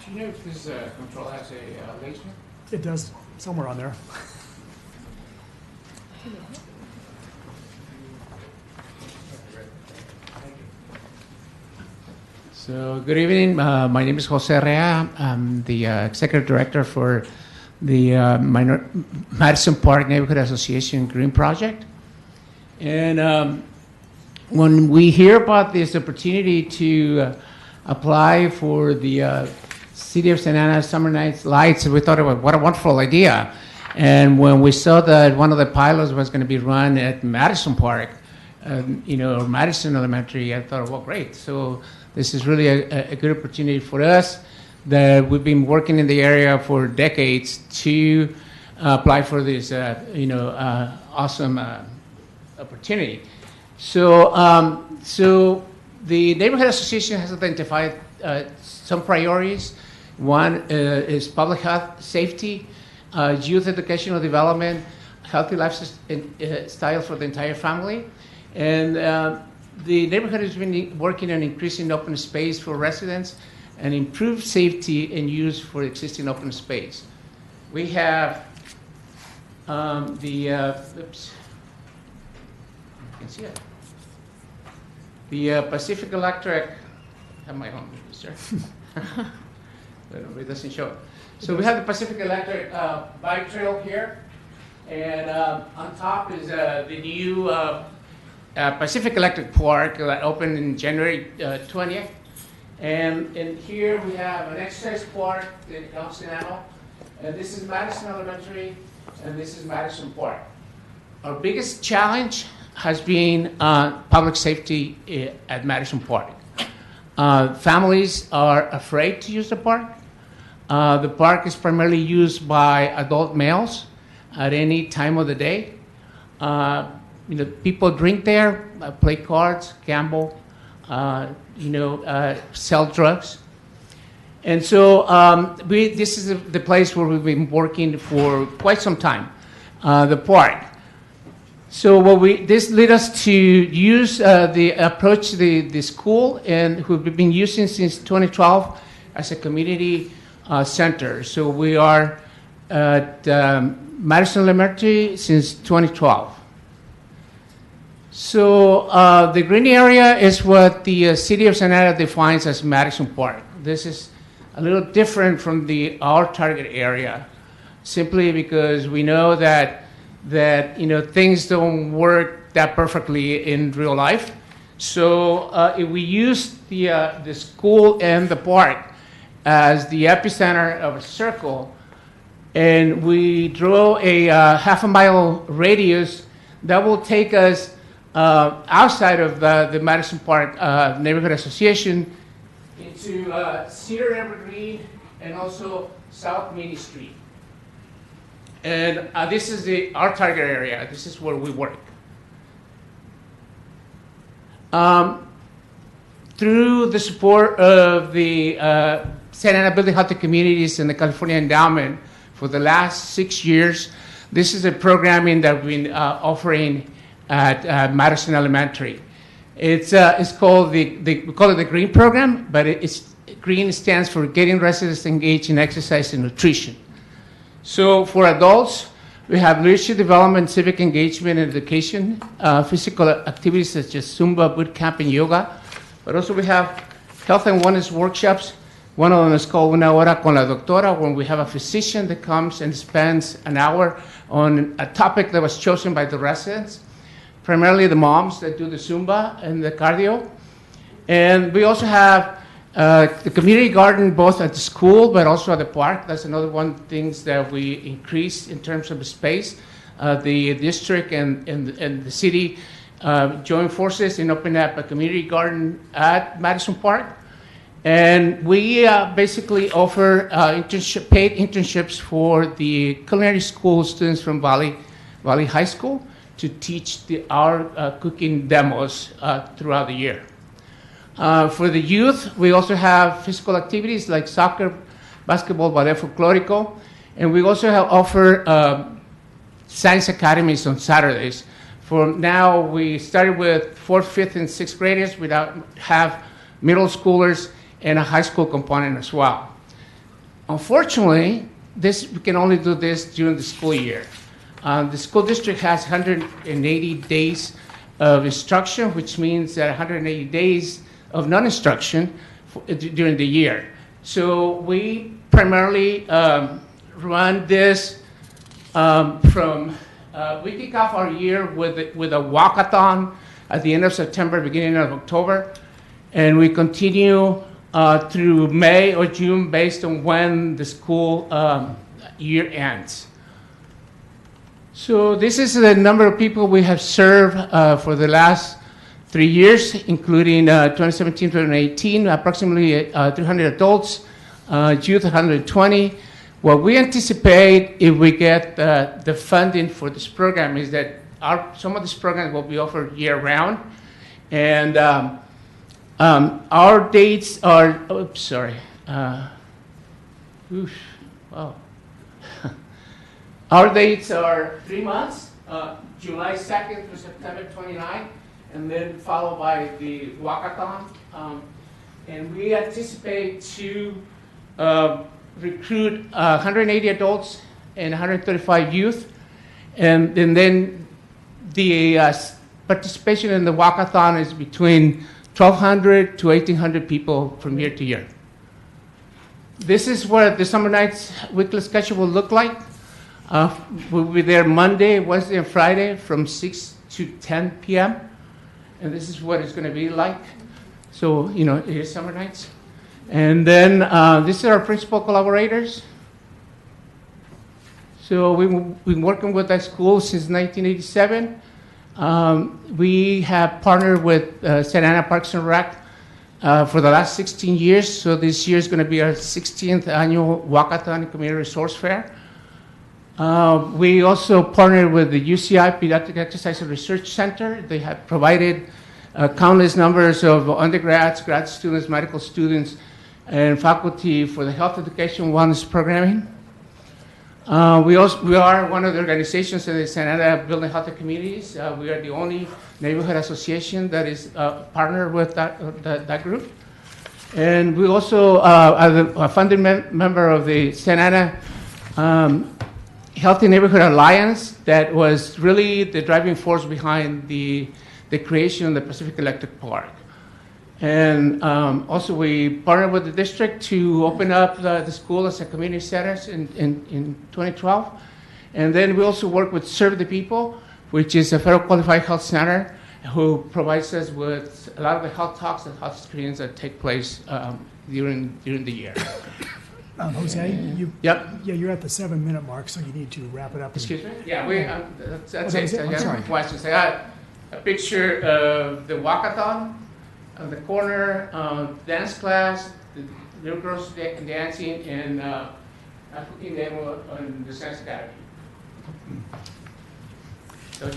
Do you know if this control has a laser? It does, somewhere on there. So, good evening. My name is Jose Rea. I'm the executive director for the Madison Park Neighborhood Association Green Project. And when we hear about this opportunity to apply for the City of Santa Ana Summer Nights Lights, we thought, what a wonderful idea. And when we saw that one of the pilots was going to be run at Madison Park, or Madison Elementary, I thought, well, great. So this is really a good opportunity for us that we've been working in the area for decades to apply for this, awesome opportunity. So the Neighborhood Association has identified some priorities. One is public health, safety, youth educational development, healthy lifestyle for the entire family. And the neighborhood has been working on increasing open space for residents and improve safety and use for existing open space. We have oops, you can see it. The Pacific Electric, I have my own picture. It doesn't show it. So we have the Pacific Electric bike trail here, and on top is the new Pacific Electric Park that opened in January 20th. And in here we have an exercise park in El Senado, and this is Madison Elementary, and this is Madison Park. Our biggest challenge has been public safety at Madison Park. Families are afraid to use the park. The park is primarily used by adult males at any time of the day. People drink there, play cards, gamble, sell drugs. And so this is the place where we've been working for quite some time, the park. So this led us to use the approach the school, and we've been using since 2012 as a community center. So we are at Madison Elementary since 2012. So the green area is what the City of Santa Ana defines as Madison Park. This is a little different from our target area, simply because we know that things don't work that perfectly in real life. So if we use the school and the park as the epicenter of a circle, and we draw a half-a-mile radius, that will take us outside of the Madison Park Neighborhood Association into Cedar Evergreen and also South Main Street. And this is our target area. This is where we work. Through the support of the Santa Ana Building Healthy Communities and the California Endowment for the last 6 years, this is a programming that we've been offering at Madison Elementary. It's called we call it the GREEN program, but GREEN stands for Getting Residents Engaged in Exercise and Nutrition. So for adults, we have leadership development, civic engagement, and education, physical activities such as Zumba, boot camp, and yoga. But also we have health and wellness workshops. One of them is called Una Hora con la Doctora, when we have a physician that comes and spends an hour on a topic that was chosen by the residents, primarily the moms that do the Zumba and the cardio. And we also have the community garden, both at the school but also at the park. That's another one of the things that we increase in terms of the space. The district and the city join forces in opening up a community garden at Madison Park. And we basically offer paid internships for the culinary school students from Valley High School to teach our cooking demos throughout the year. For the youth, we also have physical activities like soccer, basketball, ballet folklorico, and we also offer science academies on Saturdays. For now, we started with 4th, 5th, and 6th graders. We now have middle schoolers and a high school component as well. Unfortunately, we can only do this during the school year. The school district has 180 days of instruction, which means that 180 days of non-instruction during the year. So we primarily run this we kick off our year with a walkathon at the end of September, beginning of October, and we continue through May or June based on when the school year ends. So this is the number of people we have served for the last 3 years, including 2017, 2018, approximately 300 adults, youth 120. What we anticipate if we get the funding for this program is that some of these programs will be offered year-round, and our dates are. Oops, sorry. Wow. Our dates are 3 months, July 2nd through September 29th, and then followed by the walkathon. And we anticipate to recruit 180 adults and 135 youth, and then the participation in the walkathon is between 1,200 to 1,800 people from year to year. This is what the summer nights weekly schedule will look like. We'll be there Monday, Wednesday, and Friday from 6 to 10 p.m. And this is what it's going to be like. So, it is summer nights. And then these are our principal collaborators. So we've been working with that school since 1987. We have partnered with Santa Ana Parks and Rec for the last 16 years. So this year is going to be our 16th annual Walkathon Community Resource Fair. We also partnered with the UCI Pediatric Exercise and Research Center. They have provided countless numbers of undergrads, grad students, medical students, and faculty for the health education wellness programming. We are one of the organizations in the Santa Ana Building Healthy Communities. We are the only neighborhood association that is partnered with that group. And we also are a founding member of the Santa Ana Healthy Neighborhood Alliance that was really the driving force behind the creation of the Pacific Electric Park. And also we partnered with the district to open up the school as a community center in 2012. And then we also work with Serve the People, which is a federal qualified health center who provides us with a lot of the health talks and health screenings that take place during the year. Jose, Yep. Yeah, you're at the 7-minute mark, so you need to wrap it up. Excuse me? Yeah, that's Okay, it. I I'm got sorry. some questions. I got a picture of the walkathon on the corner, dance class, the little girls dancing, and a cooking demo on the Science Academy. So,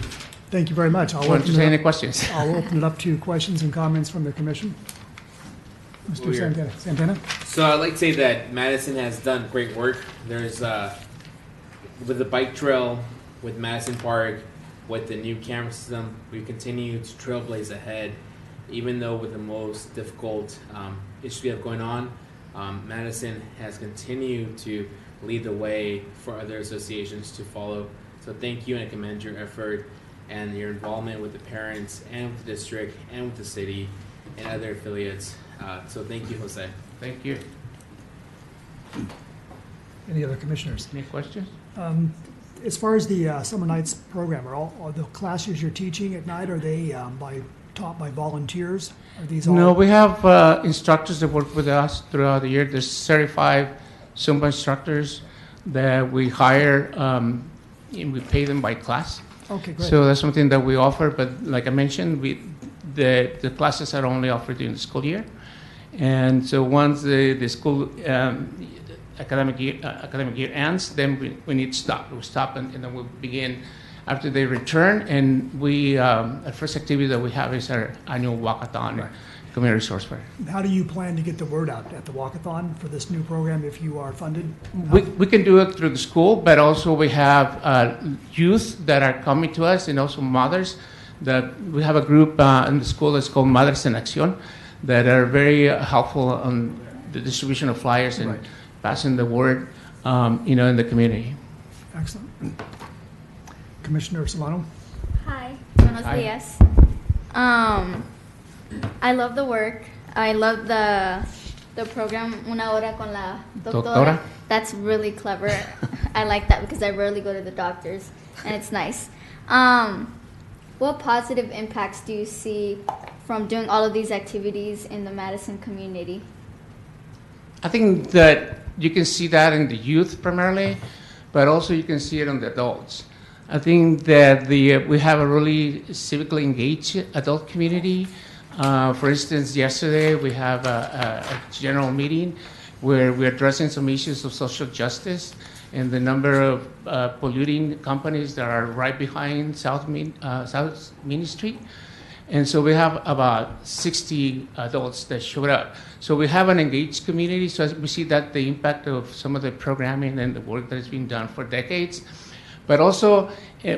Thank you very much. Want to open say it any up- questions? I'll open it up to questions and comments from the commission. Mr. Weird. Santana? So I'd like to say that Madison has done great work. There's with the bike trail, with Madison Park, with the new camera system, we continue to trailblaze ahead, even though with the most difficult issues we have going on. Madison has continued to lead the way for other associations to follow. So thank you, and I commend your effort and your involvement with the parents and with the district and with the city and other affiliates. So thank you, Jose. Thank you. Any other commissioners? Any questions? As far as the summer nights program, are the classes you're teaching at night, are they taught by volunteers? Are these all? No, we have instructors that work with us throughout the year. There's 35 Zumba instructors that we hire, and we pay them by class. Okay, great. So that's something that we offer, but like I mentioned, the classes are only offered during the school year. And so once the school academic year ends, then we need to stop. We stop and then we begin after they return. And our first activity that we have is our annual walkathon, community resource fair. How do you plan to get the word out at the walkathon for this new program if you are funded? We can do it through the school, but also we have youth that are coming to us and also mothers. That we have a group in the school that's called Madres en Acción that are very helpful on the distribution of flyers and passing the word, in the community. Excellent. Commissioner Solano? Hi, buenos Hi. dias. I love the work. I love the program Una Hora con la Doctora. That's really clever. I like that because I rarely go to the doctors, and it's nice. What positive impacts do you see from doing all of these activities in the Madison community? I think that you can see that in the youth primarily, but also you can see it in the adults. I think that we have a really civically engaged adult community. For instance, yesterday we have a general meeting where we're addressing some issues of social justice and the number of polluting companies that are right behind South Main Street. And so we have about 60 adults that showed up. So we have an engaged community, so we see that the impact of some of the programming and the work that has been done for decades. But also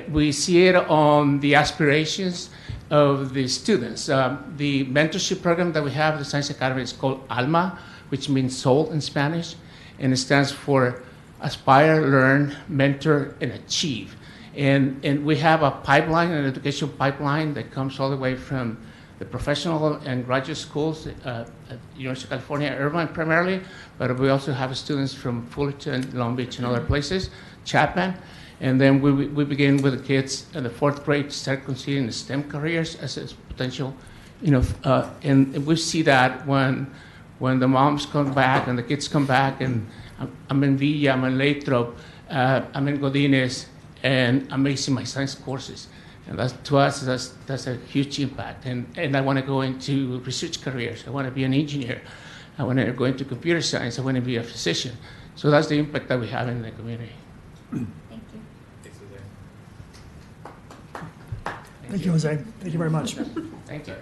we see it on the aspirations of the students. The mentorship program that we have at the Science Academy is called ALMA, which means soul in Spanish, and it stands for Aspire, Learn, Mentor, and Achieve. And we have a pipeline, an education pipeline that comes all the way from the professional and graduate schools at University of California, Irvine primarily, but we also have students from Fullerton, Long Beach, and other places, Chapman. And then we begin with the kids in the 4th grade to start considering the STEM careers as a potential, and we see that when the moms come back and the kids come back, and I'm in Villa, I'm in Lathrop, I'm in Godinez, and I'm making my science courses. And to us, that's a huge impact. And I want to go into research careers. I want to be an engineer. I want to go into computer science. I want to be a physician. So that's the impact that we have in the community. Thank you. Thank you, Jose. Thank you very much. Thank you.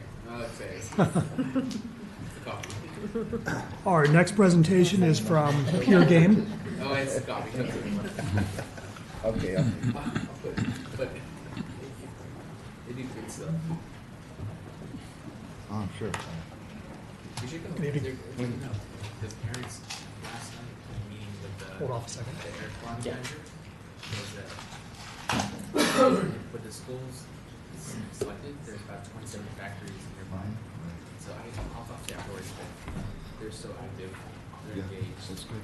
Our next presentation is from Pure Game. Oh, it's a coffee. Okay. But they do good stuff. Oh, sure. We should go. Good evening. No, the parents last night in a meeting with the. Hold off a second. The aircon Yeah. manager was that with the schools selected, there's about 27 factories nearby. So I'll talk to you afterwards, but they're so active, they're engaged. That's good.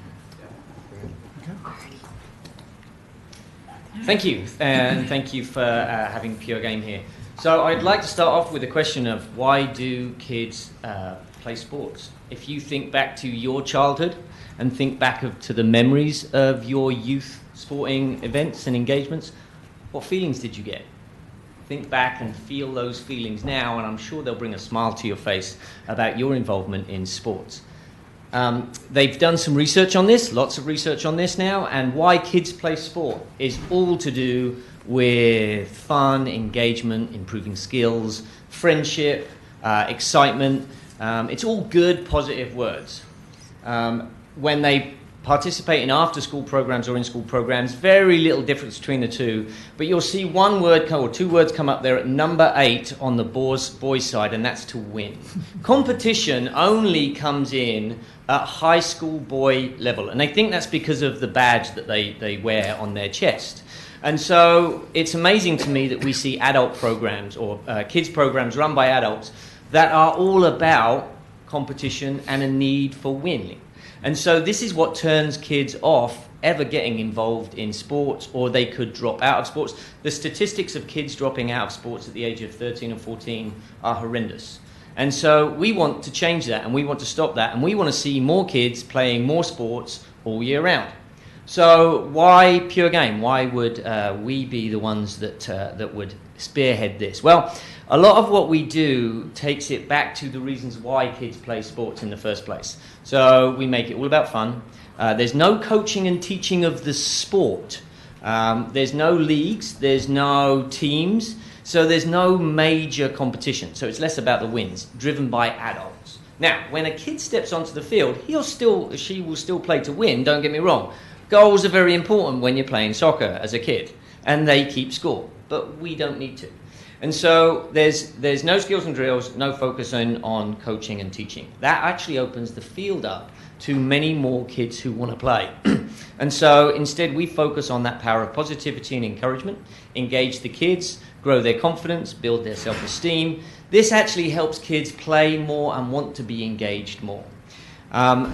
Thank you, and thank you for having Pure Game here. So I'd like to start off with a question of why do kids play sports? If you think back to your childhood and think back to the memories of your youth sporting events and engagements, what feelings did you get? Think back and feel those feelings now, and I'm sure they'll bring a smile to your face about your involvement in sports. They've done some research on this, lots of research on this now, and why kids play sport is all to do with fun, engagement, improving skills, friendship, excitement. It's all good, positive words. When they participate in after-school programs or in-school programs, very little difference between the two. But you'll see one word or two words come up there at number 8 on the boys' side, and that's to win. Competition only comes in at high school boy level, and they think that's because of the badge that they wear on their chest. And so it's amazing to me that we see adult programs or kids programs run by adults that are all about competition and a need for winning. And so this is what turns kids off ever getting involved in sports, or they could drop out of sports. The statistics of kids dropping out of sports at the age of 13 and 14 are horrendous. And so we want to change that, and we want to stop that, and we want to see more kids playing more sports all year round. So why Pure Game? Why would we be the ones that would spearhead this? Well, a lot of what we do takes it back to the reasons why kids play sports in the first place. So we make it all about fun. There's no coaching and teaching of the sport. There's no leagues. There's no teams. So there's no major competition. So it's less about the wins, driven by adults. Now, when a kid steps onto the field, she will still play to win, don't get me wrong. Goals are very important when you're playing soccer as a kid, and they keep score, but we don't need to. And so there's no skills and drills, no focus on coaching and teaching. That actually opens the field up to many more kids who want to play. And so instead we focus on that power of positivity and encouragement, engage the kids, grow their confidence, build their self-esteem. This actually helps kids play more and want to be engaged more.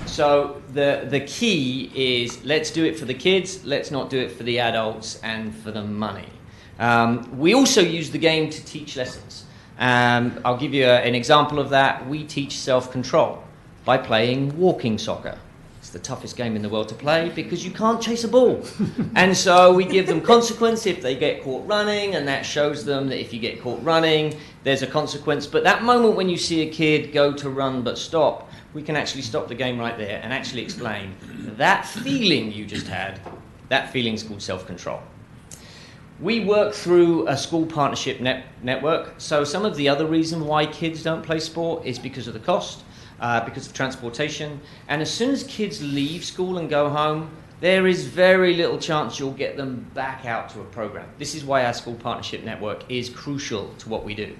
So the key is let's do it for the kids, let's not do it for the adults and for the money. We also use the game to teach lessons. I'll give you an example of that. We teach self-control by playing walking soccer. It's the toughest game in the world to play because you can't chase a ball. And so we give them consequence if they get caught running, and that shows them that if you get caught running, there's a consequence. But that moment when you see a kid go to run but stop, we can actually stop the game right there and actually explain that feeling you just had, that feeling's called self-control. We work through a school partnership network. So some of the other reason why kids don't play sport is because of the cost, because of transportation. And as soon as kids leave school and go home, there is very little chance you'll get them back out to a program. This is why our school partnership network is crucial to what we do.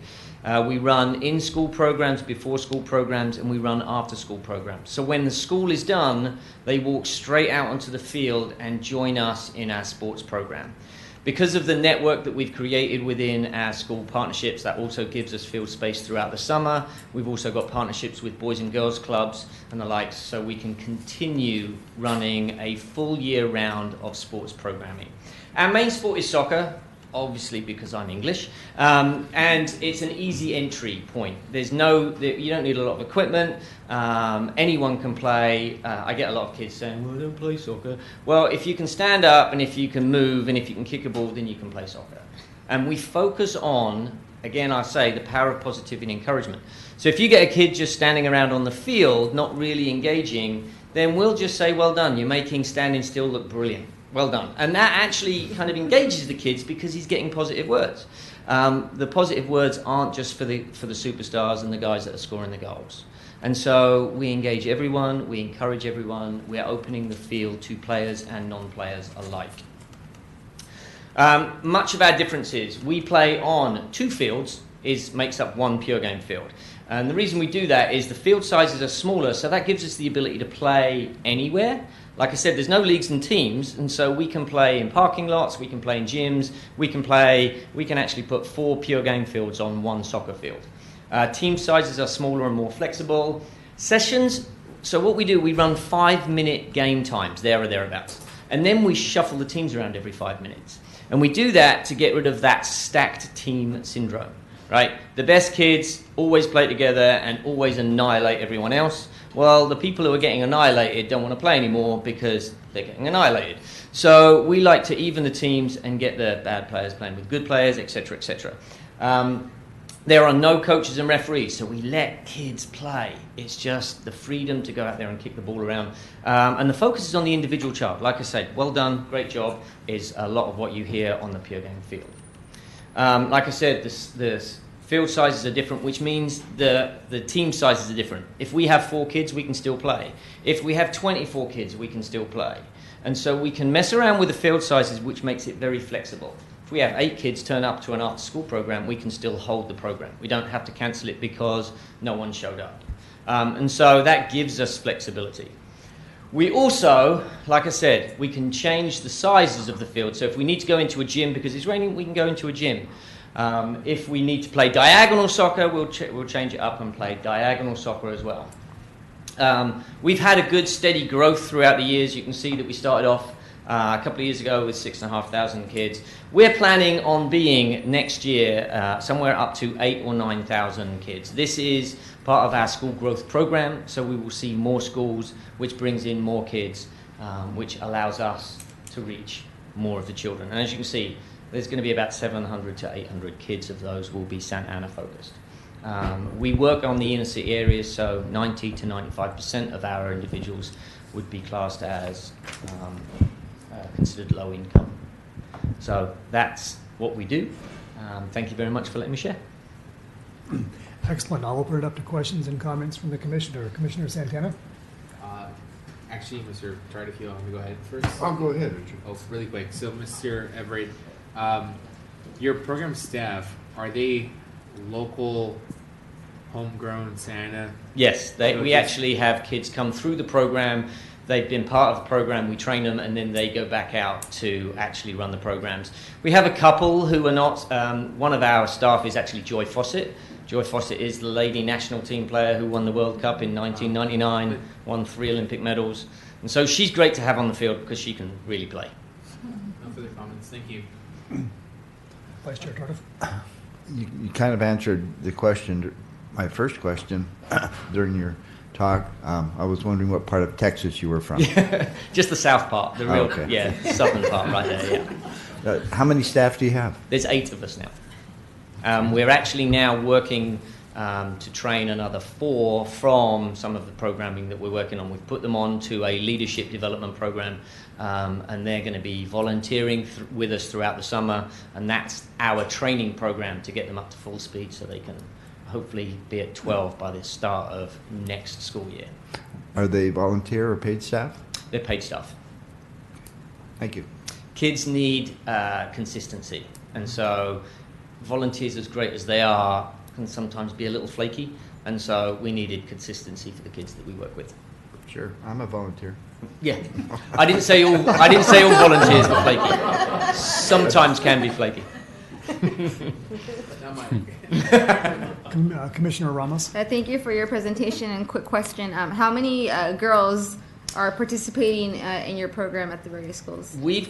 We run in-school programs, before-school programs, and we run after-school programs. So when the school is done, they walk straight out onto the field and join us in our sports program. Because of the network that we've created within our school partnerships, that also gives us field space throughout the summer. We've also got partnerships with boys and girls clubs and the likes, so we can continue running a full year round of sports programming. Our main sport is soccer, obviously because I'm English, and it's an easy entry point. You don't need a lot of equipment. Anyone can play. I get a lot of kids saying, well, I don't play soccer. Well, if you can stand up and if you can move and if you can kick a ball, then you can play soccer. And we focus on, again, I say, the power of positivity and encouragement. So if you get a kid just standing around on the field, not really engaging, then we'll just say, well done, you're making standing still look brilliant. Well done. And that actually kind of engages the kids because he's getting positive words. The positive words aren't just for the superstars and the guys that are scoring the goals. And so we engage everyone, we encourage everyone, we're opening the field to players and non-players alike. Much of our differences, we play on 2 fields, makes up one Pure Game field. And the reason we do that is the field sizes are smaller, so that gives us the ability to play anywhere. Like I said, there's no leagues and teams, and so we can play in parking lots, we can play in gyms, we can actually put 4 Pure Game fields on one soccer field. Team sizes are smaller and more flexible. Sessions, so what we do, we run 5-minute game times, there or thereabouts. And then we shuffle the teams around every 5 minutes. And we do that to get rid of that stacked team syndrome. right? The best kids always play together and always annihilate everyone else. Well, the people who are getting annihilated don't want to play anymore because they're getting annihilated. So we like to even the teams and get the bad players playing with good players, etc., etc. There are no coaches and referees, so we let kids play. It's just the freedom to go out there and kick the ball around. And the focus is on the individual child. Like I said, well done, great job, is a lot of what you hear on the pure game field. Like I said, the field sizes are different, which means the team sizes are different. If we have 4 kids, we can still play. If we have 24 kids, we can still play. And so we can mess around with the field sizes, which makes it very flexible. If we have 8 kids turn up to an after-school program, we can still hold the program. We don't have to cancel it because no one showed up. And so that gives us flexibility. We also, like I said, we can change the sizes of the field. So if we need to go into a gym because it's raining, we can go into a gym. If we need to play diagonal soccer, we'll change it up and play diagonal soccer as well. We've had a good steady growth throughout the years. You can see that we started off a couple of years ago with 6,500 kids. We're planning on being next year somewhere up to 8,000 or 9,000 kids. This is part of our school growth program, so we will see more schools, which brings in more kids, which allows us to reach more of the children. And as you can see, there's going to be about 700 to 800 kids of those will be Santa Ana focused. We work on the inner city areas, so 90 to 95% of our individuals would be classed as considered low income. So that's what we do. Thank you very much for letting me share. Excellent. I'll open it up to questions and comments from the Commissioner. Commissioner Santana? Actually, Mr. Tart, if you want me to go ahead first. I'll go ahead, Richard. Oh, really quick. So, Mr. Everett, your program staff, are they local, homegrown Santa? Yes, we actually have kids come through the program. They've been part of the program, we train them, and then they go back out to actually run the programs. We have a couple who are not. One of our staff is actually Joy Fawcett. Joy Fawcett is the lady national team player who won the World Cup in 1999, won 3 Olympic medals. And so she's great to have on the field because she can really play. No further comments. Thank you. Vice Chair Tardif. You kind of answered the question, my first question, during your talk. I was wondering what part of Texas you were from. Just the south part, the real, okay. Southern part right there, yeah. How many staff do you have? There's 8 of us now. We're actually now working to train another 4 from some of the programming that we're working on. We've put them on to a leadership development program, and they're going to be volunteering with us throughout the summer, and that's our training program to get them up to full speed so they can hopefully be at 12 by the start of next school year. Are they volunteer or paid staff? They're paid staff. Thank you. Kids need consistency, and so volunteers, as great as they are, can sometimes be a little flaky, and so we needed consistency for the kids that we work with. Sure, I'm a volunteer. Yeah, I didn't say all volunteers were flaky. Sometimes can be flaky. Commissioner Ramos. Thank you for your presentation, and quick question. How many girls are participating in your program at the various schools? We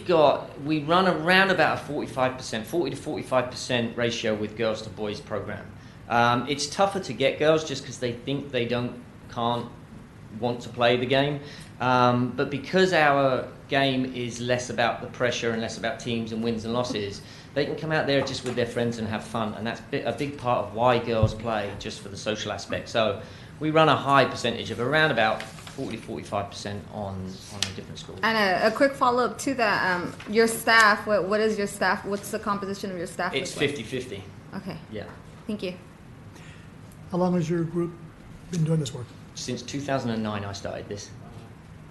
run around about a 45%, 40 to 45% ratio with girls to boys program. It's tougher to get girls just because they think they can't want to play the game. But because our game is less about the pressure and less about teams and wins and losses, they can come out there just with their friends and have fun. And that's a big part of why girls play, just for the social aspect. So we run a high percentage of around about 40-45% on the different schools. And a quick follow-up to that, your staff, what is your staff, what's the composition of your staff? It's 50-50. Okay. Yeah. Thank you. How long has your group been doing this work? Since 2009 I started this.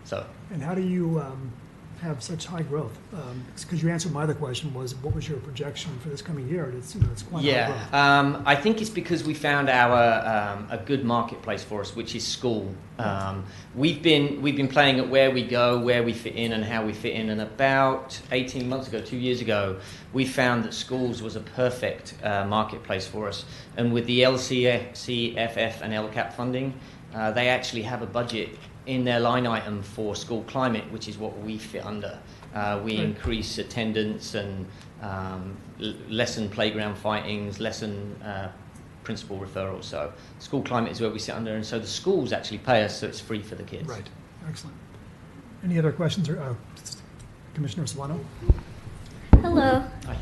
So. And how do you have such high growth? Because you answered my other question was, what was your projection for this coming year? It's quite high growth. I think it's because we found a good marketplace for us, which is school. We've been playing at where we go, where we fit in, and how we fit in. And about 18 months ago, 2 years ago, we found that schools was a perfect marketplace for us. And with the LCFF and LCAP funding, they actually have a budget in their line item for school climate, which is what we fit under. We increase attendance and lessen playground fightings, lessen principal referrals. So school climate is where we sit under, and so the schools actually pay us, so it's free for the kids. Right. Excellent. Any other questions? Commissioner Solano? Hello. Hi.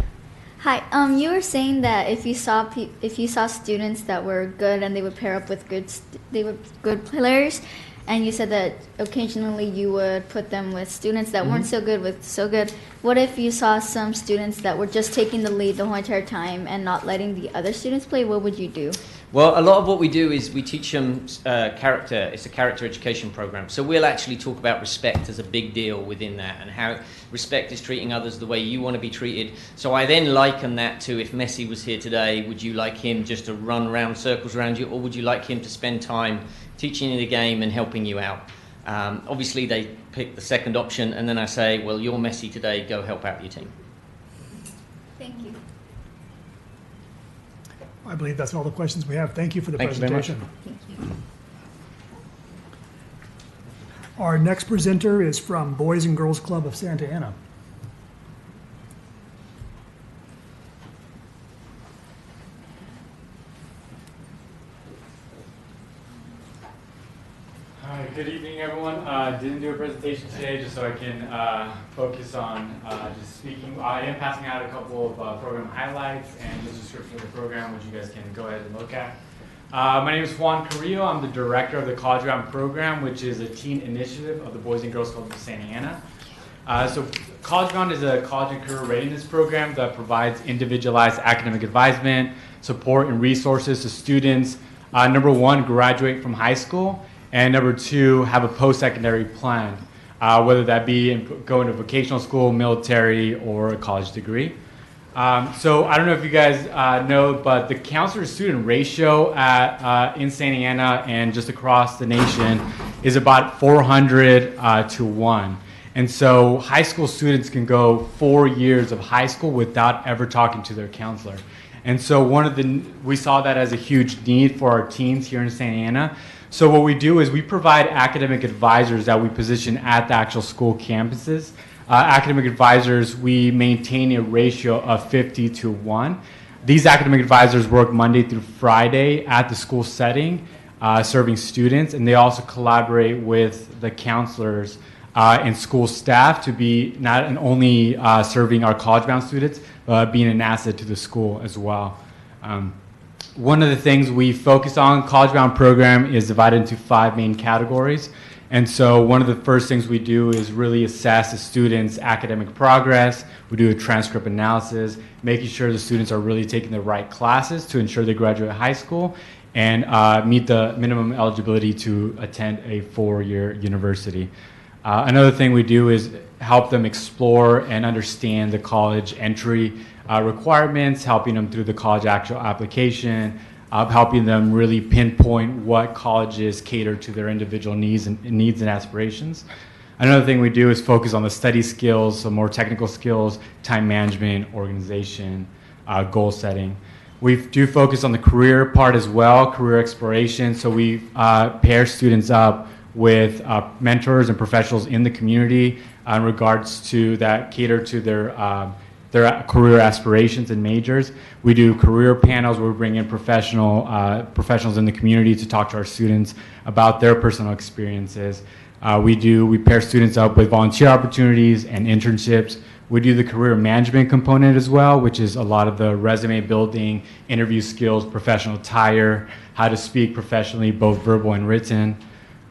Hi. You were saying that if you saw students that were good and they would pair up with good players, and you said that occasionally you would put them with students that weren't so good with so good. What if you saw some students that were just taking the lead the whole entire time and not letting the other students play? What would you do? Well, a lot of what we do is we teach them character. It's a character education program. So we'll actually talk about respect as a big deal within that, and how respect is treating others the way you want to be treated. So I then liken that to, if Messi was here today, would you like him just to run around circles around you, or would you like him to spend time teaching you the game and helping you out? Obviously, they pick the second option, and then I say, well, you're Messi today, go help out your team. Thank you. I believe that's all the questions we have. Thank you for the Thank you very much. presentation. Thank you. Our next presenter is from Boys and Girls Club of Santa Ana. Hi, good evening, everyone. Didn't do a presentation today just so I can focus on just speaking. I am passing out a couple of program highlights and the description of the program, which you guys can go ahead and look at. My name is Juan Carrillo. I'm the director of the College Bound program, which is a teen initiative of the Boys and Girls Club of Santa Ana. So College Bound is a college and career readiness program that provides individualized academic advisement, support, and resources to students. Number one, graduate from high school. And number two, have a post-secondary plan, whether that be going to vocational school, military, or a college degree. So I don't know if you guys know, but the counselor-student ratio in Santa Ana and just across the nation is about 400 to 1. And so high school students can go 4 years of high school without ever talking to their counselor. And so we saw that as a huge need for our teens here in Santa Ana. So what we do is we provide academic advisors that we position at the actual school campuses. Academic advisors, we maintain a ratio of 50 to 1. These academic advisors work Monday through Friday at the school setting, serving students, and they also collaborate with the counselors and school staff to be not only serving our college-bound students, but being an asset to the school as well. One of the things we focus on, College Bound program is divided into 5 main categories. And so one of the first things we do is really assess the students' academic progress. We do a transcript analysis, making sure the students are really taking the right classes to ensure they graduate high school and meet the minimum eligibility to attend a 4-year university. Another thing we do is help them explore and understand the college entry requirements, helping them through the college actual application, helping them really pinpoint what colleges cater to their individual needs and aspirations. Another thing we do is focus on the study skills, so more technical skills, time management, organization, goal setting. We do focus on the career part as well, career exploration. So we pair students up with mentors and professionals in the community in regards to that cater to their career aspirations and majors. We do career panels where we bring in professionals in the community to talk to our students about their personal experiences. We pair students up with volunteer opportunities and internships. We do the career management component as well, which is a lot of the resume building, interview skills, professional attire, how to speak professionally, both verbal and written.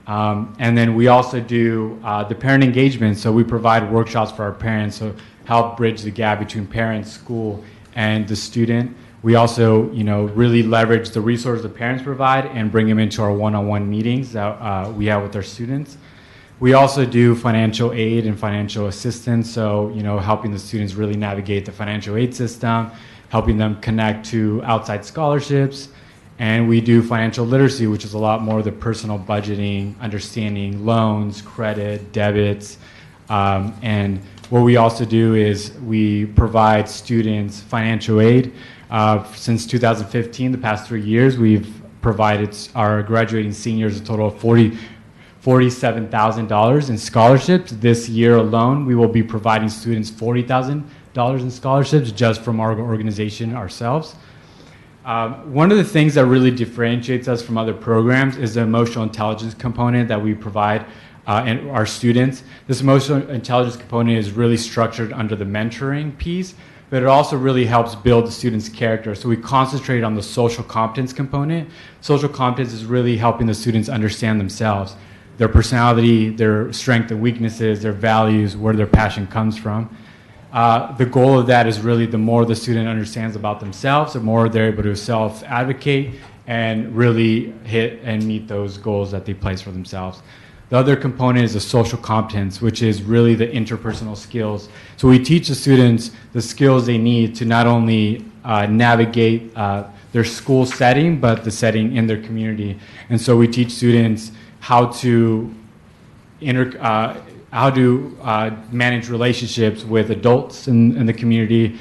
And then we also do the parent engagement. So we provide workshops for our parents, so help bridge the gap between parents, school, and the student. We also, really leverage the resources the parents provide and bring them into our one-on-one meetings that we have with our students. We also do financial aid and financial assistance, so helping the students really navigate the financial aid system, helping them connect to outside scholarships, and we do financial literacy, which is a lot more of the personal budgeting, understanding loans, credit, debits, and what we also do is we provide students financial aid. Since 2015, the past 3 years, we've provided our graduating seniors a total of $47,000 in scholarships. This year alone, we will be providing students $40,000 in scholarships just from our organization ourselves. One of the things that really differentiates us from other programs is the emotional intelligence component that we provide and our students. This emotional intelligence component is really structured under the mentoring piece, but it also really helps build the student's character. So we concentrate on the social competence component. Social competence is really helping the students understand themselves, their personality, their strengths and weaknesses, their values, where their passion comes from. The goal of that is really the more the student understands about themselves, the more they're able to self-advocate and really hit and meet those goals that they place for themselves. The other component is the social competence, which is really the interpersonal skills. So we teach the students the skills they need to not only navigate their school setting, but the setting in their community. And so we teach students how to manage relationships with adults in the community,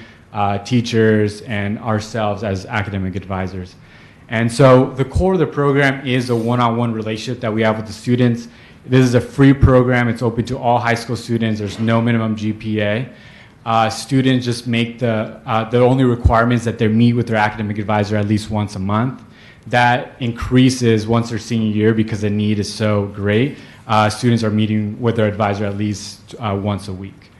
teachers, and ourselves as academic advisors. And so the core of the program is a one-on-one relationship that we have with the students. This is a free program. It's open to all high school students. There's no minimum GPA. Students just make the only requirements that they meet with their academic advisor at least once a month. That increases once their senior year because the need is so great. Students are meeting with their advisor at least once a week.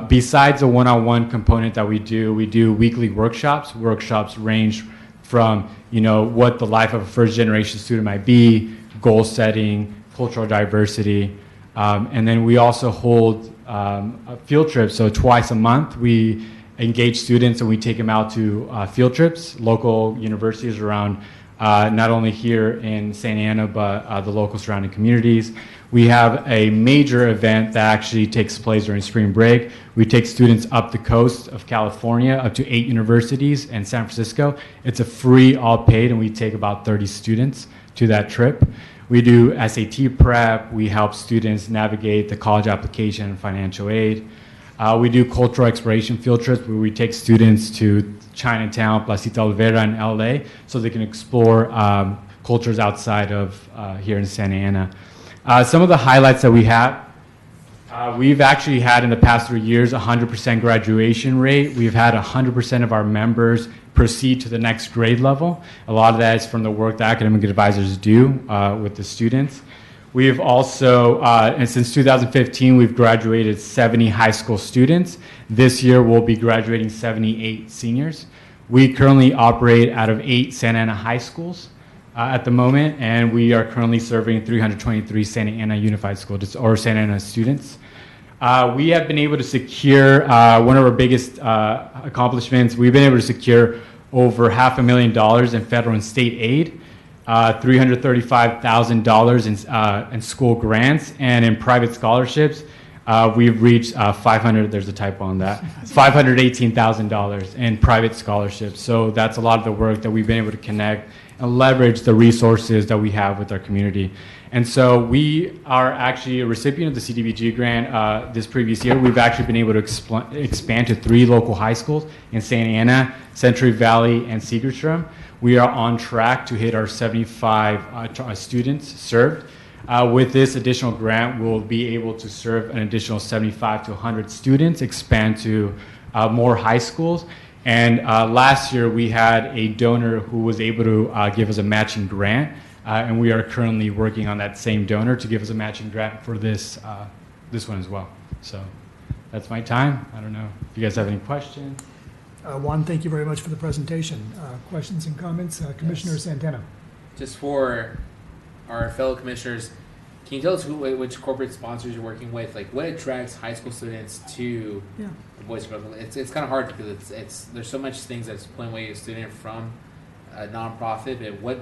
Besides the one-on-one component that we do weekly workshops. Workshops range from what the life of a first-generation student might be, goal setting, cultural diversity, and then we also hold field trips. So twice a month we engage students and we take them out to field trips, local universities around not only here in Santa Ana, but the local surrounding communities. We have a major event that actually takes place during spring break. We take students up the coast of California, up to 8 universities and San Francisco. It's a free, all paid, and we take about 30 students to that trip. We do SAT prep. We help students navigate the college application and financial aid. We do cultural exploration field trips where we take students to Chinatown, Placita Olvera in LA so they can explore cultures outside of here in Santa Ana. Some of the highlights that we have, we've actually had in the past 3 years 100% graduation rate. We've had 100% of our members proceed to the next grade level. A lot of that is from the work that academic advisors do with the students. We've also, and since 2015, we've graduated 70 high school students. This year, we'll be graduating 78 seniors. We currently operate out of 8 Santa Ana high schools at the moment, and we are currently serving 323 Santa Ana Unified School or Santa Ana students. We have been able to secure one of our biggest accomplishments. We've been able to secure over $500,000 in federal and state aid, $335,000 in school grants, and in private scholarships, we've reached there's a typo on that, $518,000 in private scholarships. So that's a lot of the work that we've been able to connect and leverage the resources that we have with our community. And so we are actually a recipient of the Cdbg grant this previous year. We've actually been able to expand to 3 local high schools in Santa Ana, Century Valley, and Segerstrom. We are on track to hit our 75 students served. With this additional grant, we'll be able to serve an additional 75 to 100 students, expand to more high schools. And last year, we had a donor who was able to give us a matching grant. And we are currently working on that same donor to give us a matching grant for this one as well. So that's my time. I don't know if you guys have any questions. Juan, thank you very much for the presentation. Questions and comments? Commissioner Santana. Just for our fellow commissioners, can you tell us which corporate sponsors you're working with? Like, what attracts high school students to the Boys and Girls Club? It's kind of hard because there's so much things that's pulling away a student from a nonprofit, but what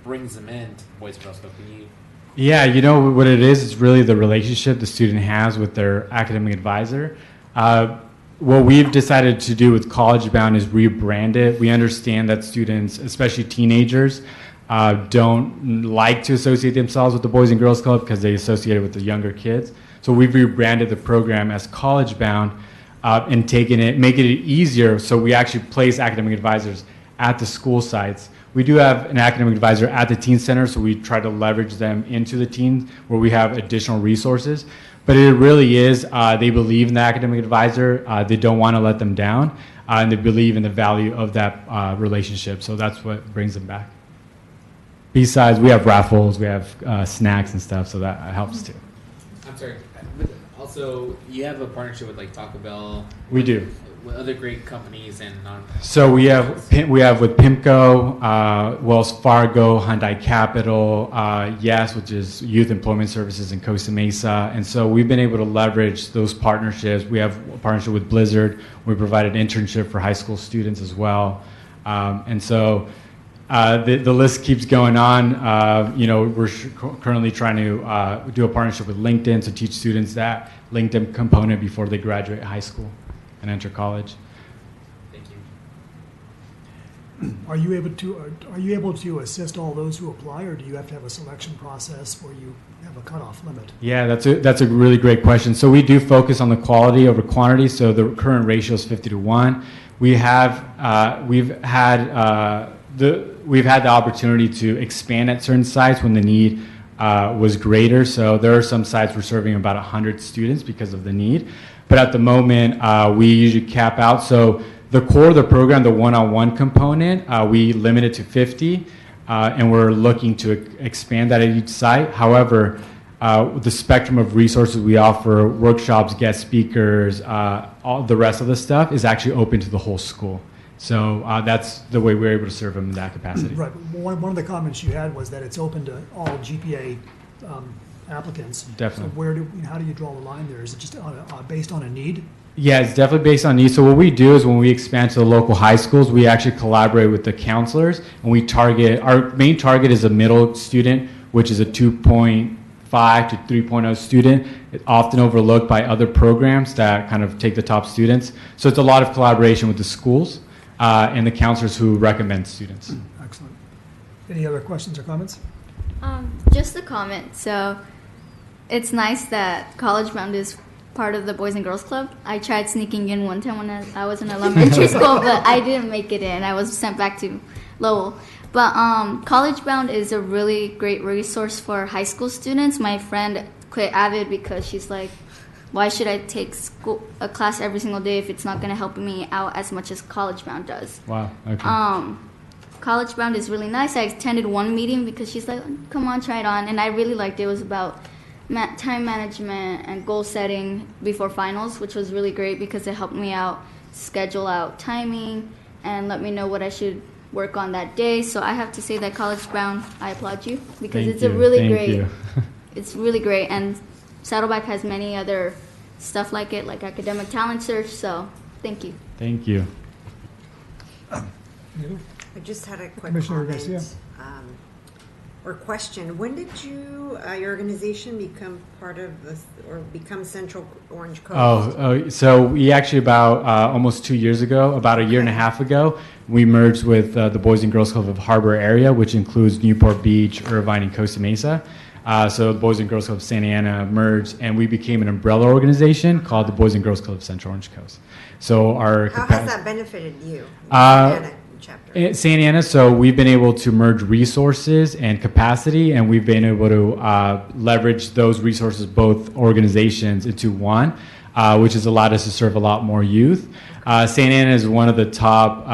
brings them in to the Boys and Girls Club? Can you? Yeah, what it is really the relationship the student has with their academic advisor. What we've decided to do with College Bound is rebrand it. We understand that students, especially teenagers, don't like to associate themselves with the Boys and Girls Club because they associate it with the younger kids. So we've rebranded the program as College Bound and making it easier. So we actually place academic advisors at the school sites. We do have an academic advisor at the teen center, so we try to leverage them into the teens where we have additional resources. But it really is, they believe in the academic advisor, they don't want to let them down, and they believe in the value of that relationship. So that's what brings them back. Besides, we have raffles, we have snacks and stuff, so that helps too. I'm sorry. Also, you have a partnership with like Taco Bell. We do. With other great companies and non. So we have with PIMCO, Wells Fargo, Hyundai Capital, YES, which is Youth Employment Services in Costa Mesa, and so we've been able to leverage those partnerships. We have a partnership with Blizzard. We provide an internship for high school students as well, and so. The list keeps going on. You know, we're currently trying to do a partnership with LinkedIn to teach students that LinkedIn component before they graduate high school and enter college. Thank you. Are you able to assist all those who apply, or do you have to have a selection process where you have a cutoff limit? Yeah, that's a really great question. So we do focus on the quality over quantity. So the current ratio is 50-1. We've had the opportunity to expand at certain sites when the need was greater. So there are some sites we're serving about 100 students because of the need. But at the moment, we usually cap out. So the core of the program, the one-on-one component, we limit it to 50, and we're looking to expand that at each site. However, the spectrum of resources we offer, workshops, guest speakers, all the rest of the stuff is actually open to the whole school. So that's the way we're able to serve them in that capacity. Right. One of the comments you had was that it's open to all GPA applicants. Definitely. So how do you draw the line there? Is it just based on a need? Yeah, it's definitely based on needs. So what we do is when we expand to the local high schools, we actually collaborate with the counselors, and we target, our main target is a middle student, which is a 2.5 to 3.0 student. It's often overlooked by other programs that kind of take the top students. So it's a lot of collaboration with the schools and the counselors who recommend students. Excellent. Any other questions or comments? Just a comment. So it's nice that College Bound is part of the Boys and Girls Club. I tried sneaking in one time when I was in elementary school, but I didn't make it in. I was sent back to Lowell. But College Bound is a really great resource for high school students. My friend quit Avid because she's like, why should I take a class every single day if it's not going to help me out as much as College Bound does? Wow. Okay. College Bound is really nice. I attended one meeting because she's like, come on, try it on. And I really liked it. It was about time management and goal setting before finals, which was really great because it helped me out schedule out timing and let me know what I should work on that day. So I have to say that College Bound, I applaud you because it's a really great. It's really great, and Saddleback has many other stuff like it, like academic talent search. So thank you. Thank you. I just had a quick Commissioner comment Garcia. or question. When did your organization become part of this or become Central Orange Coast? So we actually about almost 2 years ago, about a year and a half ago, we merged with the Boys and Girls Club of Harbor area, which includes Newport Beach, Irvine, and Costa Mesa. So the Boys and Girls Club of Santa Ana merged, and we became an umbrella organization called the Boys and Girls Club of Central Orange Coast. So our How has that benefited you? Chapter. Santa Ana, so we've been able to merge resources and capacity, and we've been able to leverage those resources, both organizations, into one, which has allowed us to serve a lot more youth. Santa Ana is one of the top,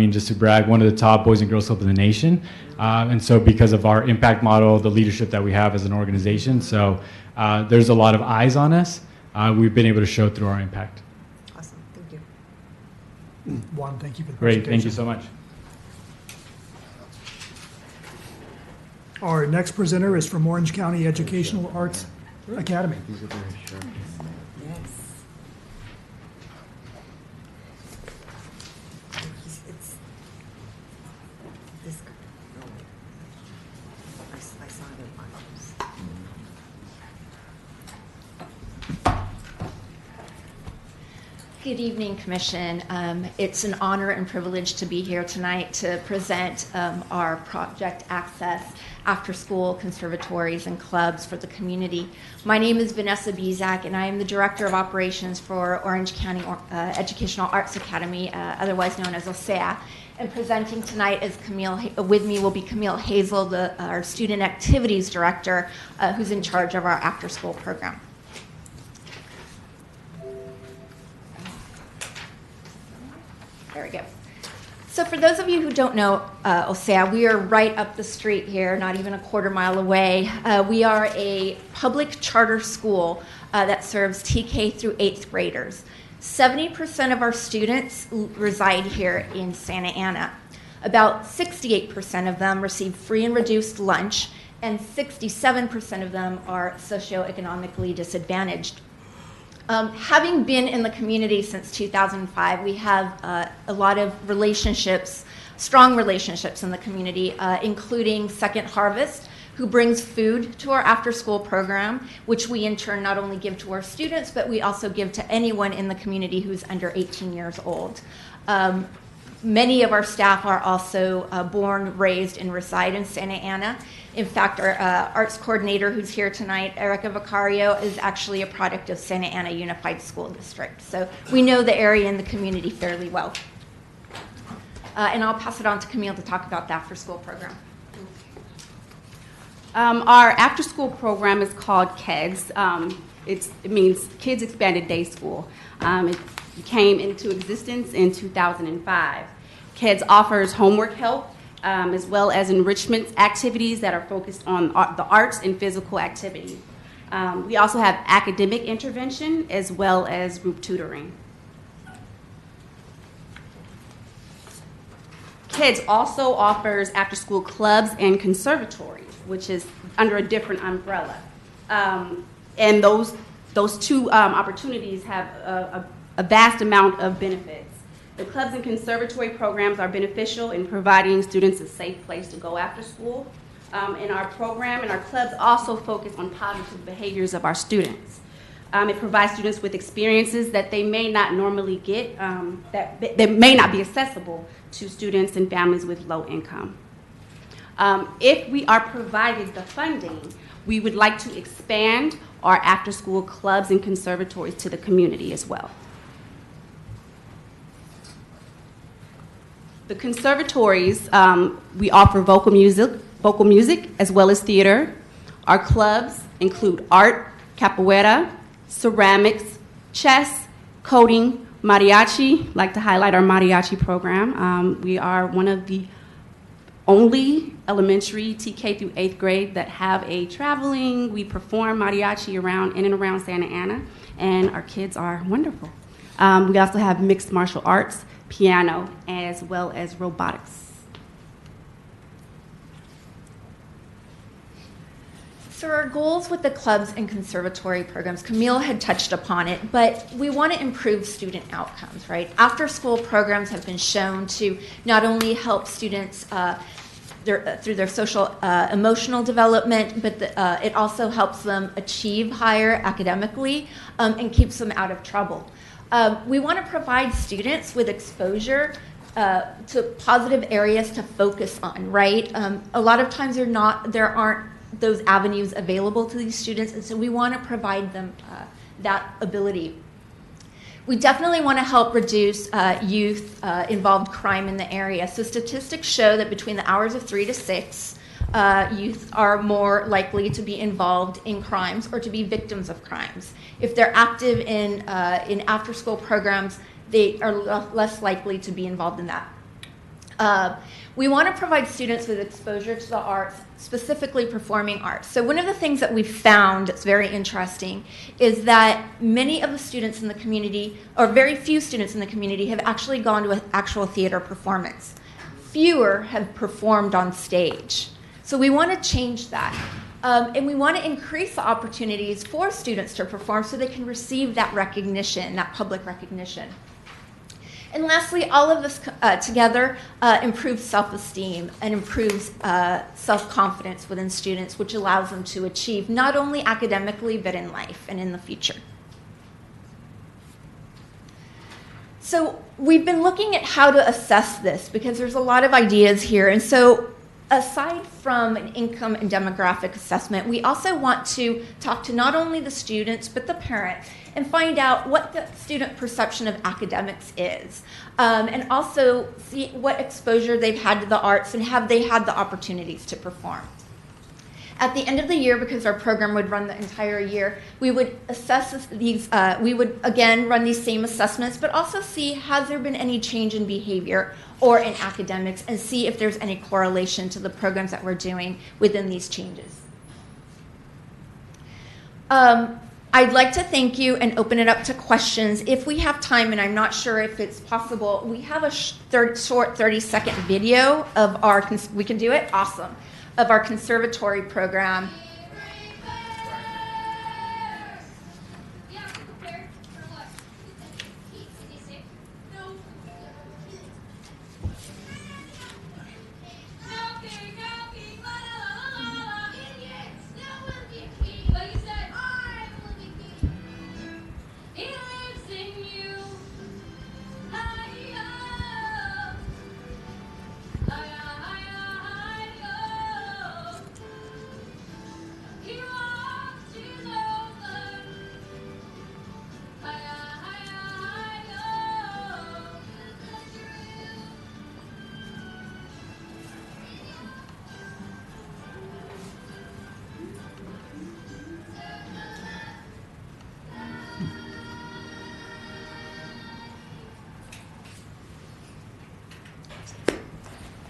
just to brag, one of the top Boys and Girls Clubs in the nation. And so because of our impact model, the leadership that we have as an organization, so there's a lot of eyes on us. We've been able to show through our impact. Awesome. Thank you. Juan, thank you for the Great. presentation. Thank you so much. Our next presenter is from Orange County Educational Arts Academy. Yes. It's this guy. I saw it in finals. Good evening, Commission. It's an honor and privilege to be here tonight to present our Project Access after-school conservatories and clubs for the community. My name is Vanessa Bizak, and I am the Director of Operations for Orange County Educational Arts Academy, otherwise known as OSEA. And presenting tonight is with me will be Camille Hazel, our Student Activities Director, who's in charge of our after-school program. So for those of you who don't know OSEA, we are right up the street here, not even a quarter mile away. We are a public charter school that serves TK through 8th graders. 70% of our students reside here in Santa Ana. About 68% of them receive free and reduced lunch, and 67% of them are socioeconomically disadvantaged. Having been in the community since 2005, we have a lot of relationships, strong relationships in the community, including Second Harvest, who brings food to our after-school program, which we in turn not only give to our students, but we also give to anyone in the community who's under 18 years old. Many of our staff are also born, raised, and reside in Santa Ana. In fact, our arts coordinator who's here tonight, Erica Vicario, is actually a product of Santa Ana Unified School District. So we know the area and the community fairly well. And I'll pass it on to Camille to talk about the after-school program. Our after-school program is called KEDS. It means Kids Expanded Day School. It came into existence in 2005. KEDS offers homework help as well as enrichment activities that are focused on the arts and physical activity. We also have academic intervention as well as group tutoring. KEDS also offers after-school clubs and conservatories, which is under a different umbrella. And those two opportunities have a vast amount of benefits. The clubs and conservatory programs are beneficial in providing students a safe place to go after school. And our program and our clubs also focus on positive behaviors of our students. It provides students with experiences that they may not normally get, that may not be accessible to students and families with low income. If we are provided the funding, we would like to expand our after-school clubs and conservatories to the community as well. The conservatories, we offer vocal music as well as theater. Our clubs include art, capoeira, ceramics, chess, coding, mariachi. I'd like to highlight our mariachi program. We are one of the only elementary TK through 8th grade that have a traveling. We perform mariachi in and around Santa Ana, and our kids are wonderful. We also have mixed martial arts, piano, as well as robotics. So our goals with the clubs and conservatory programs, Camille had touched upon it, but we want to improve student outcomes, right? After-school programs have been shown to not only help students through their social emotional development, but it also helps them achieve higher academically and keeps them out of trouble. We want to provide students with exposure to positive areas to focus on, right? A lot of times there aren't those avenues available to these students, and so we want to provide them that ability. We definitely want to help reduce youth-involved crime in the area. So statistics show that between the hours of 3 to 6, youth are more likely to be involved in crimes or to be victims of crimes. If they're active in after-school programs, they are less likely to be involved in that. We want to provide students with exposure to the arts, specifically performing arts. So one of the things that we've found that's very interesting is that many of the students in the community, or very few students in the community, have actually gone to an actual theater performance. Fewer have performed on stage. So we want to change that. And we want to increase the opportunities for students to perform so they can receive that recognition, that public recognition. And lastly, all of this together improves self-esteem and improves self-confidence within students, which allows them to achieve not only academically, but in life and in the future. So we've been looking at how to assess this because there's a lot of ideas here. And so aside from an income and demographic assessment, we also want to talk to not only the students, but the parents, and find out what the student perception of academics is, and also see what exposure they've had to the arts and have they had the opportunities to perform. At the end of the year, because our program would run the entire year, we would assess these, we would again run these same assessments, but also see has there been any change in behavior or in academics, and see if there's any correlation to the programs that we're doing within these changes. I'd like to thank you and open it up to questions. If we have time, and I'm not sure if it's possible, we have a short 30-second video of our, we can do it? Awesome. Of our conservatory program.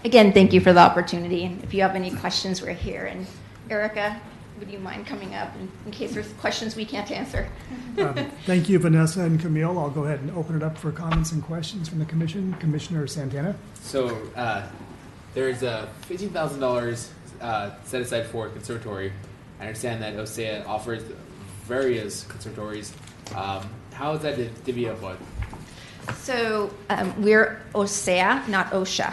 Again, thank you for the opportunity. And if you have any questions, we're here. And Erica, would you mind coming up in case there's questions we can't answer? Thank you, Vanessa and Camille. I'll go ahead and open it up for comments and questions from the commission. Commissioner Santana. So there's $15,000 set aside for a conservatory. I understand that OSEA offers various conservatories. How is that divvied up? So we're OSEA, not OSHA.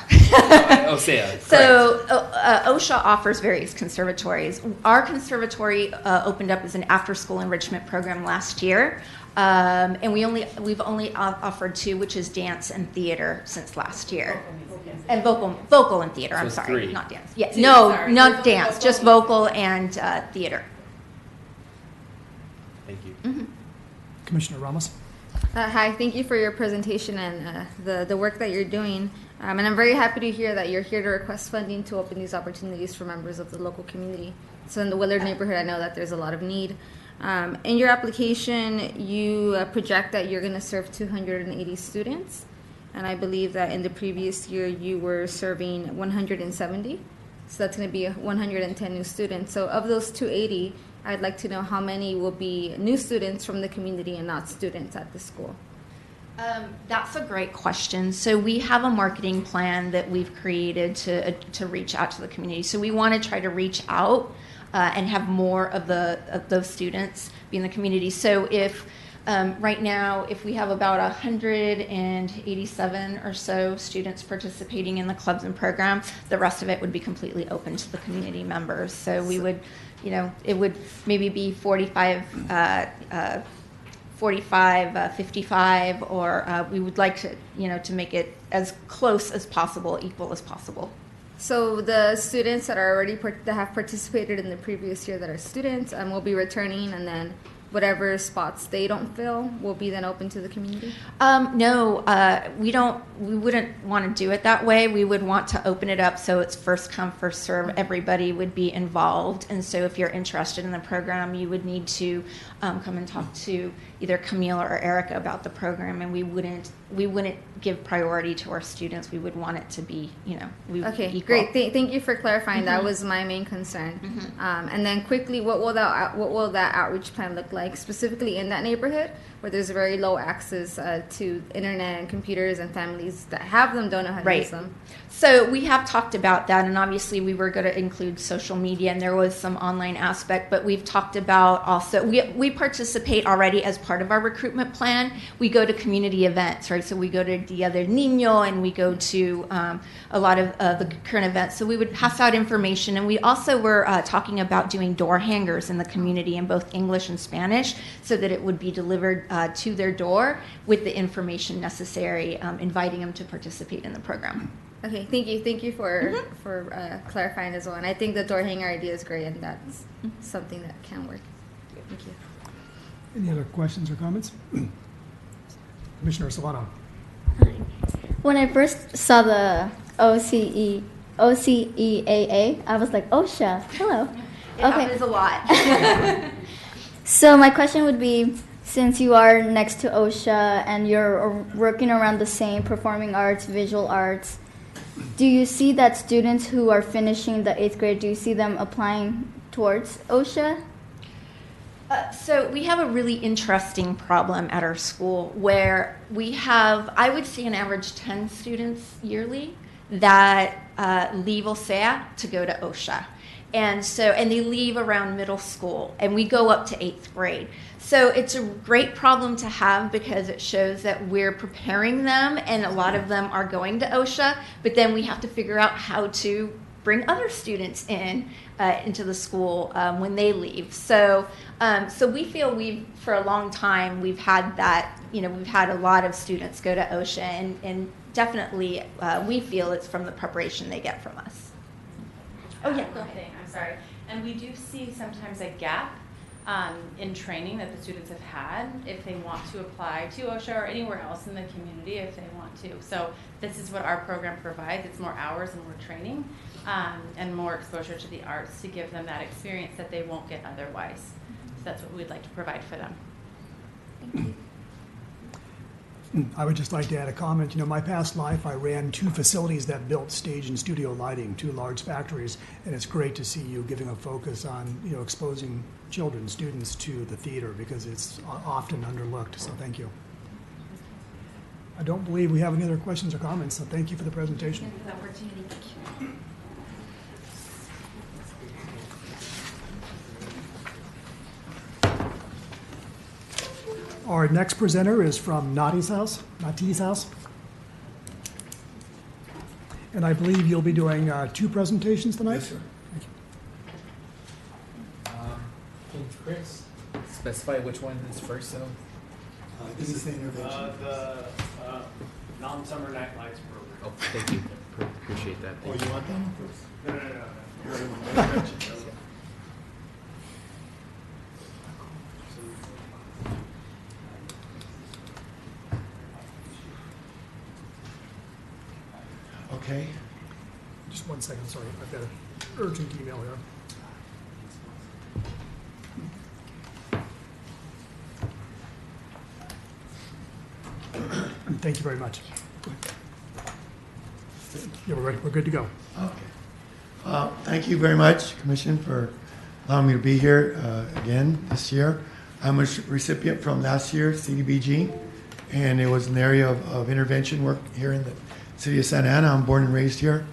OSEA. So OSHA offers various conservatories. Our conservatory opened up as an after-school enrichment program last year, and we've only offered two, which is dance and theater, since last year. And vocal and theater. So I'm sorry, three. not dance. Yes, Two, no, sorry. not dance, just vocal and theater. Thank you. Mm-hmm. Commissioner Ramos. Hi, thank you for your presentation and the work that you're doing. And I'm very happy to hear that you're here to request funding to open these opportunities for members of the local community. So in the Willard neighborhood, I know that there's a lot of need. In your application, you project that you're going to serve 280 students. And I believe that in the previous year, you were serving 170. So that's going to be 110 new students. So of those 280, I'd like to know how many will be new students from the community and not students at the school. That's a great question. So we have a marketing plan that we've created to reach out to the community. So we want to try to reach out and have more of those students be in the community. So if right now, if we have about 187 or so students participating in the clubs and programs, the rest of it would be completely open to the community members. So we would, it would maybe be 45, 55, or we would like to, to make it as close as possible, equal as possible. So the students that are already that have participated in the previous year that are students will be returning, and then whatever spots they don't fill will be then open to the community? No, we wouldn't want to do it that way. We would want to open it up so it's first come, first serve. Everybody would be involved. And so if you're interested in the program, you would need to come and talk to either Camille or Erica about the program, and we wouldn't give priority to our students. We would want it to be, Okay, equal. great. Thank you for clarifying. Mm-hmm. That was my main concern. Mm-hmm. And then quickly, what will that outreach plan look like, specifically in that neighborhood where there's very low access to internet and computers, and families that have them don't know how to use them? So we have talked about that, and obviously we were going to include social media, and there was some online aspect, but we've talked about also, we participate already as part of our recruitment plan. We go to community events, right? So we go to Dia del Niño, and we go to a lot of the current events. So we would pass out information, and we also were talking about doing door hangers in the community in both English and Spanish, so that it would be delivered to their door with the information necessary, inviting them to participate in the program. Okay, thank you. Thank you for clarifying as well. And I think the door hanger idea is great, and that's something that can work. Thank you. Any other questions or comments? Commissioner Solano. When I first saw the OCEAA, I was like, OSHA, hello. Okay. happens a lot. So my question would be, since you are next to OSHA and you're working around the same performing arts, visual arts, do you see that students who are finishing the 8th grade, do you see them applying towards OSHA? So we have a really interesting problem at our school where we have, I would say, an average 10 students yearly that leave OSEA to go to OSHA. And they leave around middle school, and we go up to 8th grade. So it's a great problem to have because it shows that we're preparing them, and a lot of them are going to OSHA, but then we have to figure out how to bring other students into the school when they leave. So we feel for a long time, we've had that, we've had a lot of students go to OSHA, and definitely we feel it's from the preparation they get from us. Oh yeah, go ahead. I'm sorry. And we do see sometimes a gap in training that the students have had if they want to apply to OSHA or anywhere else in the community if they want to. So this is what our program provides. It's more hours and more training and more exposure to the arts to give them that experience that they won't get otherwise. So that's what we'd like to provide for them. Thank you. I would just like to add a comment. My past life, I ran 2 facilities that built stage and studio lighting, 2 large factories, and it's great to see you giving a focus on, exposing children, students to the theater because it's often underlooked, so thank you. I don't believe we have any other questions or comments, so thank you for the presentation. Thank you for the opportunity. Our next presenter is from Nati's house. And I believe you'll be doing 2 presentations tonight? Yes, sir. Can Chris specify which one is first, though? This is the intervention. The non-summer night lights program. Oh, thank you. Appreciate that. Oh, you want that one first? No. Okay. Just 1 second, sorry. I've got an urgent email here. Thank you very much. Yeah, we're ready. We're good to go. Okay. Thank you very much, Commission, for allowing me to be here again this year. I'm a recipient from last year's Cdbg, and it was an area of intervention work here in the city of Santa Ana. I'm born and raised here.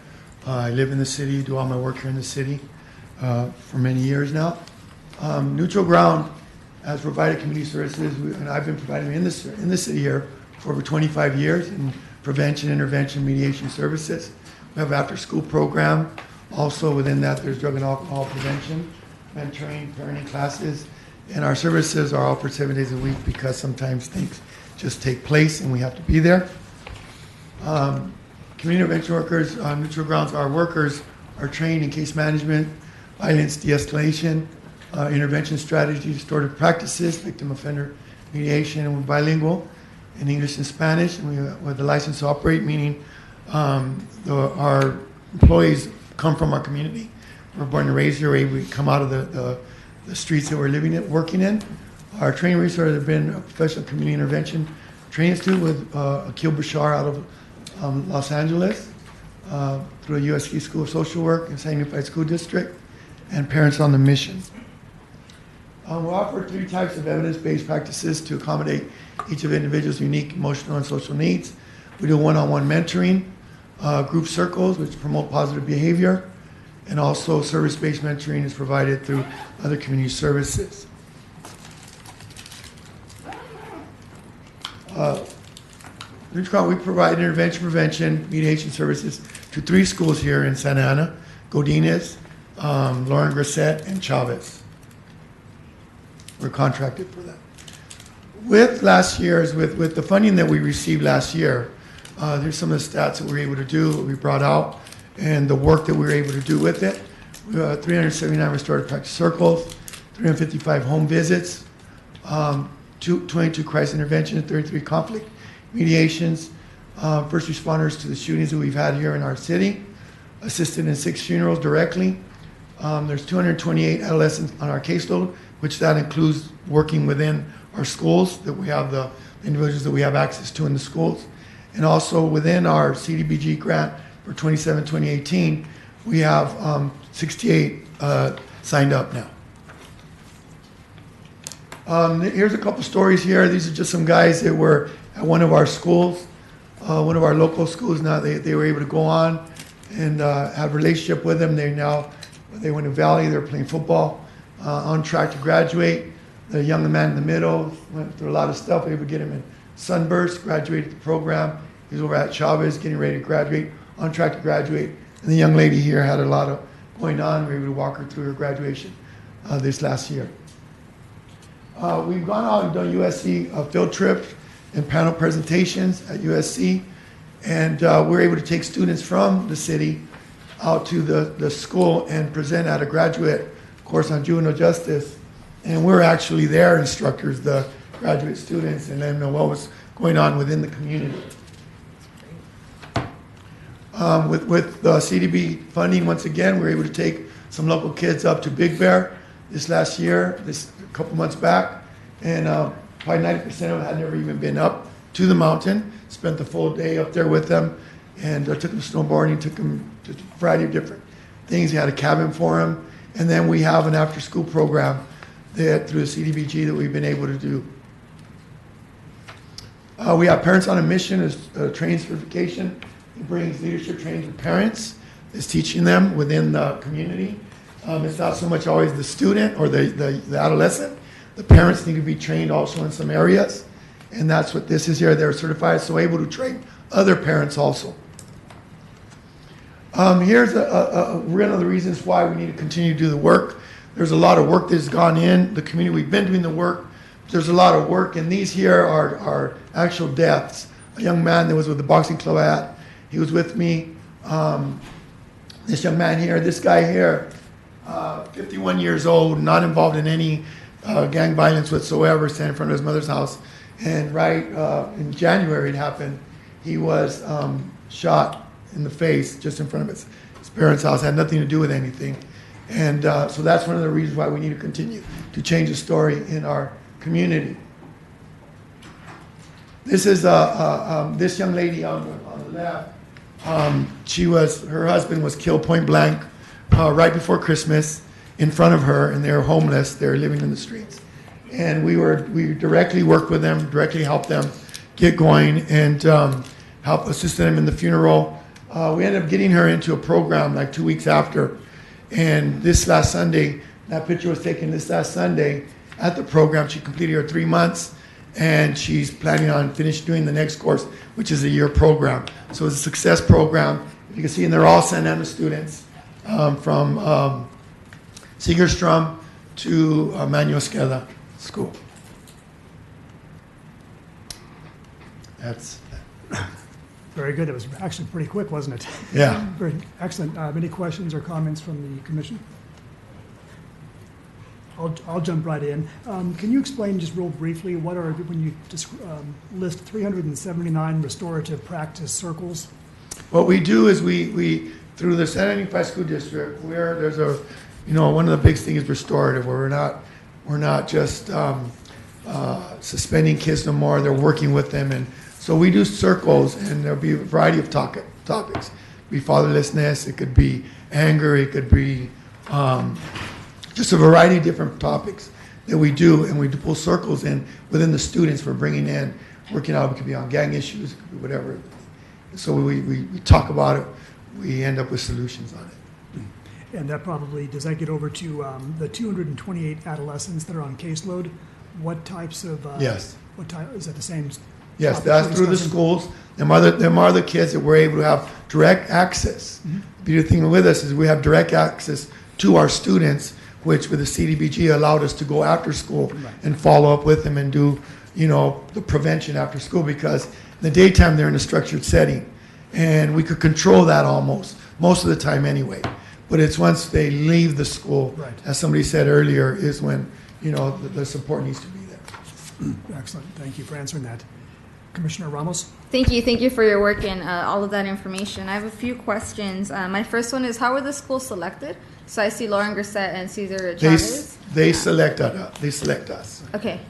I live in the city, do all my work here in the city for many years now. Neutral Ground has provided community services, and I've been providing in the city here for over 25 years in prevention, intervention, mediation services. We have an after-school program. Also within that, there's drug and alcohol prevention, mentoring, parenting classes, and our services are offered 7 days a week because sometimes things just take place and we have to be there. Community intervention workers on Neutral Grounds, our workers are trained in case management, violence de-escalation, intervention strategies, restorative practices, victim offender mediation, and we're bilingual in English and Spanish, and we have the license to operate, meaning our employees come from our community. We're born and raised here. We come out of the streets that we're living in, working in. Our training resources have been a professional community intervention training institute with Akil Bashar out of Los Angeles through a USC School of Social Work and San Unified School District, and Parents on the Mission. We offer 3 types of evidence-based practices to accommodate each of individuals' unique emotional and social needs. We do one-on-one mentoring, group circles, which promote positive behavior, and also service-based mentoring is provided through other community services. We provide intervention, prevention, mediation services to 3 schools here in Santa Ana: Godinez, Lauren Grissett, and Chavez. We're contracted for that. With last year's, with the funding that we received last year, there's some of the stats that we were able to do, what we brought out, and the work that we were able to do with it. We have 379 restorative practice circles, 355 home visits, 22 crisis interventions, 33 conflict mediations, first responders to the shootings that we've had here in our city, assisted in 6 funerals directly, There's 228 adolescents on our caseload, which that includes working within our schools, that we have the individuals that we have access to in the schools. And also within our Cdbg grant for 2018, we have 68 signed up now. Here's a couple stories here. These are just some guys that were at one of our schools, one of our local schools. Now they were able to go on and have a relationship with them. They went to Valley. They're playing football, on track to graduate. The young man in the middle went through a lot of stuff. We were able to get him in Sunburst, graduated the program. He's over at Chavez, getting ready to graduate, on track to graduate. And the young lady here had a lot of going on. We were able to walk her through her graduation this last year. We've gone out and done USC field trips and panel presentations at USC, and we're able to take students from the city out to the school and present at a graduate course on juvenile justice. And we're actually their instructors, the graduate students, and let them know what was going on within the community. With the CDB funding, once again, we were able to take some local kids up to Big Bear this last year, a couple months back, and probably 90% of them had never even been up to the mountain. Spent the full day up there with them, and took them snowboarding, took them to a variety of different things. We had a cabin for them, and then we have an after-school program that through the CDBG that we've been able to do. We have Parents on a Mission, as training certification. It brings leadership training to parents. It's teaching them within the community. It's not so much always the student or the adolescent. The parents need to be trained also in some areas. And that's what this is here. They're certified, so able to train other parents also. Here's one of the reasons why we need to continue to do the work. There's a lot of work that's gone in the community. We've been doing the work. There's a lot of work, and these here are actual deaths. A young man that was with the boxing club at, he was with me. This young man here, this guy here, 51 years old, not involved in any gang violence whatsoever, standing in front of his mother's house. And right in January it happened. He was shot in the face just in front of his parents' house. Had nothing to do with anything. And so that's one of the reasons why we need to continue to change the story in our community. This is this young lady on the left. Her husband was killed point blank right before Christmas in front of her, and they were homeless. They were living in the streets. And we directly worked with them, directly helped them get going, and help assist them in the funeral. We ended up getting her into a program like 2 weeks after. And this last Sunday, that picture was taken this last Sunday at the program. She completed her 3 months, and she's planning on finishing doing the next course, which is a year program. So it's a success program. You can see, and they're all Santa Ana students from Segerstrom to Manuel Esqueda School. That's very good. It was actually pretty quick, wasn't it? Yeah. Very excellent. Any questions or comments from the commission? I'll jump right in. Can you explain just real briefly when you list 379 restorative practice circles? What we do is we through the Santa Ana Unified School District, where there's one of the big things is restorative, where we're not just suspending kids no more. They're working with them, and so we do circles, and there'll be a variety of topics. It could be fatherlessness, it could be anger, it could be just a variety of different topics that we do, and we pull circles in within the students we're bringing in, working out. It could be on gang issues, it could be whatever. So we talk about it, we end up with solutions on it. And that probably, does that get over to the 228 adolescents that are on caseload? What types of, yes. What type, is that the same? Yes, that's through the schools. Them are the kids that we're able to have direct access. Mm-hmm. The beautiful thing with us is we have direct access to our students, which with the CDBG allowed us to go after school and follow up with them and do, the prevention after school, because in the daytime they're in a structured setting, and we could control that most of the time anyway. But it's once they leave the school, as somebody said earlier, is when the support needs to be there. Excellent. Thank you for answering that. Commissioner Ramos? Thank you for your work and all of that information. I have a few questions. My first one is, how were the schools selected? So I see Lauren Grissett and Cesar Chavez. They select us. Okay.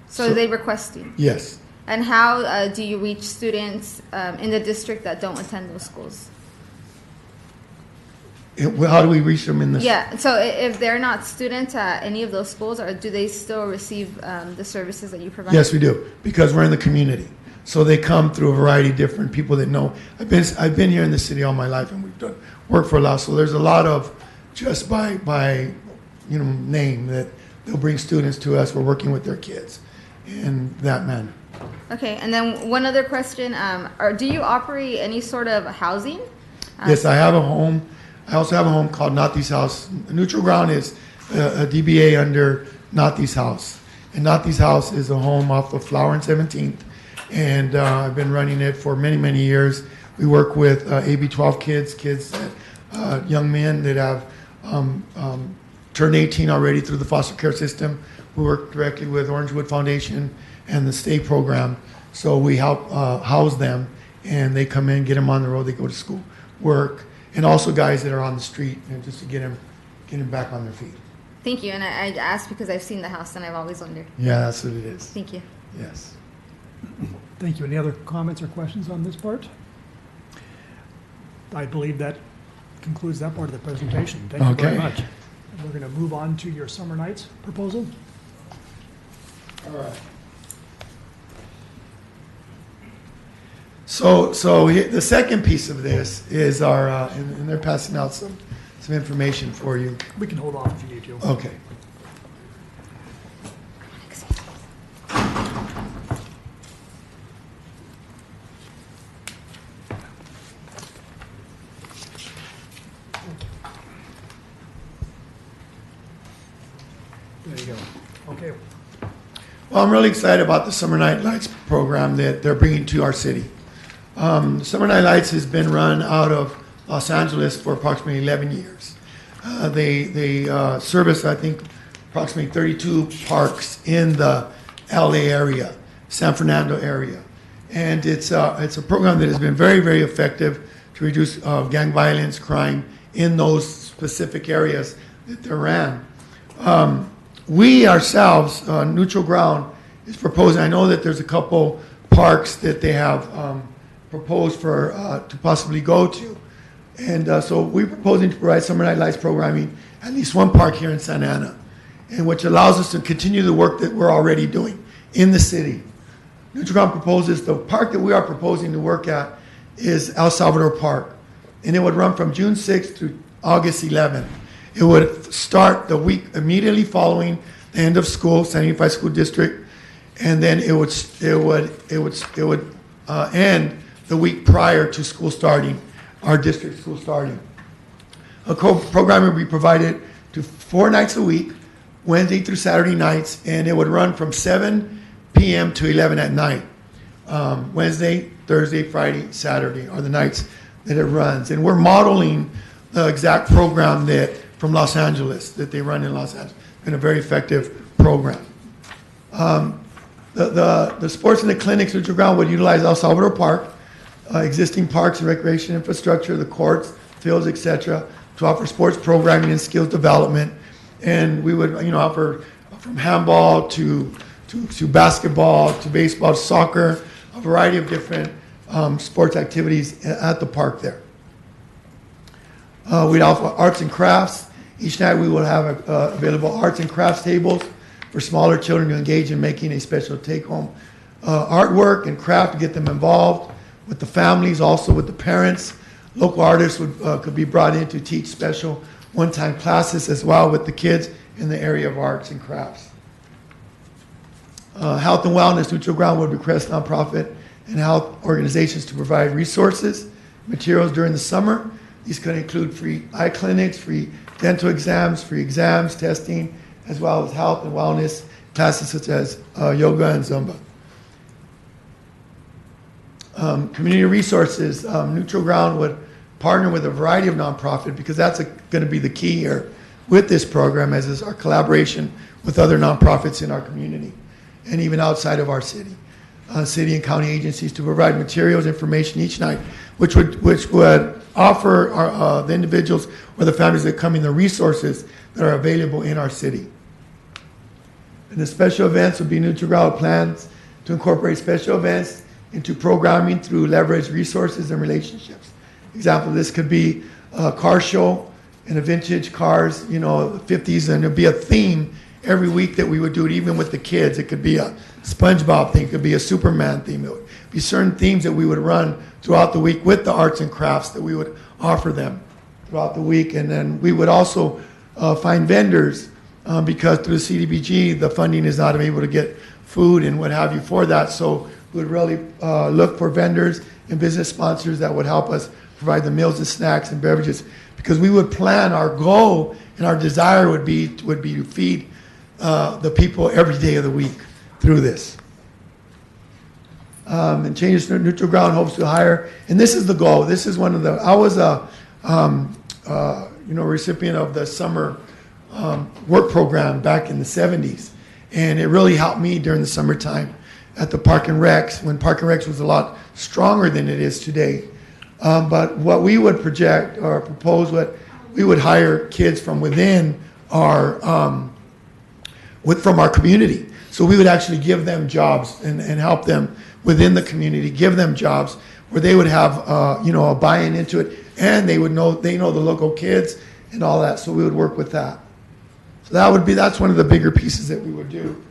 So they requesting? Yes. And how do you reach students in the district that don't attend those schools? How do we reach them in the? Yeah, so if they're not students at any of those schools, or do they still receive the services that you provide? Yes, we do, because we're in the community. So they come through a variety of different people that know. I've been here in the city all my life, and we've done work for a lot. So there's a lot of just by name that they'll bring students to us. We're working with their kids in that manner. Okay, and then one other question: do you operate any sort of housing? Yes, I have a home. I also have a home called Nathi's House. Neutral Ground is a DBA under Nathi's House. And Nathi's House is a home off of Flower and 17th. And I've been running it for many, many years. We work with AB 12 kids, young men that have turned 18 already through the foster care system. We work directly with Orangewood Foundation and the state program. So we help house them, and they come in, get them on the road, they go to school, work. And also guys that are on the street, just to get them back on their feet. Thank you, and I asked because I've seen the house and I've always wondered. Yeah, that's what it is. Thank you. Yes. Thank you. Any other comments or questions on this part? I believe that concludes that part of the presentation. Thank you very much. And we're going to move on to your summer nights proposal. All right. So the second piece of this is our, and they're passing out some information for you. We can hold off if you need to. Okay. There you go. Okay. Well, I'm really excited about the Summer Night Lights program that they're bringing to our city. Summer Night Lights has been run out of Los Angeles for approximately 11 years. They service, I think, approximately 32 parks in the LA area, San Fernando area. And it's a program that has been very, very effective to reduce gang violence, crime in those specific areas that they're ran. We ourselves, Neutral Ground, is proposing, I know that there's a couple parks that they have proposed for to possibly go to. And so we're proposing to provide Summer Night Lights programming at least one park here in Santa Ana, and which allows us to continue the work that we're already doing in the city. Neutral Ground proposes, the park that we are proposing to work at is El Salvador Park, and it would run from June 6th to August 11th. It would start the week immediately following the end of school, San Unified School District, and then it would end the week prior to school starting, our district school starting. A program would be provided to 4 nights a week, Wednesday through Saturday nights, and it would run from 7 p.m. to 11 at night. Wednesday, Thursday, Friday, Saturday are the nights that it runs. And we're modeling the exact program that from Los Angeles, that they run in Los Angeles. It's been a very effective program. The sports and the clinics, Neutral Ground would utilize El Salvador Park, existing parks and recreation infrastructure, the courts, fields, etc., to offer sports programming and skills development. And we would, offer from handball to basketball to baseball to soccer, a variety of different sports activities at the park there. We'd offer arts and crafts. Each night we will have available arts and crafts tables for smaller children to engage in making a special take-home artwork and craft to get them involved with the families, also with the parents. Local artists could be brought in to teach special one-time classes as well with the kids in the area of arts and crafts. Health and Wellness, Neutral Ground would request nonprofit and health organizations to provide resources, materials during the summer. These could include free eye clinics, free dental exams, free exams, testing, as well as health and wellness classes such as yoga and Zumba. Community resources, Neutral Ground would partner with a variety of nonprofits because that's going to be the key here with this program, as is our collaboration with other nonprofits in our community and even outside of our city. city and county agencies to provide materials, information each night, which would offer the individuals or the families that come in the resources that are available in our city. And the special events would be Neutral plans to incorporate special events into programming through leverage resources and relationships. Example, this could be a car show and a vintage cars, the 50s, and it'd be a theme every week that we would do it, even with the kids. It could be a SpongeBob theme, it could be a Superman theme. It would be certain themes that we would run throughout the week with the arts and crafts that we would offer them throughout the week. And then we would also find vendors because through the Cdbg, the funding is not able to get food and what have you for that. So we would really look for vendors and business sponsors that would help us provide the meals and snacks and beverages, because we would plan, our goal and our desire would be to feed the people every day of the week through this. And Changes to Neutral Ground hopes to hire, and this is the goal. This is one of the, I was a recipient of the summer work program back in the 70s, and it really helped me during the summertime at the Park and Recs, when Park and Recs was a lot stronger than it is today. But what we would project or propose, what we would hire kids from within our from our community. So we would actually give them jobs and help them within the community, give them jobs where they would have a buy-in into it, and they know the local kids and all that. So we would work with that. So that's one of the bigger pieces that we would do.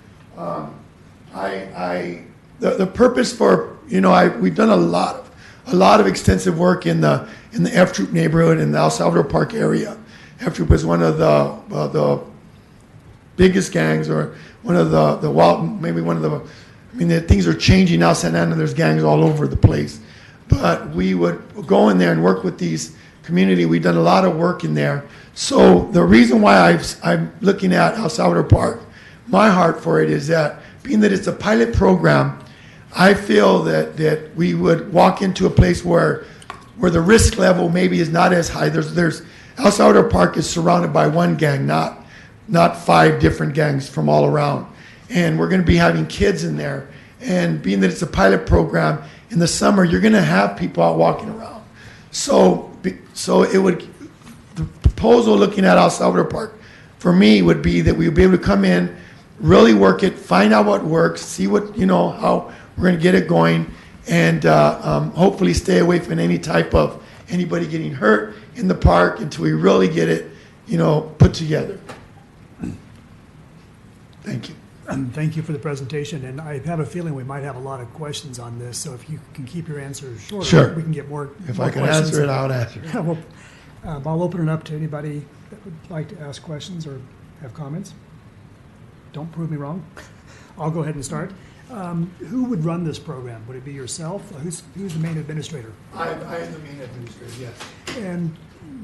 The purpose for we've done a lot of extensive work in the F Troop neighborhood in the El Salvador Park area. F Troop is one of the biggest gangs, or one of the wild, maybe one of the. Things are changing now. Santa Ana, there's gangs all over the place, but we would go in there and work with these community. We've done a lot of work in there. So the reason why I'm looking at El Salvador Park, my heart for it is that being that it's a pilot program, I feel that we would walk into a place where the risk level maybe is not as high. There's El Salvador Park is surrounded by one gang, not 5 different gangs from all around. And we're going to be having kids in there. And being that it's a pilot program, in the summer you're going to have people out walking around. So it would, the proposal looking at El Salvador Park for me would be that we would be able to come in, really work it, find out what works, see what how we're going to get it going, and hopefully stay away from any type of anybody getting hurt in the park until we really get it, put together. Thank you. Thank you for the presentation, and I have a feeling we might have a lot of questions on this, so if you can keep your answers shorter, sure, we can get more If more I can questions. answer it, I'll answer it. Well, I'll open it up to anybody that would like to ask questions or have comments. Don't prove me wrong. I'll go ahead and start. Who would run this program? Would it be yourself? Who's the main administrator? I am the main administrator, yes. And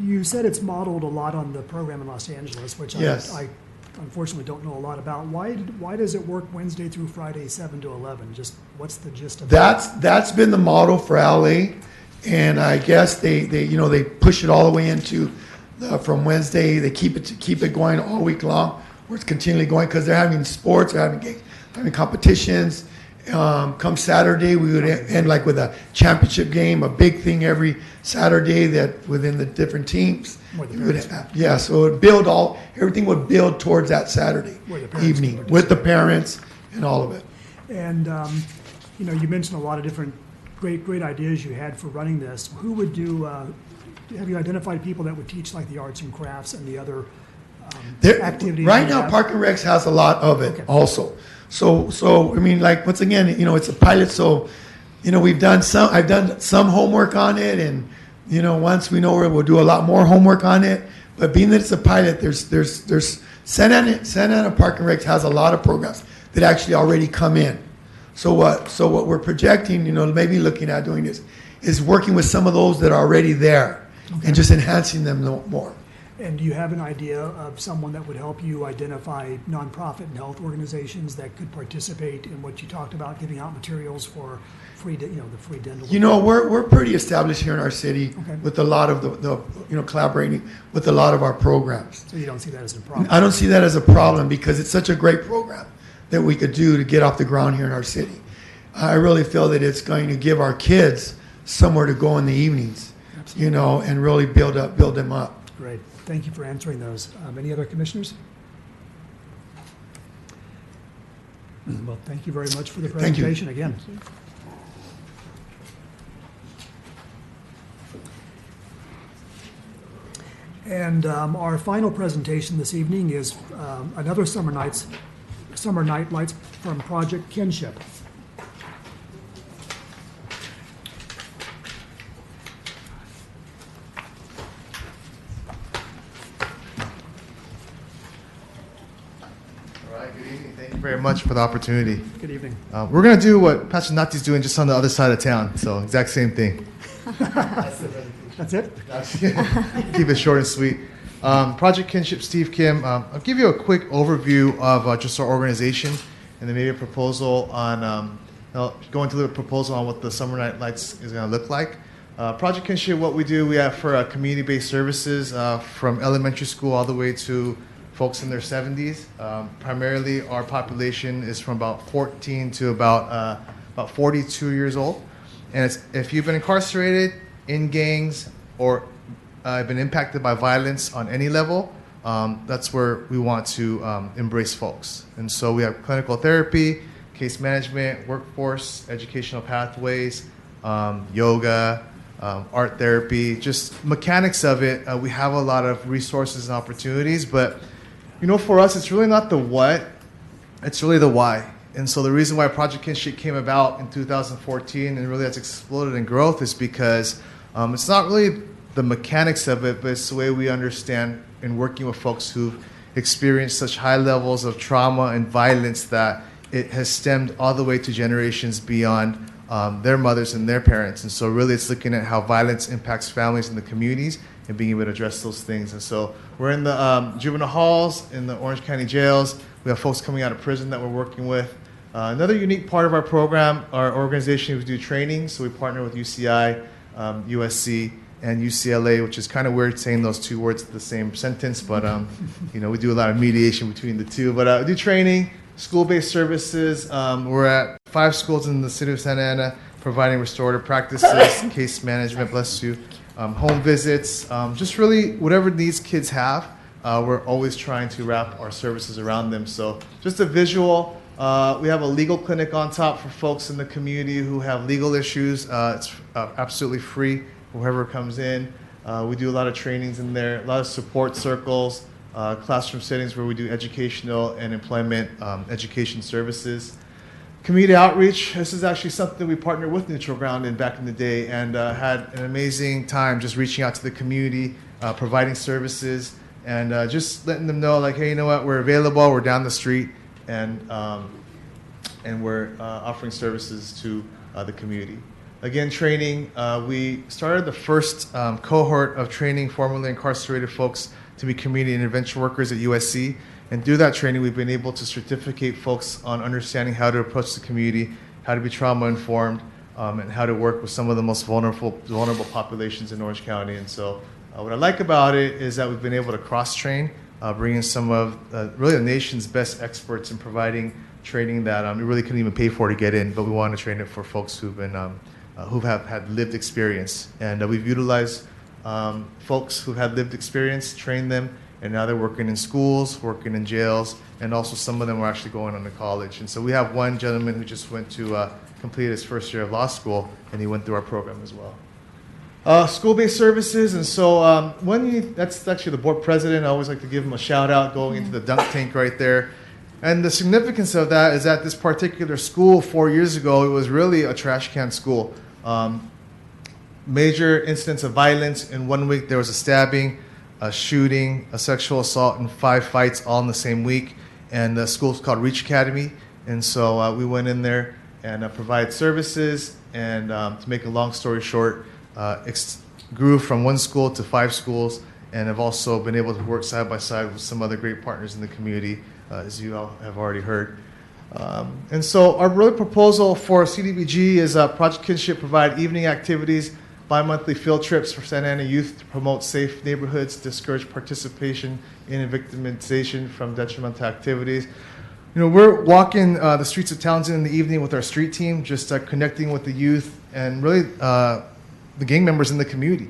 you said it's modeled a lot on the program in Los Angeles, which Yes. I unfortunately don't know a lot about. Why does it work Wednesday through Friday, 7 to 11? Just what's the gist of that? That's been the model for LA, and I guess they push it all the way into from Wednesday. They keep it going all week long, where it's continually going because they're having sports, they're having competitions. Come Saturday, we would end like with a championship game, a big thing every Saturday that within the different teams. Yeah, so it would everything would build towards that Saturday evening with the parents and all of it. And you mentioned a lot of different great ideas you had for running this. Who would do? Have you identified people that would teach like the arts and crafts and the other activities? Right now, Park and Recs has a lot of it also. So once again, it's a pilot. So, I've done some homework on it, and once we know where, we'll do a lot more homework on it. But being that it's a pilot, there's Santa Ana Park and Recs has a lot of programs that actually already come in. So what we're projecting, maybe looking at doing is working with some of those that are already there, and just enhancing them more. And do you have an idea of someone that would help you identify nonprofit and health organizations that could participate in what you talked about, giving out materials for free, the free dental? We're pretty established here in our city with a lot of the collaborating with a lot of our programs. So you don't see that as a problem? I don't see that as a problem because it's such a great program that we could do to get off the ground here in our city. I really feel that it's going to give our kids somewhere to go in the evenings, you know, and really build them up. Great. Thank you for answering those. Any other commissioners? Well, thank you very much for the Thank you. presentation again. Thank you. And our final presentation this evening is another Summer Night Lights from Project Kinship. Thank you very much for the opportunity. Good evening. We're going to do what Pastor Nati's doing just on the other side of town, so exact same thing. That's it? Keep it short and sweet. Project Kinship, Steve Kim. I'll give you a quick overview of just our organization, and then maybe a proposal on, go into the proposal on what the Summer Night Lights is going to look like. Project Kinship, what we do, we have for community-based services from elementary school all the way to folks in their 70s. Primarily, our population is from about 14 to about 42 years old. And it's, if you've been incarcerated, in gangs, or been impacted by violence on any level, that's where we want to embrace folks. And so we have clinical therapy, case management, workforce, educational pathways, yoga, art therapy, just mechanics of it. We have a lot of resources and opportunities, but you know, for us, it's really not the what, it's really the why. And so the reason why Project Kinship came about in 2014 and really has exploded in growth is because it's not really the mechanics of it, but it's the way we understand in working with folks who've experienced such high levels of trauma and violence that it has stemmed all the way to generations beyond their mothers and their parents. And so really it's looking at how violence impacts families and the communities and being able to address those things. And so we're in the juvenile halls, in the Orange County jails. We have folks coming out of prison that we're working with. Another unique part of our program, our organization, we do training. So we partner with UCI, USC, and UCLA, which is kind of weird saying those two words in the same sentence, but you know, we do a lot of mediation between the two. But we do training, school-based services. We're at 5 schools in the city of Santa Ana, providing restorative practices, case management, bless you, home visits, just really whatever needs kids have. We're always trying to wrap our services around them. So just a visual. We have a legal clinic on top for folks in the community who have legal issues. It's absolutely free for whoever comes in. We do a lot of trainings in there, a lot of support circles, classroom settings where we do educational and employment education services. Community outreach, this is actually something we partnered with Neutral Ground in back in the day and had an amazing time just reaching out to the community, providing services, and just letting them know, like, hey, you know what, we're available, we're down the street, and we're offering services to the community. Again, training, we started the first cohort of training formerly incarcerated folks to be community intervention workers at USC. And through that training, we've been able to certificate folks on understanding how to approach the community, how to be trauma-informed, and how to work with some of the most vulnerable populations in Orange County. And so what I like about it is that we've been able to cross-train, bringing some of really the nation's best experts in providing training that we really couldn't even pay for to get in, but we want to train it for folks who've been who have had lived experience. And we've utilized folks who've had lived experience, trained them, and now they're working in schools, working in jails, and also some of them are actually going on to college. And so we have one gentleman who just went to complete his first year of law school, and he went through our program as well. School-based services, and so that's actually the board president. I always like to give him a shout out going into the dunk tank right there. And the significance of that is that this particular school 4 years ago, it was really a trash can school. Major incidents of violence. In 1 week, there was a stabbing, a shooting, a sexual assault, and 5 fights all in the same week. And the school's called Reach Academy. And so we went in there and provided services. And to make a long story short, grew from 1 school to 5 schools, and have also been able to work side by side with some other great partners in the community, as you all have already heard. And so our real proposal for Cdbg is Project Kinship provide evening activities, bi-monthly field trips for Santa Ana youth to promote safe neighborhoods, discourage participation in victimization from detrimental activities. we're walking the streets of Townsend in the evening with our street team, just connecting with the youth and really the gang members in the community.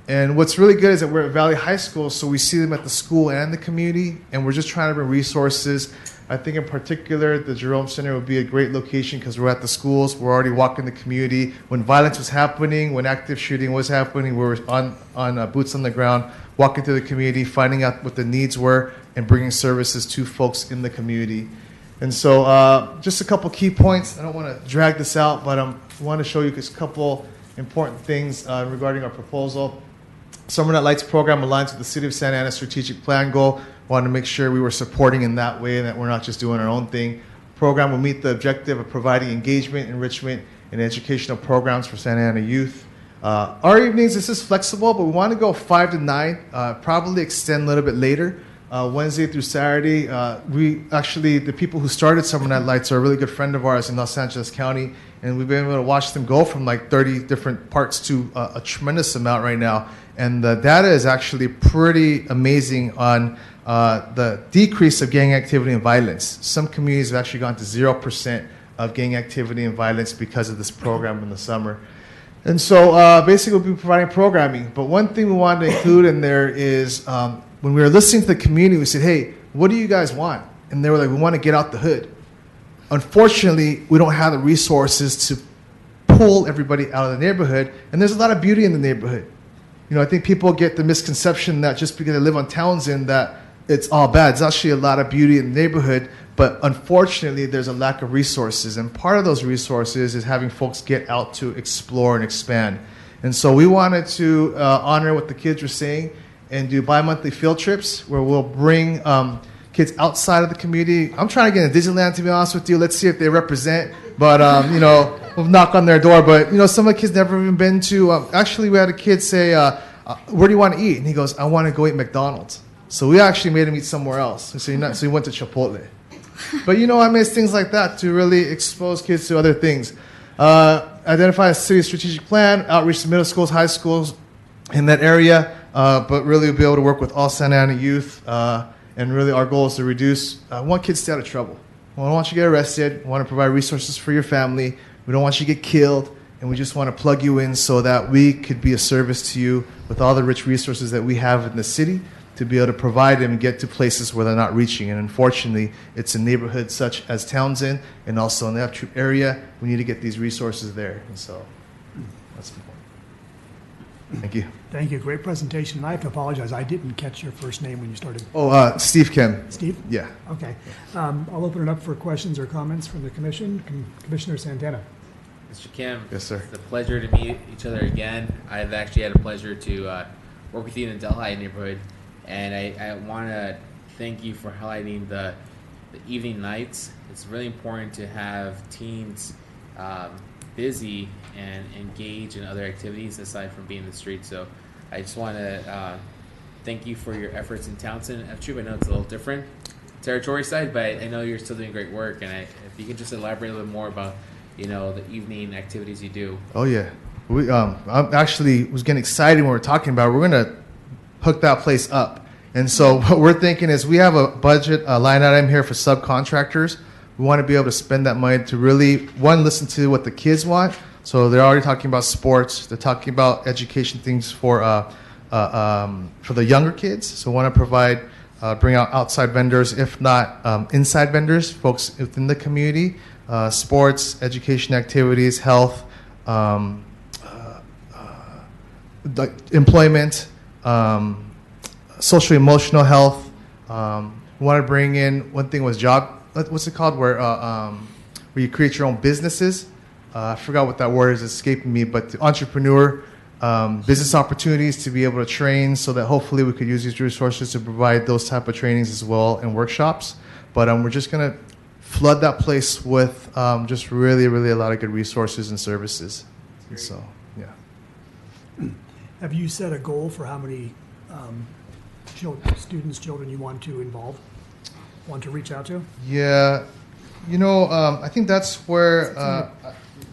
And what's really good is that we're at Valley High School, so we see them at the school and the community, and we're just trying to bring resources. I think in particular, the Jerome Center would be a great location because we're at the schools. We're already walking the community. When violence was happening, when active shooting was happening, we were on boots on the ground, walking through the community, finding out what the needs were, and bringing services to folks in the community. And so just a couple key points. I don't want to drag this out, but I want to show you just a couple important things regarding our proposal. Summer Night Lights program aligns with the City of Santa Ana strategic plan goal. Wanted to make sure we were supporting in that way and that we're not just doing our own thing. Program will meet the objective of providing engagement, enrichment, and educational programs for Santa Ana youth. Our evenings, this is flexible, but we want to go 5 to 9, probably extend a little bit later. Wednesday through Saturday, the people who started Summer Night Lights are a really good friend of ours in Los Angeles County, and we've been able to watch them go from like 30 different parts to a tremendous amount right now. And the data is actually pretty amazing on the decrease of gang activity and violence. Some communities have actually gone to 0% of gang activity and violence because of this program in the summer. And so basically we'll be providing programming. But one thing we wanted to include in there is when we were listening to the community, we said, hey, what do you guys want? And they were like, we want to get out the hood. Unfortunately, we don't have the resources to pull everybody out of the neighborhood. And there's a lot of beauty in the neighborhood. I think people get the misconception that just because they live on Townsend that it's all bad. There's actually a lot of beauty in the neighborhood, but unfortunately there's a lack of resources. And part of those resources is having folks get out to explore and expand. And so we wanted to honor what the kids were saying and do bi-monthly field trips where we'll bring kids outside of the community. I'm trying to get into Disneyland, to be honest with you. Let's see if they represent. But, we'll knock on their door. But, some of the kids never even been to, actually we had a kid say, where do you want to eat? And he goes, I want to go eat McDonald's. So we actually made him eat somewhere else. So he went to Chipotle. But, it's things like that to really expose kids to other things. Identify a city strategic plan, outreach to middle schools, high schools in that area, but really be able to work with all Santa Ana youth. And really our goal is to reduce, I want kids to stay out of trouble. We don't want you to get arrested. We want to provide resources for your family. We don't want you to get killed. And we just want to plug you in so that we could be a service to you with all the rich resources that we have in the city to be able to provide them and get to places where they're not reaching. And unfortunately, it's in neighborhoods such as Townsend and also in the Uptroop area. We need to get these resources there. And so that's the point. Thank you. Thank you. Great presentation. And I have to apologize. I didn't catch your first name when you started. Oh, Steve Kim. Steve? Yeah. Okay. I'll open it up for questions or comments from the commission. Commissioner Santana. Mr. Kim. Yes, sir. It's a pleasure to meet each other again. I've actually had a pleasure to work with you in the Delhi neighborhood. And I want to thank you for highlighting the evening nights. It's really important to have teens busy and engage in other activities aside from being in the street. So I just want to thank you for your efforts in Townsend. I know it's a little different territory side, but I know you're still doing great work. And if you can just elaborate a little bit more about, the evening activities you do. Oh, yeah. I actually was getting excited when we were talking about it. We're going to hook that place up. And so what we're thinking is we have a budget line item here for subcontractors. We want to be able to spend that money to really, one, listen to what the kids want. So they're already talking about sports. They're talking about education things for the younger kids. So we want to provide, bring out outside vendors, if not inside vendors, folks within the community, sports, education activities, health, employment, social emotional health. We want to bring in, one thing was job, what's it called, where you create your own businesses. I forgot what that word is escaping me, but the entrepreneur, business opportunities to be able to train so that hopefully we could use these resources to provide those type of trainings as well and workshops. But we're just going to flood that place with just really, really a lot of good resources and services. And so, yeah. Have you set a goal for how many children you want to involve, want to reach out to? Yeah. I think that's where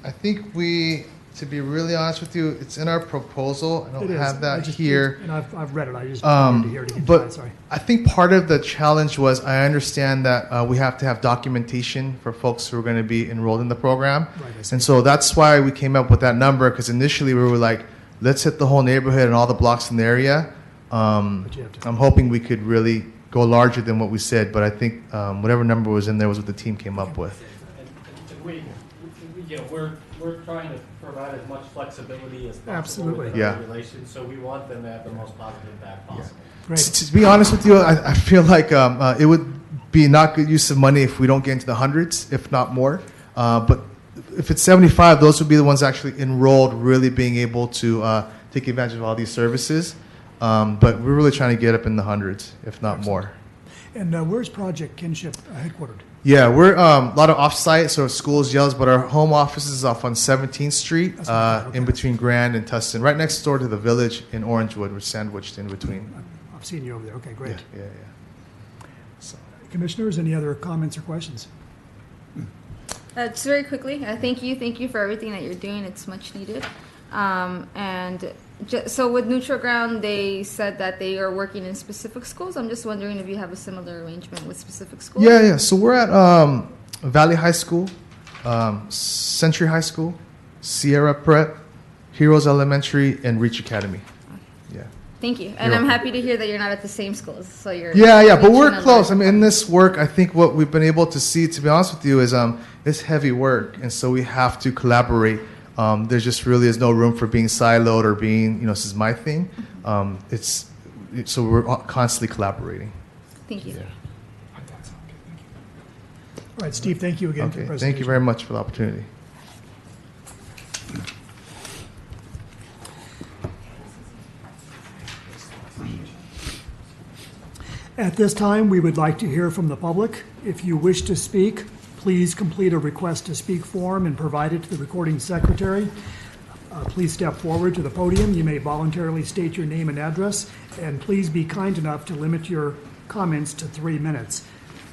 I think we To be really honest with you, it's in our proposal. I It don't is. have that I just- here. And I've read it. I just wanted to hear it again. But Sorry. I think part of the challenge was I understand that we have to have documentation for folks who are going to be enrolled in the program. Right, I see. And so that's why we came up with that number, because initially we were like, let's hit the whole neighborhood and all the blocks in the area. I'm hoping we could really go larger than what we said, but I think whatever number was in there was what the team came up with. And we're trying to provide as much flexibility as possible Absolutely. with Yeah. our regulations, so we want them to have the most positive impact possible. To be honest with you, I feel like it would be not good use of money if we don't get into the hundreds, if not more. But if it's 75, those would be the ones actually enrolled, really being able to take advantage of all these services. But we're really trying to get up in the hundreds, if not more. And where's Project Kinship headquartered? Yeah, we're a lot of off-site, so schools, yells, but our home office is off on 17th Street, in between Grand and Tustin, right next door to the Village in Orangewood. We're sandwiched in between. I've seen you over there. Okay, great. Yeah. Commissioners, any other comments or questions? Just very quickly, thank you for everything that you're doing. It's much needed. So with Neutral Ground, they said that they are working in specific schools. I'm just wondering if you have a similar arrangement with specific schools. Yeah. So we're at Valley High School, Century High School, Sierra Prep, Heroes Elementary, and Reach Academy. Yeah. Thank you. And You're I'm welcome. happy to hear that you're not at the same schools. So you're Yeah, but we're reaching a close. lot. I mean, in this work, I think what we've been able to see, to be honest with you, is it's heavy work, and so we have to collaborate. There just really is no room for being siloed or being, this is my thing. So we're constantly collaborating. Thank you. All right, Steve, thank you again for the Okay, presentation. thank you very much for the opportunity. At this time, we would like to hear from the public. If you wish to speak, please complete a request to speak form and provide it to the recording secretary. Please step forward to the podium. You may voluntarily state your name and address, and please be kind enough to limit your comments to 3 minutes.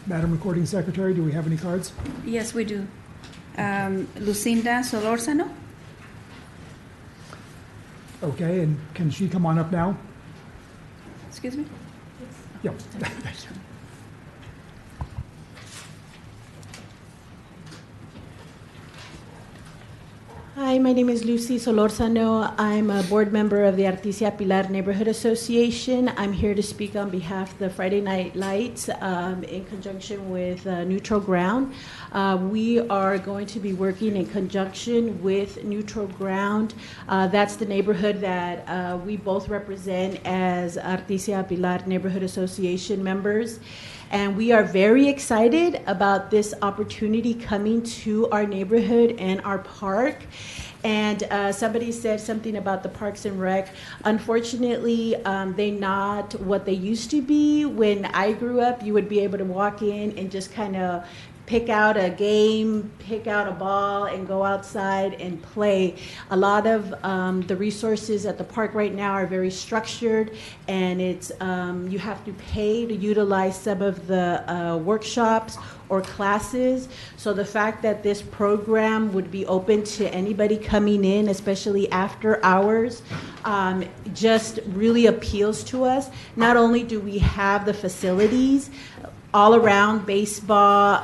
Madam Recording Secretary, do we have any cards? Yes, we do. Lucinda Solórzano. Okay, and can she come on up now? Excuse me? Yep. Hi, my name is Lucy Solórzano. I'm a board member of the Artesia Pilar Neighborhood Association. I'm here to speak on behalf of the Friday Night Lights in conjunction with Neutral Ground. We are going to be working in conjunction with Neutral Ground. That's the neighborhood that we both represent as Artesia Pilar Neighborhood Association members. And we are very excited about this opportunity coming to our neighborhood and our park. And somebody said something about the Parks and Rec. Unfortunately, they're not what they used to be. When I grew up, you would be able to walk in and just kind of pick out a game, pick out a ball, and go outside and play. A lot of the resources at the park right now are very structured, and it's you have to pay to utilize some of the workshops or classes. So the fact that this program would be open to anybody coming in, especially after hours, just really appeals to us. Not only do we have the facilities all around, baseball,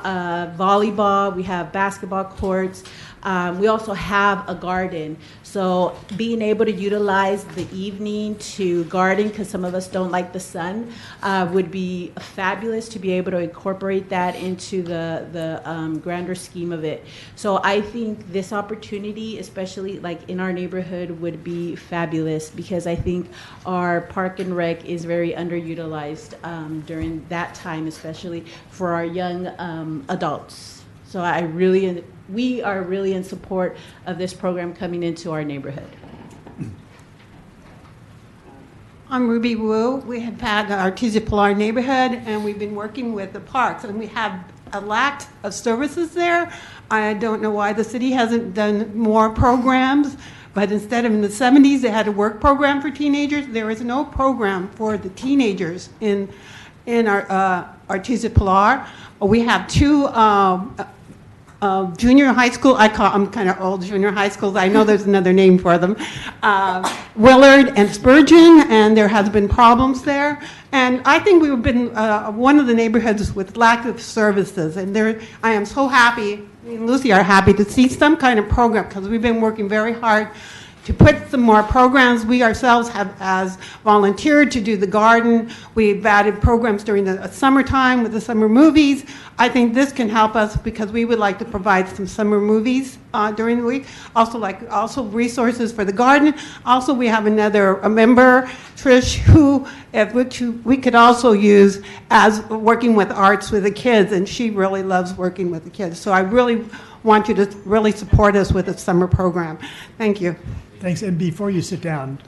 volleyball, we have basketball courts. We also have a garden. So being able to utilize the evening to garden, because some of us don't like the sun, would be fabulous to be able to incorporate that into the grander scheme of it. So I think this opportunity, especially like in our neighborhood, would be fabulous, because I think our park and rec is very underutilized during that time, especially for our young adults. So we are really in support of this program coming into our neighborhood. I'm Ruby Wu. We have had our Artesia Pilar neighborhood, and we've been working with the parks, and we have a lack of services there. I don't know why the city hasn't done more programs, but instead of in the 70s, they had a work program for teenagers. There is no program for the teenagers in our Artesia Pilar. We have two junior high school, I'm kind of old, junior high schools, I know there's another name for them, Willard and Spurgeon, and there has been problems there. And I think we've been one of the neighborhoods with lack of services, and I am so happy, me and Lucy are happy to see some kind of program, because we've been working very hard to put some more programs. We ourselves have as volunteered to do the garden. We've added programs during the summertime with the summer movies. I think this can help us because we would like to provide some summer movies during the week. Also resources for the garden. Also, we have a member, Trish, who we could also use as working with arts with the kids, and she really loves working with the kids. So I really want you to really support us with the summer program. Thank you. Thanks. And before you sit down,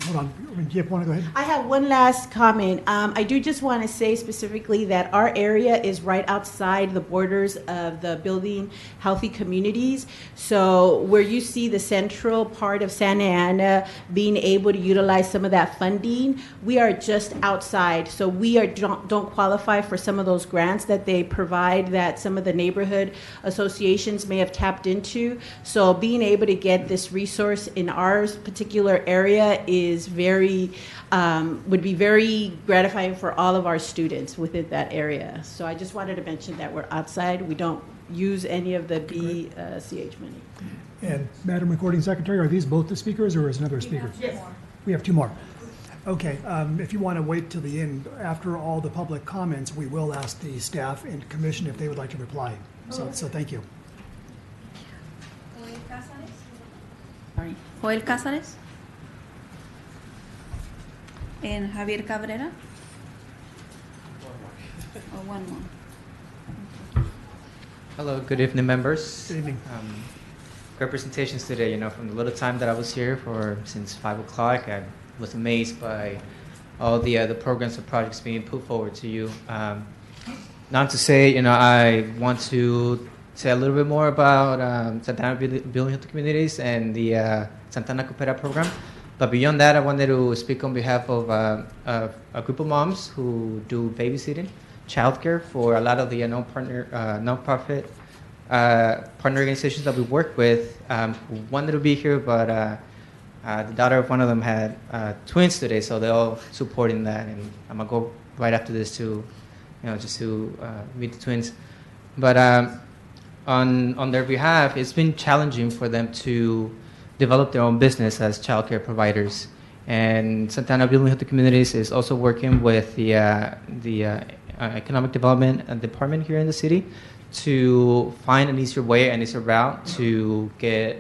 hold on. Do you want to go ahead? I have one last comment. I do just want to say specifically that our area is right outside the borders of the Building Healthy Communities. So where you see the central part of Santa Ana being able to utilize some of that funding, we are just outside. So we don't qualify for some of those grants that they provide that some of the neighborhood associations may have tapped into. So being able to get this resource in our particular area is would be very gratifying for all of our students within that area. So I just wanted to mention that we're outside. We don't use any of the BCH money. And Madam Recording Secretary, are these both the speakers or is another speaker? Yes. We have two more. Okay, if you want to wait till the end, after all the public comments, we will ask the staff and commission if they would like to reply. So thank you. Joel Cázares. And Javier Cabrera? Oh, one more. Hello, good evening, members. Good evening. Representations today, from the little time that I was here since 5 o'clock, I was amazed by all the programs and projects being put forward to you. Not to say, I want to say a little bit more about Santana Building Healthy Communities and the Santana Coopera program. But beyond that, I wanted to speak on behalf of a group of moms who do babysitting, childcare for a lot of the nonprofit partner organizations that we work with who wanted to be here, but the daughter of one of them had twins today, so they're all supporting that. And I'm going to go right after this to, just to meet the twins. But on their behalf, it's been challenging for them to develop their own business as childcare providers. And Santana Building Healthy Communities is also working with the Economic Development Department here in the city to find an easier way, an easier route to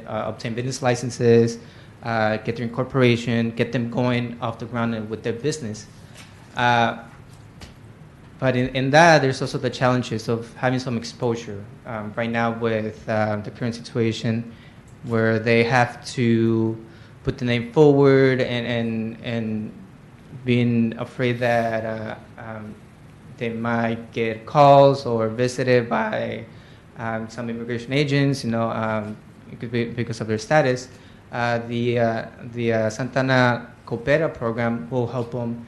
obtain business licenses, get their incorporation, get them going off the ground with their business. But in that, there's also the challenges of having some exposure. Right now with the current situation, where they have to put the name forward and being afraid that they might get calls or visited by some immigration agents, it could be because of their status. The Santana Coopera program will help them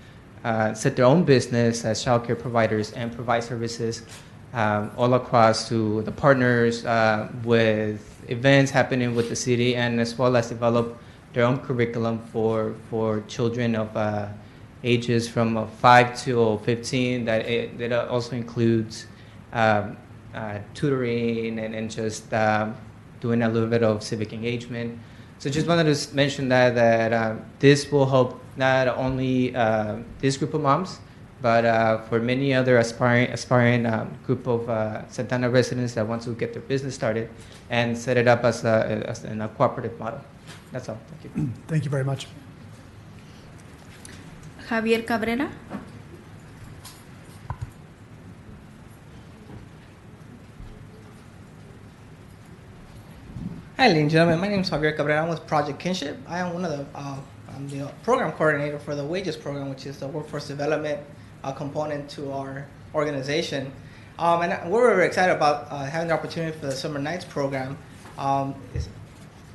set their own business as childcare providers and provide services all across to the partners with events happening with the city, and as well as develop their own curriculum for children of ages from 5 to 15 that also includes tutoring and just doing a little bit of civic engagement. So just wanted to mention that this will help not only this group of moms, but for many other aspiring group of Santana residents that want to get their business started and set it up as in a cooperative model. That's all. Thank you. Thank you very much. Javier Cabrera. Hi, ladies and gentlemen. My name is Javier Cabrera. I'm with Project Kinship. I am one of I'm the program coordinator for the Wages Program, which is the workforce development component to our organization. And we're very excited about having the opportunity for the Summer Nights program.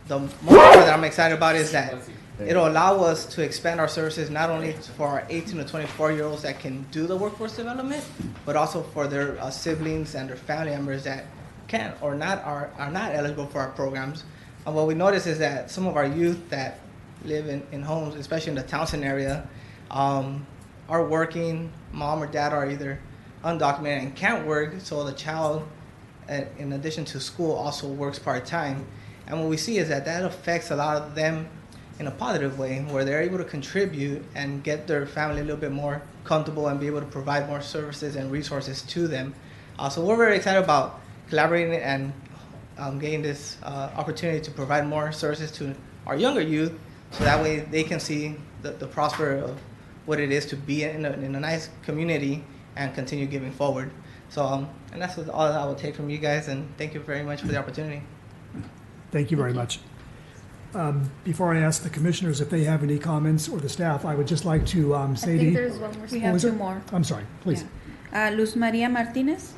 The most part that I'm excited about is that it'll allow us to expand our services not only for our 18 to 24-year-olds that can do the workforce development, but also for their siblings and their family members that can't or are not eligible for our programs. And what we notice is that some of our youth that live in homes, especially in the Townsend area, are working. Mom or dad are either undocumented and can't work, so the child, in addition to school, also works part-time. And what we see is that affects a lot of them in a positive way, where they're able to contribute and get their family a little bit more comfortable and be able to provide more services and resources to them. So we're very excited about collaborating and getting this opportunity to provide more services to our younger youth, so that way they can see the prosper of what it is to be in a nice community and continue giving forward. So, and that's all that I will take from you guys, and thank you very much for the opportunity. Thank you very much. Before I ask the commissioners if they have any comments, or the staff, I would just like to say I to think you. there's one more. We have two more. I'm sorry, please. Yeah. Luz Maria Martinez.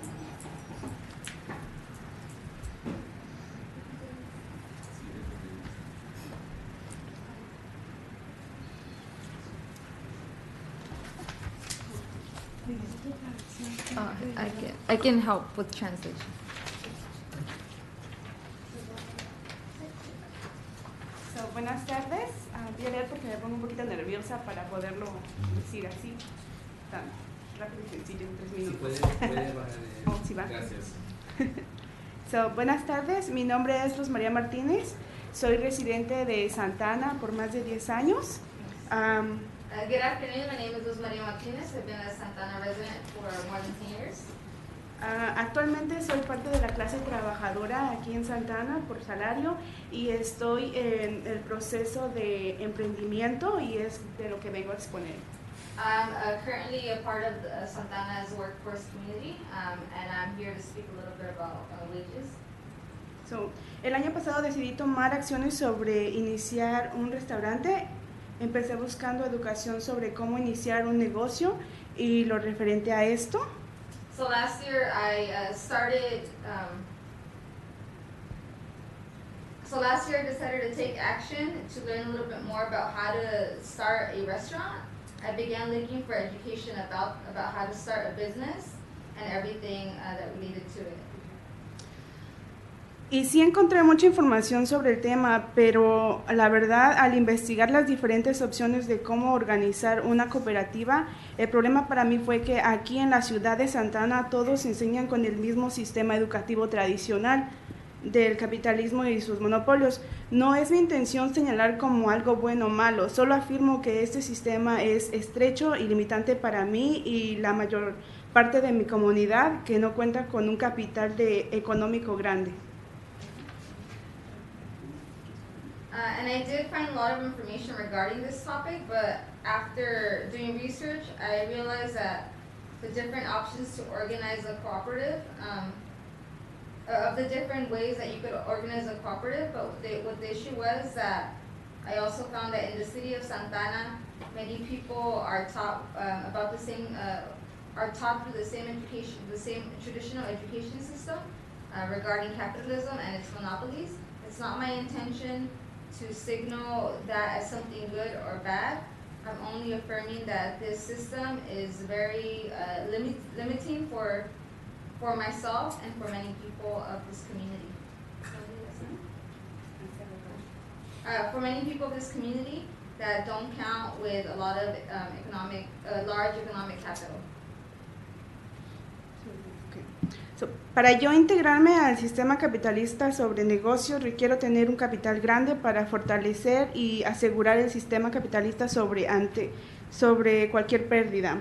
I can help with translation. So, buenas tardes. Voy a leer porque me pongo un poquito nerviosa para poderlo decir así, tan rápido y sencillo en 3 minutos. Si puede bajar Oh, sí va. Gracias. So, buenas tardes. Mi nombre es Luz María Martínez. Soy residente de Santa Ana por más de 10 años. Good afternoon. My name is Luz Maria Martinez. I've been a Santa Ana resident for more than 10 years. Actualmente soy parte de la clase trabajadora aquí en Santa Ana por salario y estoy en el proceso de emprendimiento y es de lo que vengo a exponer. I'm currently a part of the Santa Ana's workforce community, and I'm here to speak a little bit about wages. So, el año pasado decidí tomar acciones sobre iniciar un restaurante. Empecé buscando educación sobre cómo iniciar un negocio y lo referente a esto. So last year I started. So last year I decided to take action to learn a little bit more about how to start a restaurant. I began looking for education about how to start a business and everything that related to it. Y sí encontré mucha información sobre el tema, pero la verdad, al investigar las diferentes opciones de cómo organizar una cooperativa, el problema para mí fue que aquí en la ciudad de Santa Ana todos enseñan con el mismo sistema educativo tradicional del capitalismo y sus monopolios. No es mi intención señalar como algo bueno o malo, solo afirmo que este sistema es estrecho y limitante para mí y la mayor parte de mi comunidad que no cuenta con un capital económico grande. And I did find a lot of information regarding this topic, but after doing research, I realized that the different options to organize a cooperative, of the different ways that you could organize a cooperative, but what the issue was that I also found that in the city of Santa Ana, many people are taught about the same, are taught through the same education, the same traditional education system regarding capitalism and its monopolies. It's not my intention to signal that as something good or bad. I'm only affirming that this system is very limiting for myself and for many people of this community. For many people of this community that don't count with a lot of large economic capital. So, para yo integrarme al sistema capitalista sobre negocios, requiero tener un capital grande para fortalecer y asegurar el sistema capitalista sobre cualquier pérdida,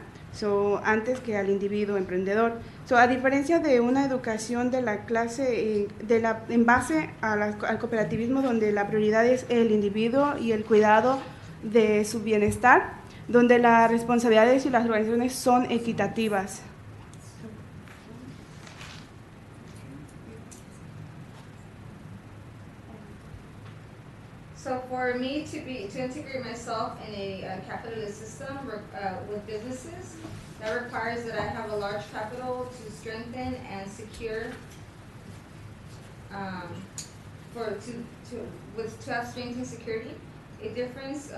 antes que al individuo emprendedor. A diferencia de una educación de la clase, en base al cooperativismo, donde la prioridad es el individuo y el cuidado de su bienestar, donde las responsabilidades y las organizaciones son equitativas. So for me to integrate myself in a capitalist system with businesses, that requires that I have a large capital to strengthen and secure, to have strength and security. A difference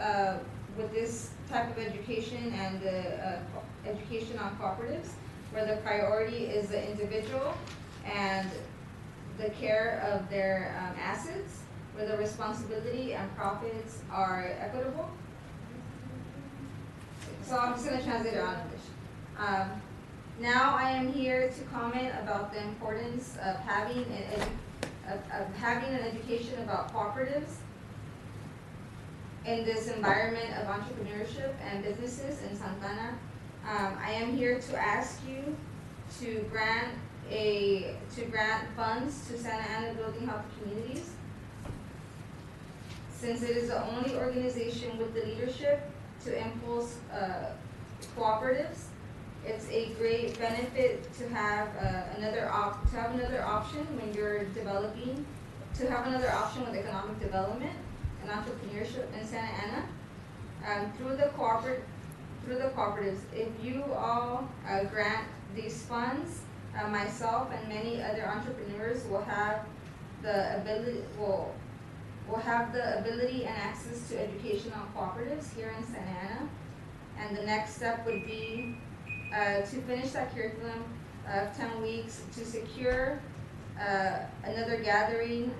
with this type of education and the education on cooperatives, where the priority is the individual and the care of their assets, where the responsibility and profits are equitable. So I'm just going to translate it on English. Now I am here to comment about the importance of having an education about cooperatives in this environment of entrepreneurship and businesses in Santana. I am here to ask you to grant funds to Santa Ana Building Health Communities, since it is the only organization with the leadership to impulse cooperatives. It's a great benefit to have another option when you're developing, to have another option with economic development and entrepreneurship in Santa Ana. Through the cooperatives, if you all grant these funds, myself and many other entrepreneurs will have the ability and access to educational cooperatives here in Santa Ana. And the next step would be to finish that curriculum of 10 weeks, to secure another gathering,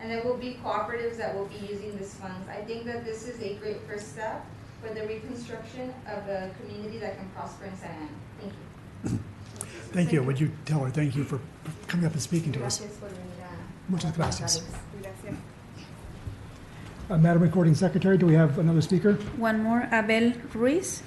and there will be cooperatives that will be using these funds. I think that this is a great first step for the reconstruction of a community that can prosper in Santa Ana. Thank you. Thank you. Would you tell her thank you for coming up and speaking to us? Muchas gracias. Madam Recording Secretary, do we have another speaker? One more, Abel Ruiz.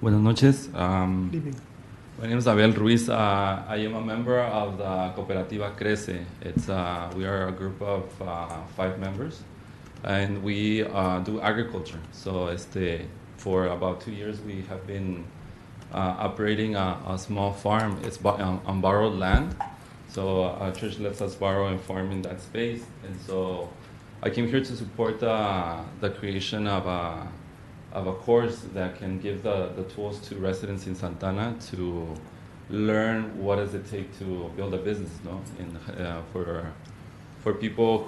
Buenas noches. Good evening. My name is Abel Ruiz. I am a member of the Cooperativa Crece. We are a group of 5 members, and we do agriculture. So for about 2 years, we have been operating a small farm. It's on borrowed land. So our church lets us borrow and farm in that space. And so I came here to support the creation of a course that can give the tools to residents in Santana to learn what does it take to build a business, no? For people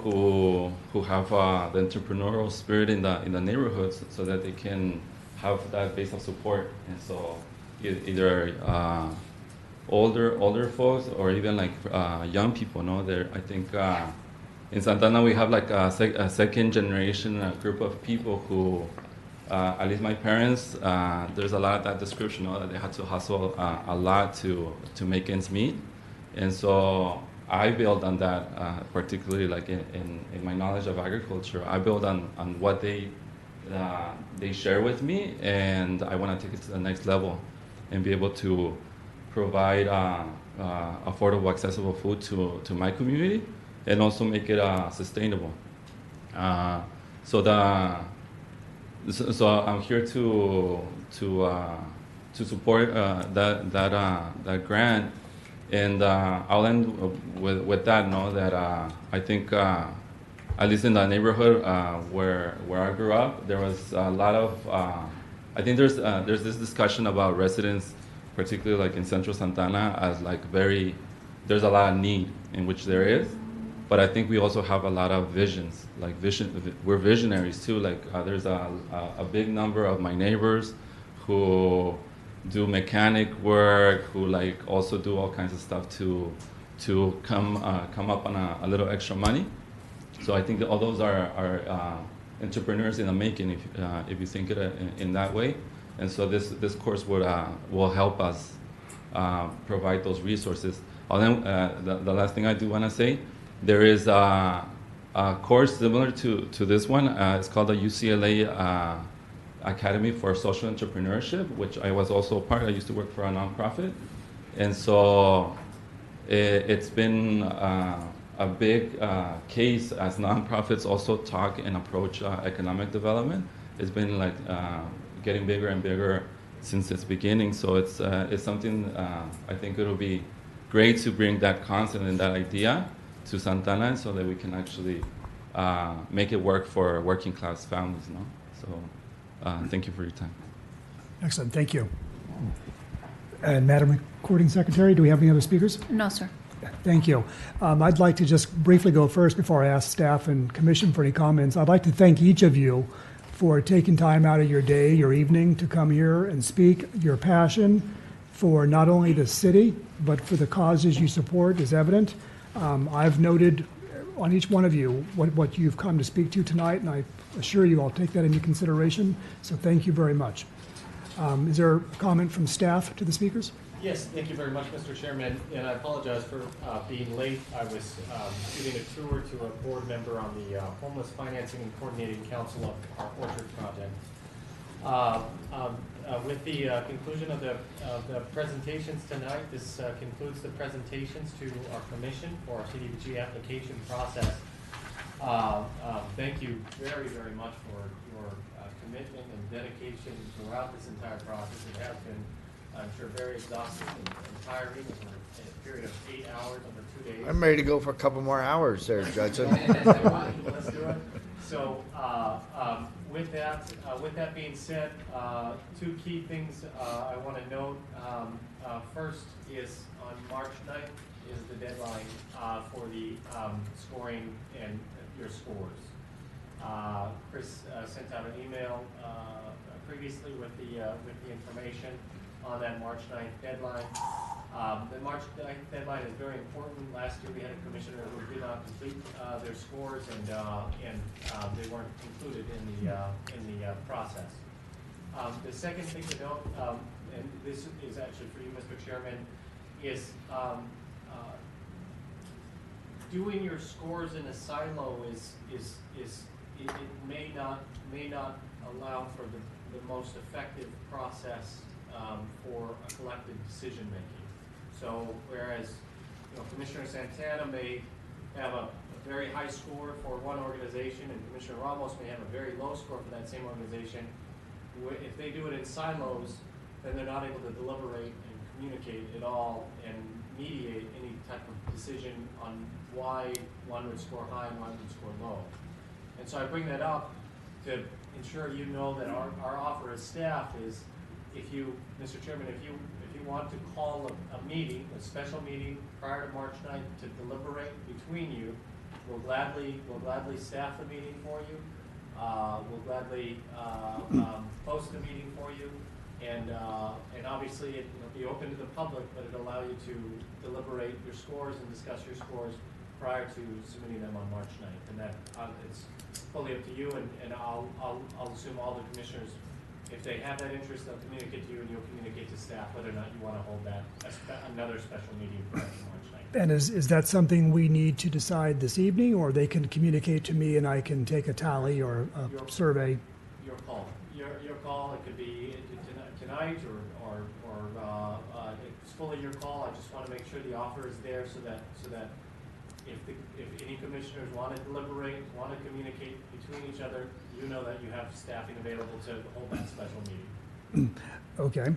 who have the entrepreneurial spirit in the neighborhoods, so that they can have that base of support. And so either older folks or even like young people, no? I think in Santana we have like a second generation group of people who. At least my parents, there's a lot of that description, that they had to hustle a lot to make ends meet. And so I build on that, particularly like in my knowledge of agriculture. I build on what they share with me, and I want to take it to the next level and be able to provide affordable, accessible food to my community, and also make it sustainable. So I'm here to support that grant, and I'll end with that. That I think at least in the neighborhood where I grew up, there was a lot of I think there's this discussion about residents, particularly like in Central Santana, as like there's a lot of need, in which there is. But I think we also have a lot of visions, we're visionaries too. There's a big number of my neighbors who do mechanic work, who also do all kinds of stuff to come up on a little extra money. So I think that all those are entrepreneurs in the making, if you think it in that way. And so this course will help us provide those resources. The last thing I do want to say. There is a course similar to this one. It's called the UCLA Academy for Social Entrepreneurship, which I was also a part. I used to work for a nonprofit. And so it's been a big case as nonprofits also talk and approach economic development. It's been getting bigger and bigger since its beginning. So it's something I think it'll be great to bring that concept and that idea to Santana, so that we can actually make it work for working class families. So thank you for your time. Excellent, thank you. And Madam Recording Secretary, do we have any other speakers? No, sir. Thank you. I'd like to just briefly go first before I ask staff and commission for any comments. I'd like to thank each of you for taking time out of your day, your evening, to come here and speak. Your passion for not only the city, but for the causes you support is evident. I've noted on each one of you what you've come to speak to tonight, and I assure you I'll take that into consideration. So thank you very much. Is there a comment from staff to the speakers? Yes, thank you very much, Mr. Chairman, and I apologize for being late. I was giving a tour to a board member on the Homeless Financing and Coordinating Council of our Orchard project. With the conclusion of the presentations tonight, this concludes the presentations to our commission for our Cdbg application process. Thank you very, very much for your commitment and dedication throughout this entire process. It has been, I'm sure, very exhausting and tiring over a period of 8 hours over 2 days. I'm ready to go for a couple more hours there, Judson. Let's do it. So with that being said, two key things I want to note. First is on March 9th is the deadline for the scoring and your scores. Chris sent out an email previously with the information on that March 9th deadline. The March 9th deadline is very important. Last year we had a commissioner who did not complete their scores, and they weren't included in the process. The second thing to note, and this is actually for you, Mr. Chairman, is doing your scores in a silo it may not allow for the most effective process for a collective decision making. So whereas Commissioner Santana may have a very high score for one organization and Commissioner Ramos may have a very low score for that same organization, if they do it in silos, then they're not able to deliberate and communicate at all and mediate any type of decision on why one would score high and one would score low. And so I bring that up to ensure you know that our offer as staff is, if you, Mr. Chairman, if you want to call a meeting, a special meeting prior to March 9th to deliberate between you, we'll gladly staff the meeting for you. We'll gladly post the meeting for you, and obviously it'll be open to the public, but it'll allow you to deliberate your scores and discuss your scores prior to submitting them on March 9th. And that it's fully up to you, and I'll assume all the commissioners, if they have that interest, they'll communicate to you, and you'll communicate to staff whether or not you want to hold that another special meeting prior to March 9th. And is that something we need to decide this evening, or they can communicate to me and I can take a tally or a survey? Your call. Your call. It could be tonight or it's fully your call. I just want to make sure the offer is there so that if any commissioners want to deliberate, want to communicate between each other, you know that you have staffing available to hold that special meeting. Okay.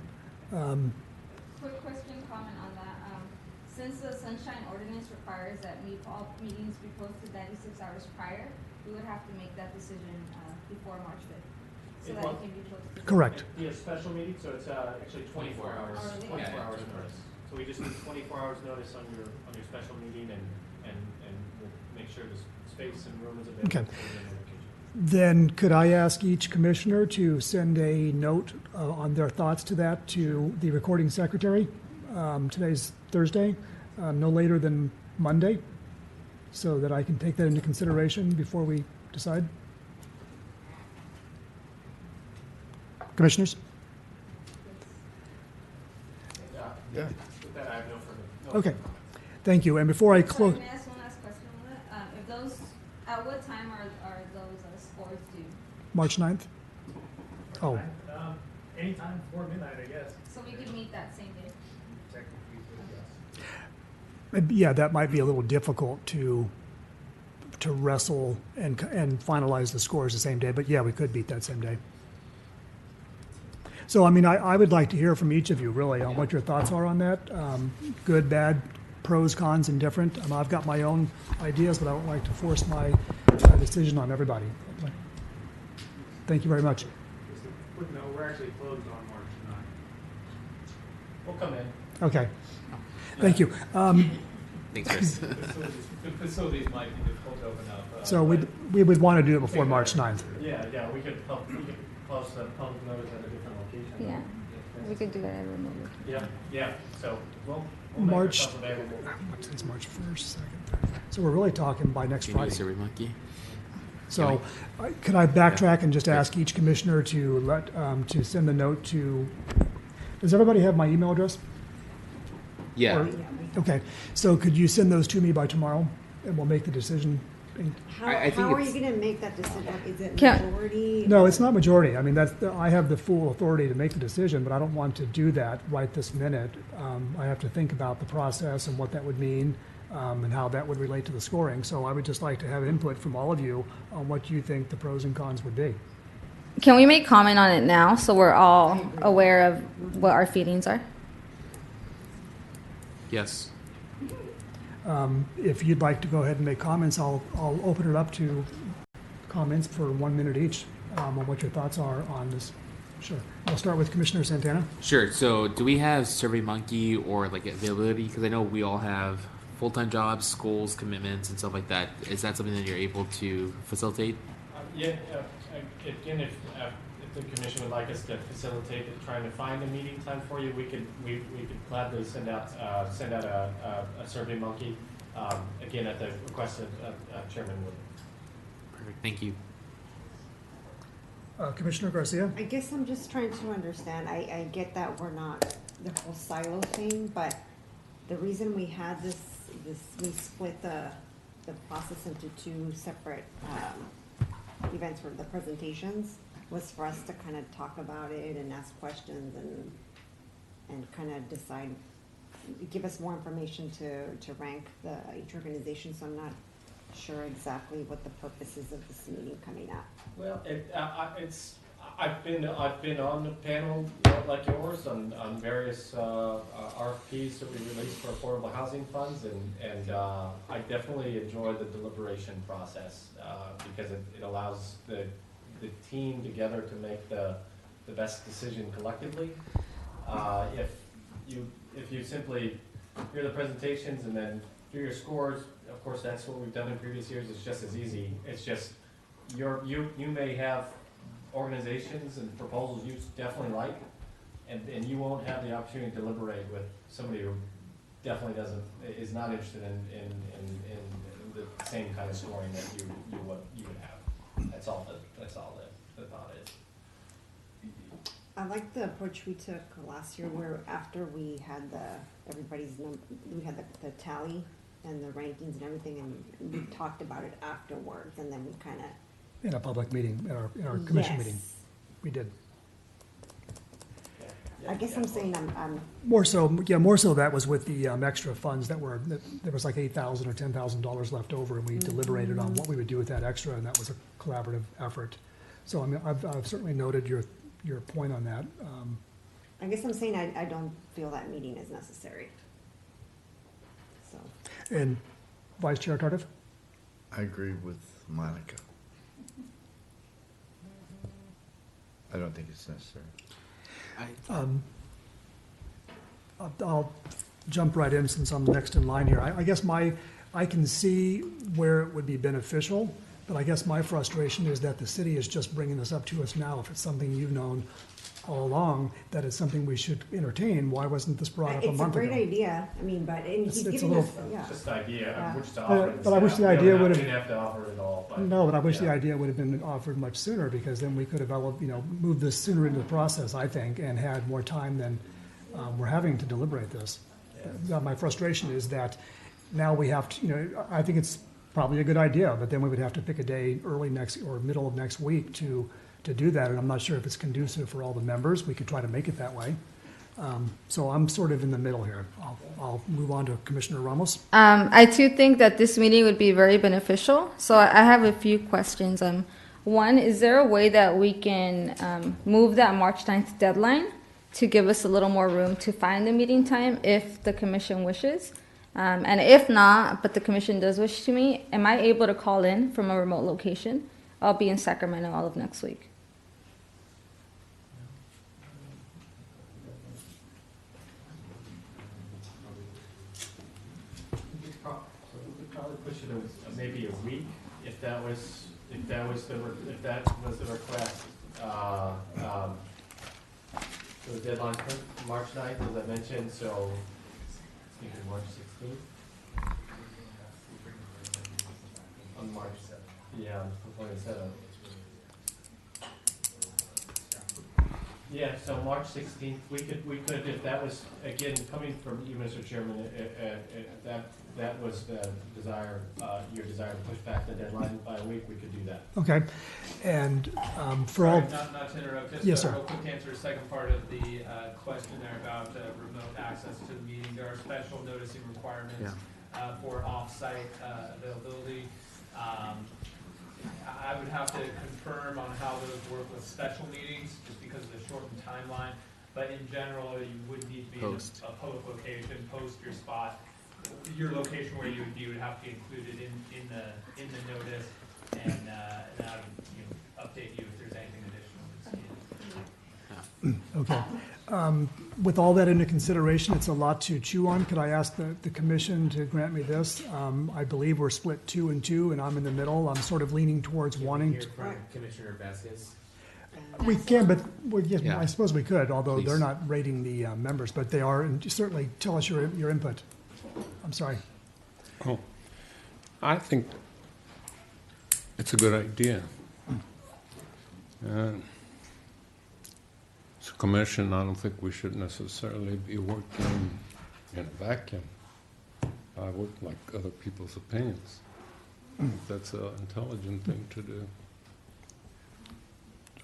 Quick question, comment on that. Since the Sunshine Ordinance requires that all meetings be posted 96 hours prior, we would have to make that decision before March 5th, so that it can be posted. Correct. It'd be a special meeting, so it's actually 24 hours. 24 hours notice. So we just need 24 hours notice on your special meeting, and we'll make sure the space and room is available. Okay. Then could I ask each commissioner to send a note on their thoughts to that to the recording secretary? Today's Thursday, no later than Monday, so that I can take that into consideration before we decide. Commissioners? Yeah. With that, I have no further. Okay. Thank you. And before I close. Can I ask one last question on that? If those, at what time are those scores due? March 9th? Oh. Anytime before midnight, I guess. So we could meet that same day? Yeah, that might be a little difficult to wrestle and finalize the scores the same day, but yeah, we could beat that same day. So, I mean, I would like to hear from each of you, really, on what your thoughts are on that. Good, bad, pros, cons, indifferent. I've got my own ideas, but I don't like to force my decision on everybody. Thank you very much. Just a quick note, we're actually closed on March We'll come in. Okay. Thank you. Thanks, Chris. The facilities might be difficult to open up. So we would want to do it before March 9th. Yeah, we could post a public notice at a different location. Yeah, we could do that at a remote location. Yeah, so we'll March, make ourselves available. it's March 1st, 2nd. So we're really talking by next Friday. Monkey. So could I backtrack and just ask each commissioner to to send a note to, does everybody have my email address? Yeah. Okay, so could you send those to me by tomorrow, and we'll make the decision? How, I think how are you it's- going to make that decision? Is it Can't- majority? No, it's not majority. I mean, I have the full authority to make the decision, but I don't want to do that right this minute. I have to think about the process and what that would mean, and how that would relate to the scoring. So I would just like to have input from all of you on what you think the pros and cons would be. Can we make comment on it now so we're all aware of what our feelings are? Yes. If you'd like to go ahead and make comments, I'll open it up to comments for 1 minute each on what your thoughts are on this. Sure. I'll start with Commissioner Santana. Sure. So, do we have SurveyMonkey or like availability? Because I know we all have full-time jobs, schools, commitments, and stuff like that. Is that something that you're able to facilitate? Again, if the commission would like us to facilitate trying to find a meeting time for you, we could gladly send out a SurveyMonkey. Again, at the request of Chairman Wood. Perfect. Thank you. Commissioner Garcia? I guess I'm just trying to understand. I get that we're not the whole silo thing, but the reason we had this we split the process into two separate events for the presentations was for us to kind of talk about it and ask questions and kind of decide, give us more information to rank each organization. So I'm not sure exactly what the purpose is of this meeting coming up. Well, I've been on the panel like yours on various RFPs that we released for affordable housing funds, and I definitely enjoy the deliberation process because it allows the team together to make the best decision collectively. If you simply hear the presentations and then do your scores, of course that's what we've done in previous years. It's just as easy. It's just you may have organizations and proposals you definitely like, and you won't have the opportunity to deliberate with somebody who definitely is not interested in the same kind of scoring that you would have. That's all the thought is. I like the approach we took last year, where after we had we had the tally and the rankings and everything, and we talked about it afterwards, and then we kind of. In a public meeting, in our commission meeting, we did. I guess I'm saying I'm More so that was with the extra funds there was like $8,000 or $10,000 left over, and we deliberated on what we would do with that extra, and that was a collaborative effort. So I mean, I've certainly noted your point on that. I guess I'm saying I don't feel that meeting is necessary. So. And Vice Chair Tardif? I agree with Monica. I don't think it's necessary. I'll jump right in since I'm next in line here. I guess I can see where it would be beneficial, but I guess my frustration is that the city is just bringing this up to us now. If it's something you've known all along, that it's something we should entertain, why wasn't this brought up a month ago? It's a great idea. I mean, but he's giving us, Just the idea. Yeah. I wish to offer it. But I wish the idea would have. We didn't have to offer it all. But No, but I wish the idea would have been offered much sooner, because then we could have moved this sooner into the process, I think, and had more time than we're having to deliberate this. My frustration is that now we have to, I think it's probably a good idea, but then we would have to pick a day early next or middle of next week to do that, and I'm not sure if it's conducive for all the members. We could try to make it that way. So I'm sort of in the middle here. I'll move on to Commissioner Ramos. I too think that this meeting would be very beneficial. So I have a few questions. One, is there a way that we can move that March 9th deadline to give us a little more room to find the meeting time if the commission wishes? And if not, but the commission does wish to meet, am I able to call in from a remote location? I'll be in Sacramento all of next week. push it maybe a week, if that was the request. So the deadline March 9th, as I mentioned, so I think it's March 16th. On March 7th. Yeah, I'm proposing 7th. Yeah, so March 16th, we could, if that was, again, coming from you, Mr. Chairman, if that was the desire, your desire to push back the deadline by a week, we could do that. Okay. And for all... Not to interrupt, just yes, a sir. real quick answer, second part of the questionnaire about remote access to the meeting. There are special noticing requirements for off-site availability. I would have to confirm on how those work with special meetings, just because of the shortened timeline. But in general, you would need to be in a public location, post your spot, your location where you would be would have to be included in the notice, and I would update you if there's anything additional that's needed. Okay. With all that into consideration, it's a lot to chew on. Could I ask the commission to grant me this? I believe we're split 2 and 2, and I'm in the middle. I'm sort of leaning towards wanting Hear to. from Commissioner Vasquez. We can, but yes, Yeah. I suppose we could, although they're Please. not rating the members, but they are. And certainly tell us your input. I'm sorry. Oh, I think it's a good idea. As a commission, I don't think we should necessarily be working in a vacuum. I would like other people's opinions. That's an intelligent thing to do.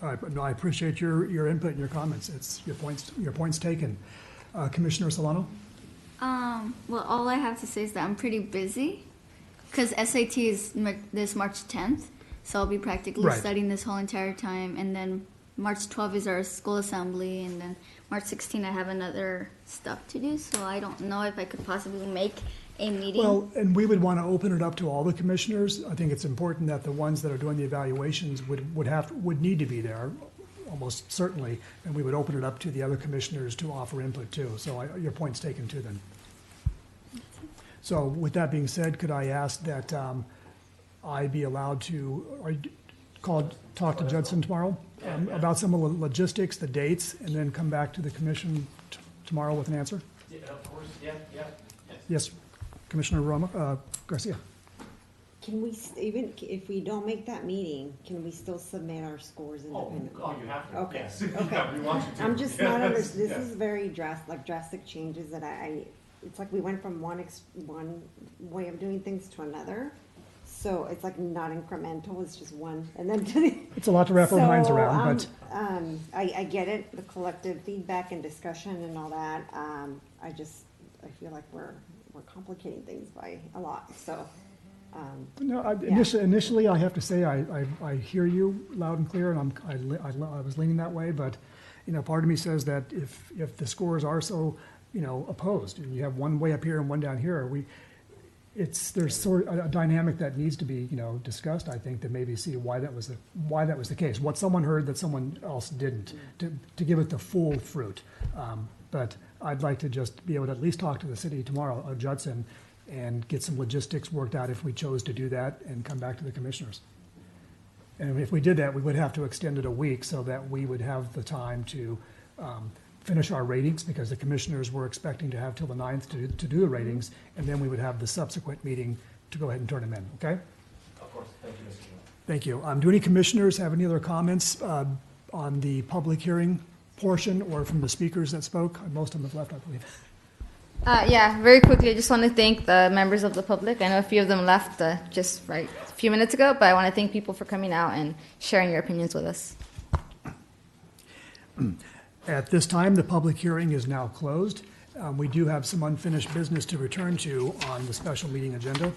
All right, but no, I appreciate your input and your comments. It's your points taken. Commissioner Solano? Well, all I have to say is that I'm pretty busy because SAT is this March 10th, so I'll be practically studying this whole entire time, and then March 12th is our school assembly, and then March 16th I have another stuff to do, so I don't know if I could possibly make a meeting. Well, and we would want to open it up to all the commissioners. I think it's important that the ones that are doing the evaluations would need to be there, almost certainly, and we would open it up to the other commissioners to offer input too. So your point's taken too then. So with that being said, could I ask that I be allowed to talk to Judson tomorrow about some of the logistics, the dates, and then come back to the commission tomorrow with an answer? Yeah, of course, yeah. Yes, Commissioner Garcia. Can we, even if we don't make that meeting, can we still submit our scores independently? Oh, you have to. Okay. Yes. Okay. Yeah, we want you to. I'm just not Yes, this yes. is very drastic changes that it's like we went from one way of doing things to another. So it's like not incremental, it's just one, and then to the. It's a lot to wrap our minds around, but. I get it, the collective feedback and discussion and all that. I feel like we're complicating things by a lot, so. No, initially, I have to say, I hear you loud and clear, and I was leaning that way, but, part of me says that if the scores are so, opposed, and you have one way up here and one down here, there's sort of a dynamic that needs to be, discussed, I think, to maybe see why that was the case, what someone heard that someone else didn't, to give it the full fruit. But I'd like to just be able to at least talk to the city tomorrow, Judson, and get some logistics worked out if we chose to do that and come back to the commissioners. And if we did that, we would have to extend it a week so that we would have the time to finish our ratings, because the commissioners were expecting to have till the 9th to do the ratings, and then we would have the subsequent meeting to go ahead and turn them in, okay? Of course, thank you, Mr. Chairman. Thank you. Do any commissioners have any other comments on the public hearing portion or from the speakers that spoke? Most of them have left, I believe. Yeah, very quickly, I just want to thank the members of the public. I know a few of them left just a few minutes ago, but I want to thank people for coming out and sharing your opinions with us. At this time, the public hearing is now closed. We do have some unfinished business to return to on the special meeting agenda.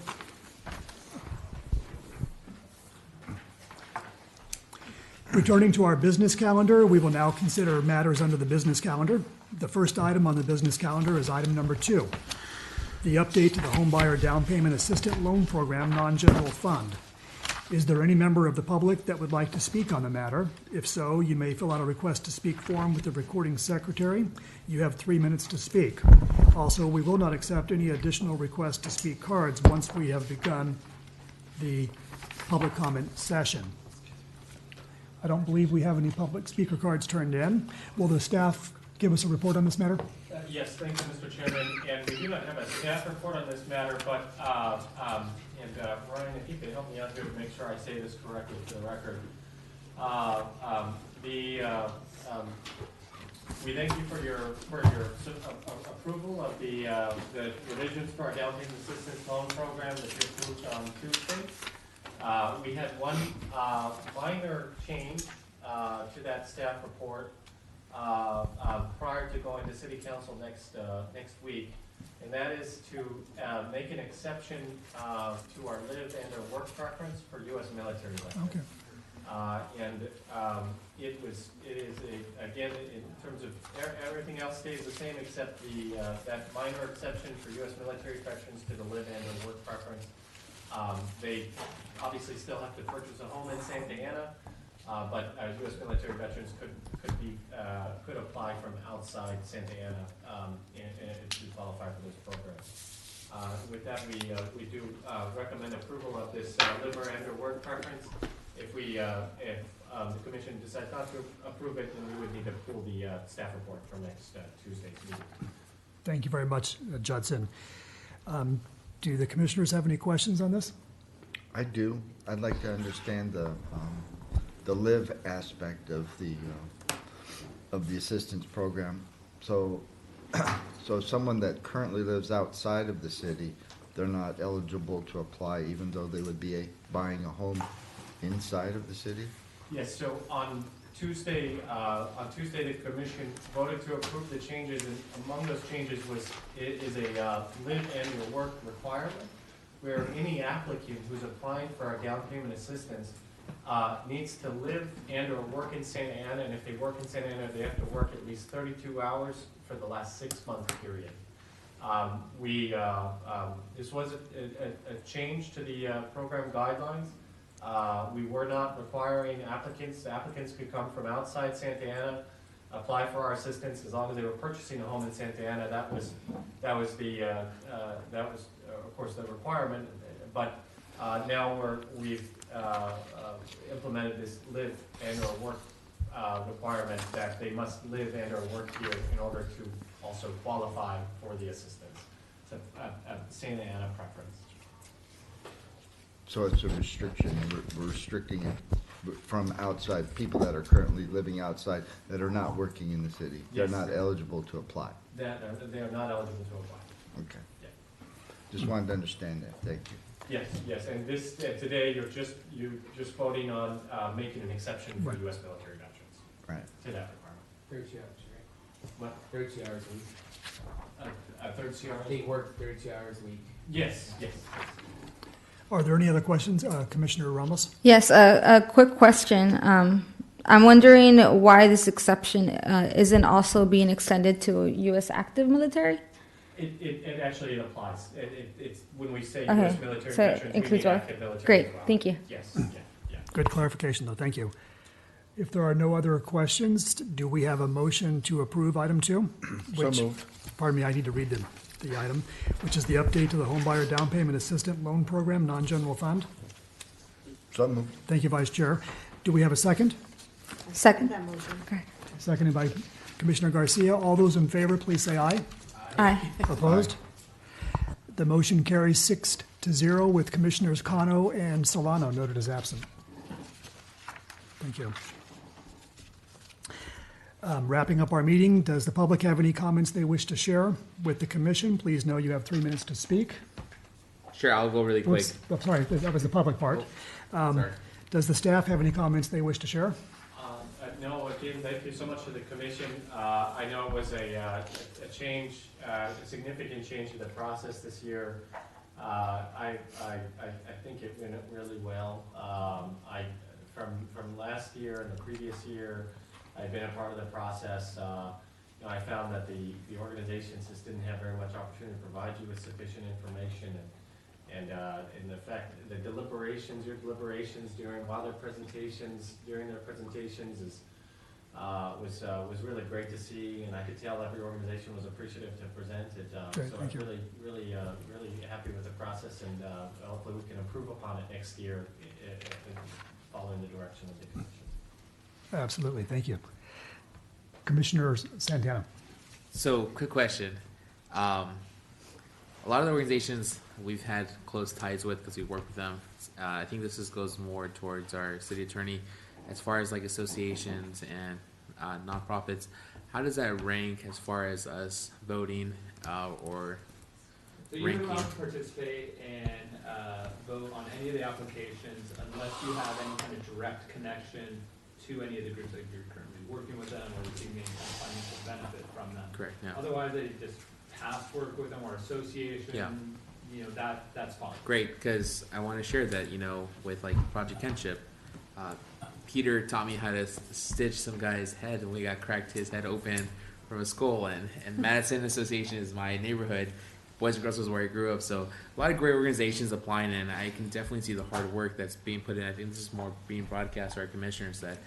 Returning to our business calendar, we will now consider matters under the business calendar. The first item on the business calendar is item number 2, the update to the Homebuyer Down Payment Assistant Loan Program Non-General Fund. Is there any member of the public that would like to speak on the matter? If so, you may fill out a request to speak form with the recording secretary. You have 3 minutes to speak. Also, we will not accept any additional requests to speak cards once we have begun the public comment session. I don't believe we have any public speaker cards turned in. Will the staff give us a report on this matter? Yes, thank you, Mr. Chairman. And we do not have a staff report on this matter, but, Ryan, if you could help me out here to make sure I say this correctly for the record. We thank you for your approval of the revisions to our down payment assistance loan program that you approved on Tuesday. We had one minor change to that staff report prior to going to City Council next week, and that is to make an exception to our live and or work preference for U.S. military veterans. Okay. It is again, in terms of everything else stays the same except that minor exception for U.S. military veterans to the live and or work preference. They obviously still have to purchase a home in Santa Ana, but U.S. military veterans could apply from outside Santa Ana and to qualify for this program. With that, we do recommend approval of this live and or work preference. If the commission decides not to approve it, then we would need to pull the staff report for next Tuesday's meeting. Thank you very much, Judson. Do the commissioners have any questions on this? I do. I'd like to understand the live aspect of the assistance program. So someone that currently lives outside of the city, they're not eligible to apply, even though they would be buying a home inside of the city? Yes. So on Tuesday, the commission voted to approve the changes, and among those changes is a live and or work requirement, where any applicant who's applying for our down payment assistance needs to live and or work in Santa Ana, and if they work in Santa Ana, they have to work at least 32 hours for the last 6-month period. This was a change to the program guidelines. We were not requiring applicants. The applicants could come from outside Santa Ana, apply for our assistance as long as they were purchasing a home in Santa Ana. That was of course the requirement. But now we've implemented this live and or work requirement that they must live and or work here in order to also qualify for the assistance. It's a Santa Ana preference. So it's a restriction. We're restricting it from outside, people that are currently living outside that are not working in the city. Yes. They're not eligible to apply. They are not eligible to apply. Okay. Yeah. Just wanted to understand that. Thank you. Yes, and this today you're just voting on making an exception for Right. U.S. military veterans. Right. To that requirement. 32 hours, right? What? 32 hours a week. A third CR. They work 32 hours a week. Yes. Are there any other questions? Commissioner Ramos? Yes, a quick question. I'm wondering why this exception isn't also being extended to U.S. active military? It actually applies. It's when we say Okay. U.S. military So it veterans, we includes mean both? active military Great, as well. thank you. Yes. Yeah. Good clarification, though. Thank you. If there are no other questions, do we have a motion to approve item 2? So moved. Pardon me, I need to read the item, which is the update to the homebuyer down payment assistant loan program, non-general fund. So moved. Thank you, Vice Chair. Do we have a second? Second. That motion. Okay. Seconded by Commissioner Garcia. All those in favor, please say aye. Aye. Opposed? The motion carries 6-0 with Commissioners Cano and Solano noted as absent. Thank you. Wrapping up our meeting, does the public have any comments they wish to share with the commission? Please know you have 3 minutes to speak. Sure, I'll go really quick. Oops, oh, sorry, that was the public part. Sorry. Does the staff have any comments they wish to share? No, again, thank you so much to the commission. I know it was a change, a significant change to the process this year. I think it went really well. From last year and the previous year, I've been a part of the process. I found that the organizations just didn't have very much opportunity to provide you with sufficient information, in effect, your deliberations while their presentations, during their presentations was really great to see, and I could tell every organization was appreciative to present it. Great, so thank I'm you. really happy with the process, and hopefully we can improve upon it next year, following the direction of the commission. Absolutely, thank you. Commissioner Santana. So, quick question. A lot of the organizations we've had close ties with because we work with them. I think this goes more towards our city attorney, as far as like associations and nonprofits. How does that rank as far as us voting or So you're ranking? allowed to participate and vote on any of the applications unless you have any kind of direct connection to any of the groups that you're currently working with them or receiving any kind of financial benefit from them. Correct, yeah. Otherwise, they just past work with them or association, Yeah. That's fine. Great, because I want to share that, with like Project Kinship, Peter taught me how to stitch some guy's head, and we got cracked his head open from a skull. And Madison Association is my neighborhood. Boys and Girls was where I grew up. So a lot of great organizations applying, and I can definitely see the hard work that's being put in. I think this is more being broadcast to our commissioners that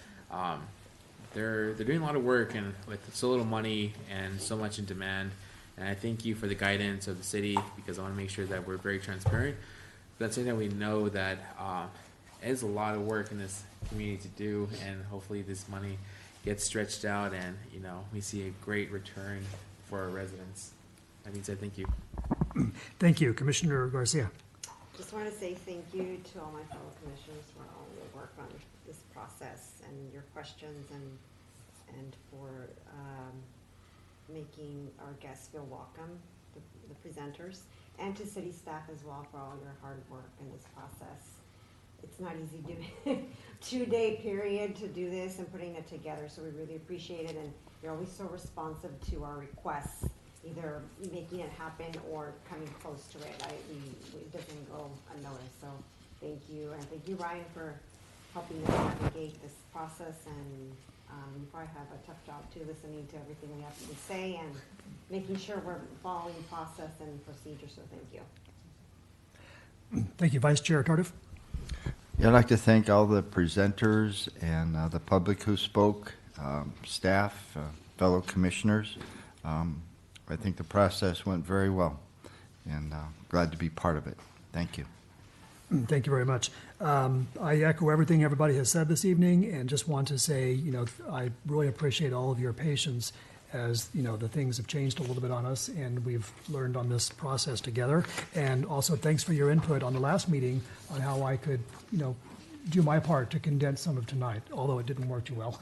they're doing a lot of work, and with so little money and so much in demand. And I thank you for the guidance of the city, because I want to make sure that we're very transparent. That's something that we know that it's a lot of work in this community to do, and hopefully this money gets stretched out, and we see a great return for our residents. That means I thank you. Thank you, Commissioner Garcia. Just want to say thank you to all my fellow commissioners for all your work on this process and your questions, and for making our guests feel welcome, the presenters, and to city staff as well for all your hard work in this process. It's not easy doing a 2-day period to do this and putting it together, so we really appreciate it, and you're always so responsive to our requests, either making it happen or coming close to it. It doesn't go unnoticed, so thank you. And thank you, Ryan, for helping us navigate this process, and you probably have a tough job too, listening to everything we have to say and making sure we're following process and procedure, so thank you. Thank you, Vice Chair Tardif. Yeah, I'd like to thank all the presenters and the public who spoke, staff, fellow commissioners. I think the process went very well, and glad to be part of it. Thank you. Thank you very much. I echo everything everybody has said this evening, and just want to say, I really appreciate all of your patience as, the things have changed a little bit on us, and we've learned on this process together. And also, thanks for your input on the last meeting on how I could, do my part to condense some of tonight, although it didn't work too well.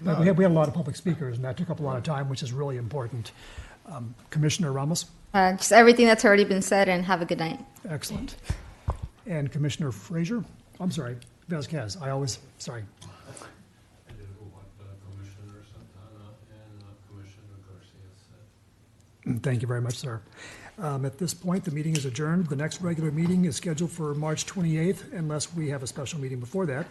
But we had a lot of public speakers, and that took up a lot of time, which is really important. Commissioner Ramos? Just everything that's already been said, and have a good night. Excellent. And Commissioner Frazier? I'm sorry, Vasquez. Sorry. I did what Commissioner Santana and Commissioner Garcia said. Thank you very much, sir. At this point, the meeting is adjourned. The next regular meeting is scheduled for March 28th, unless we have a special meeting before that.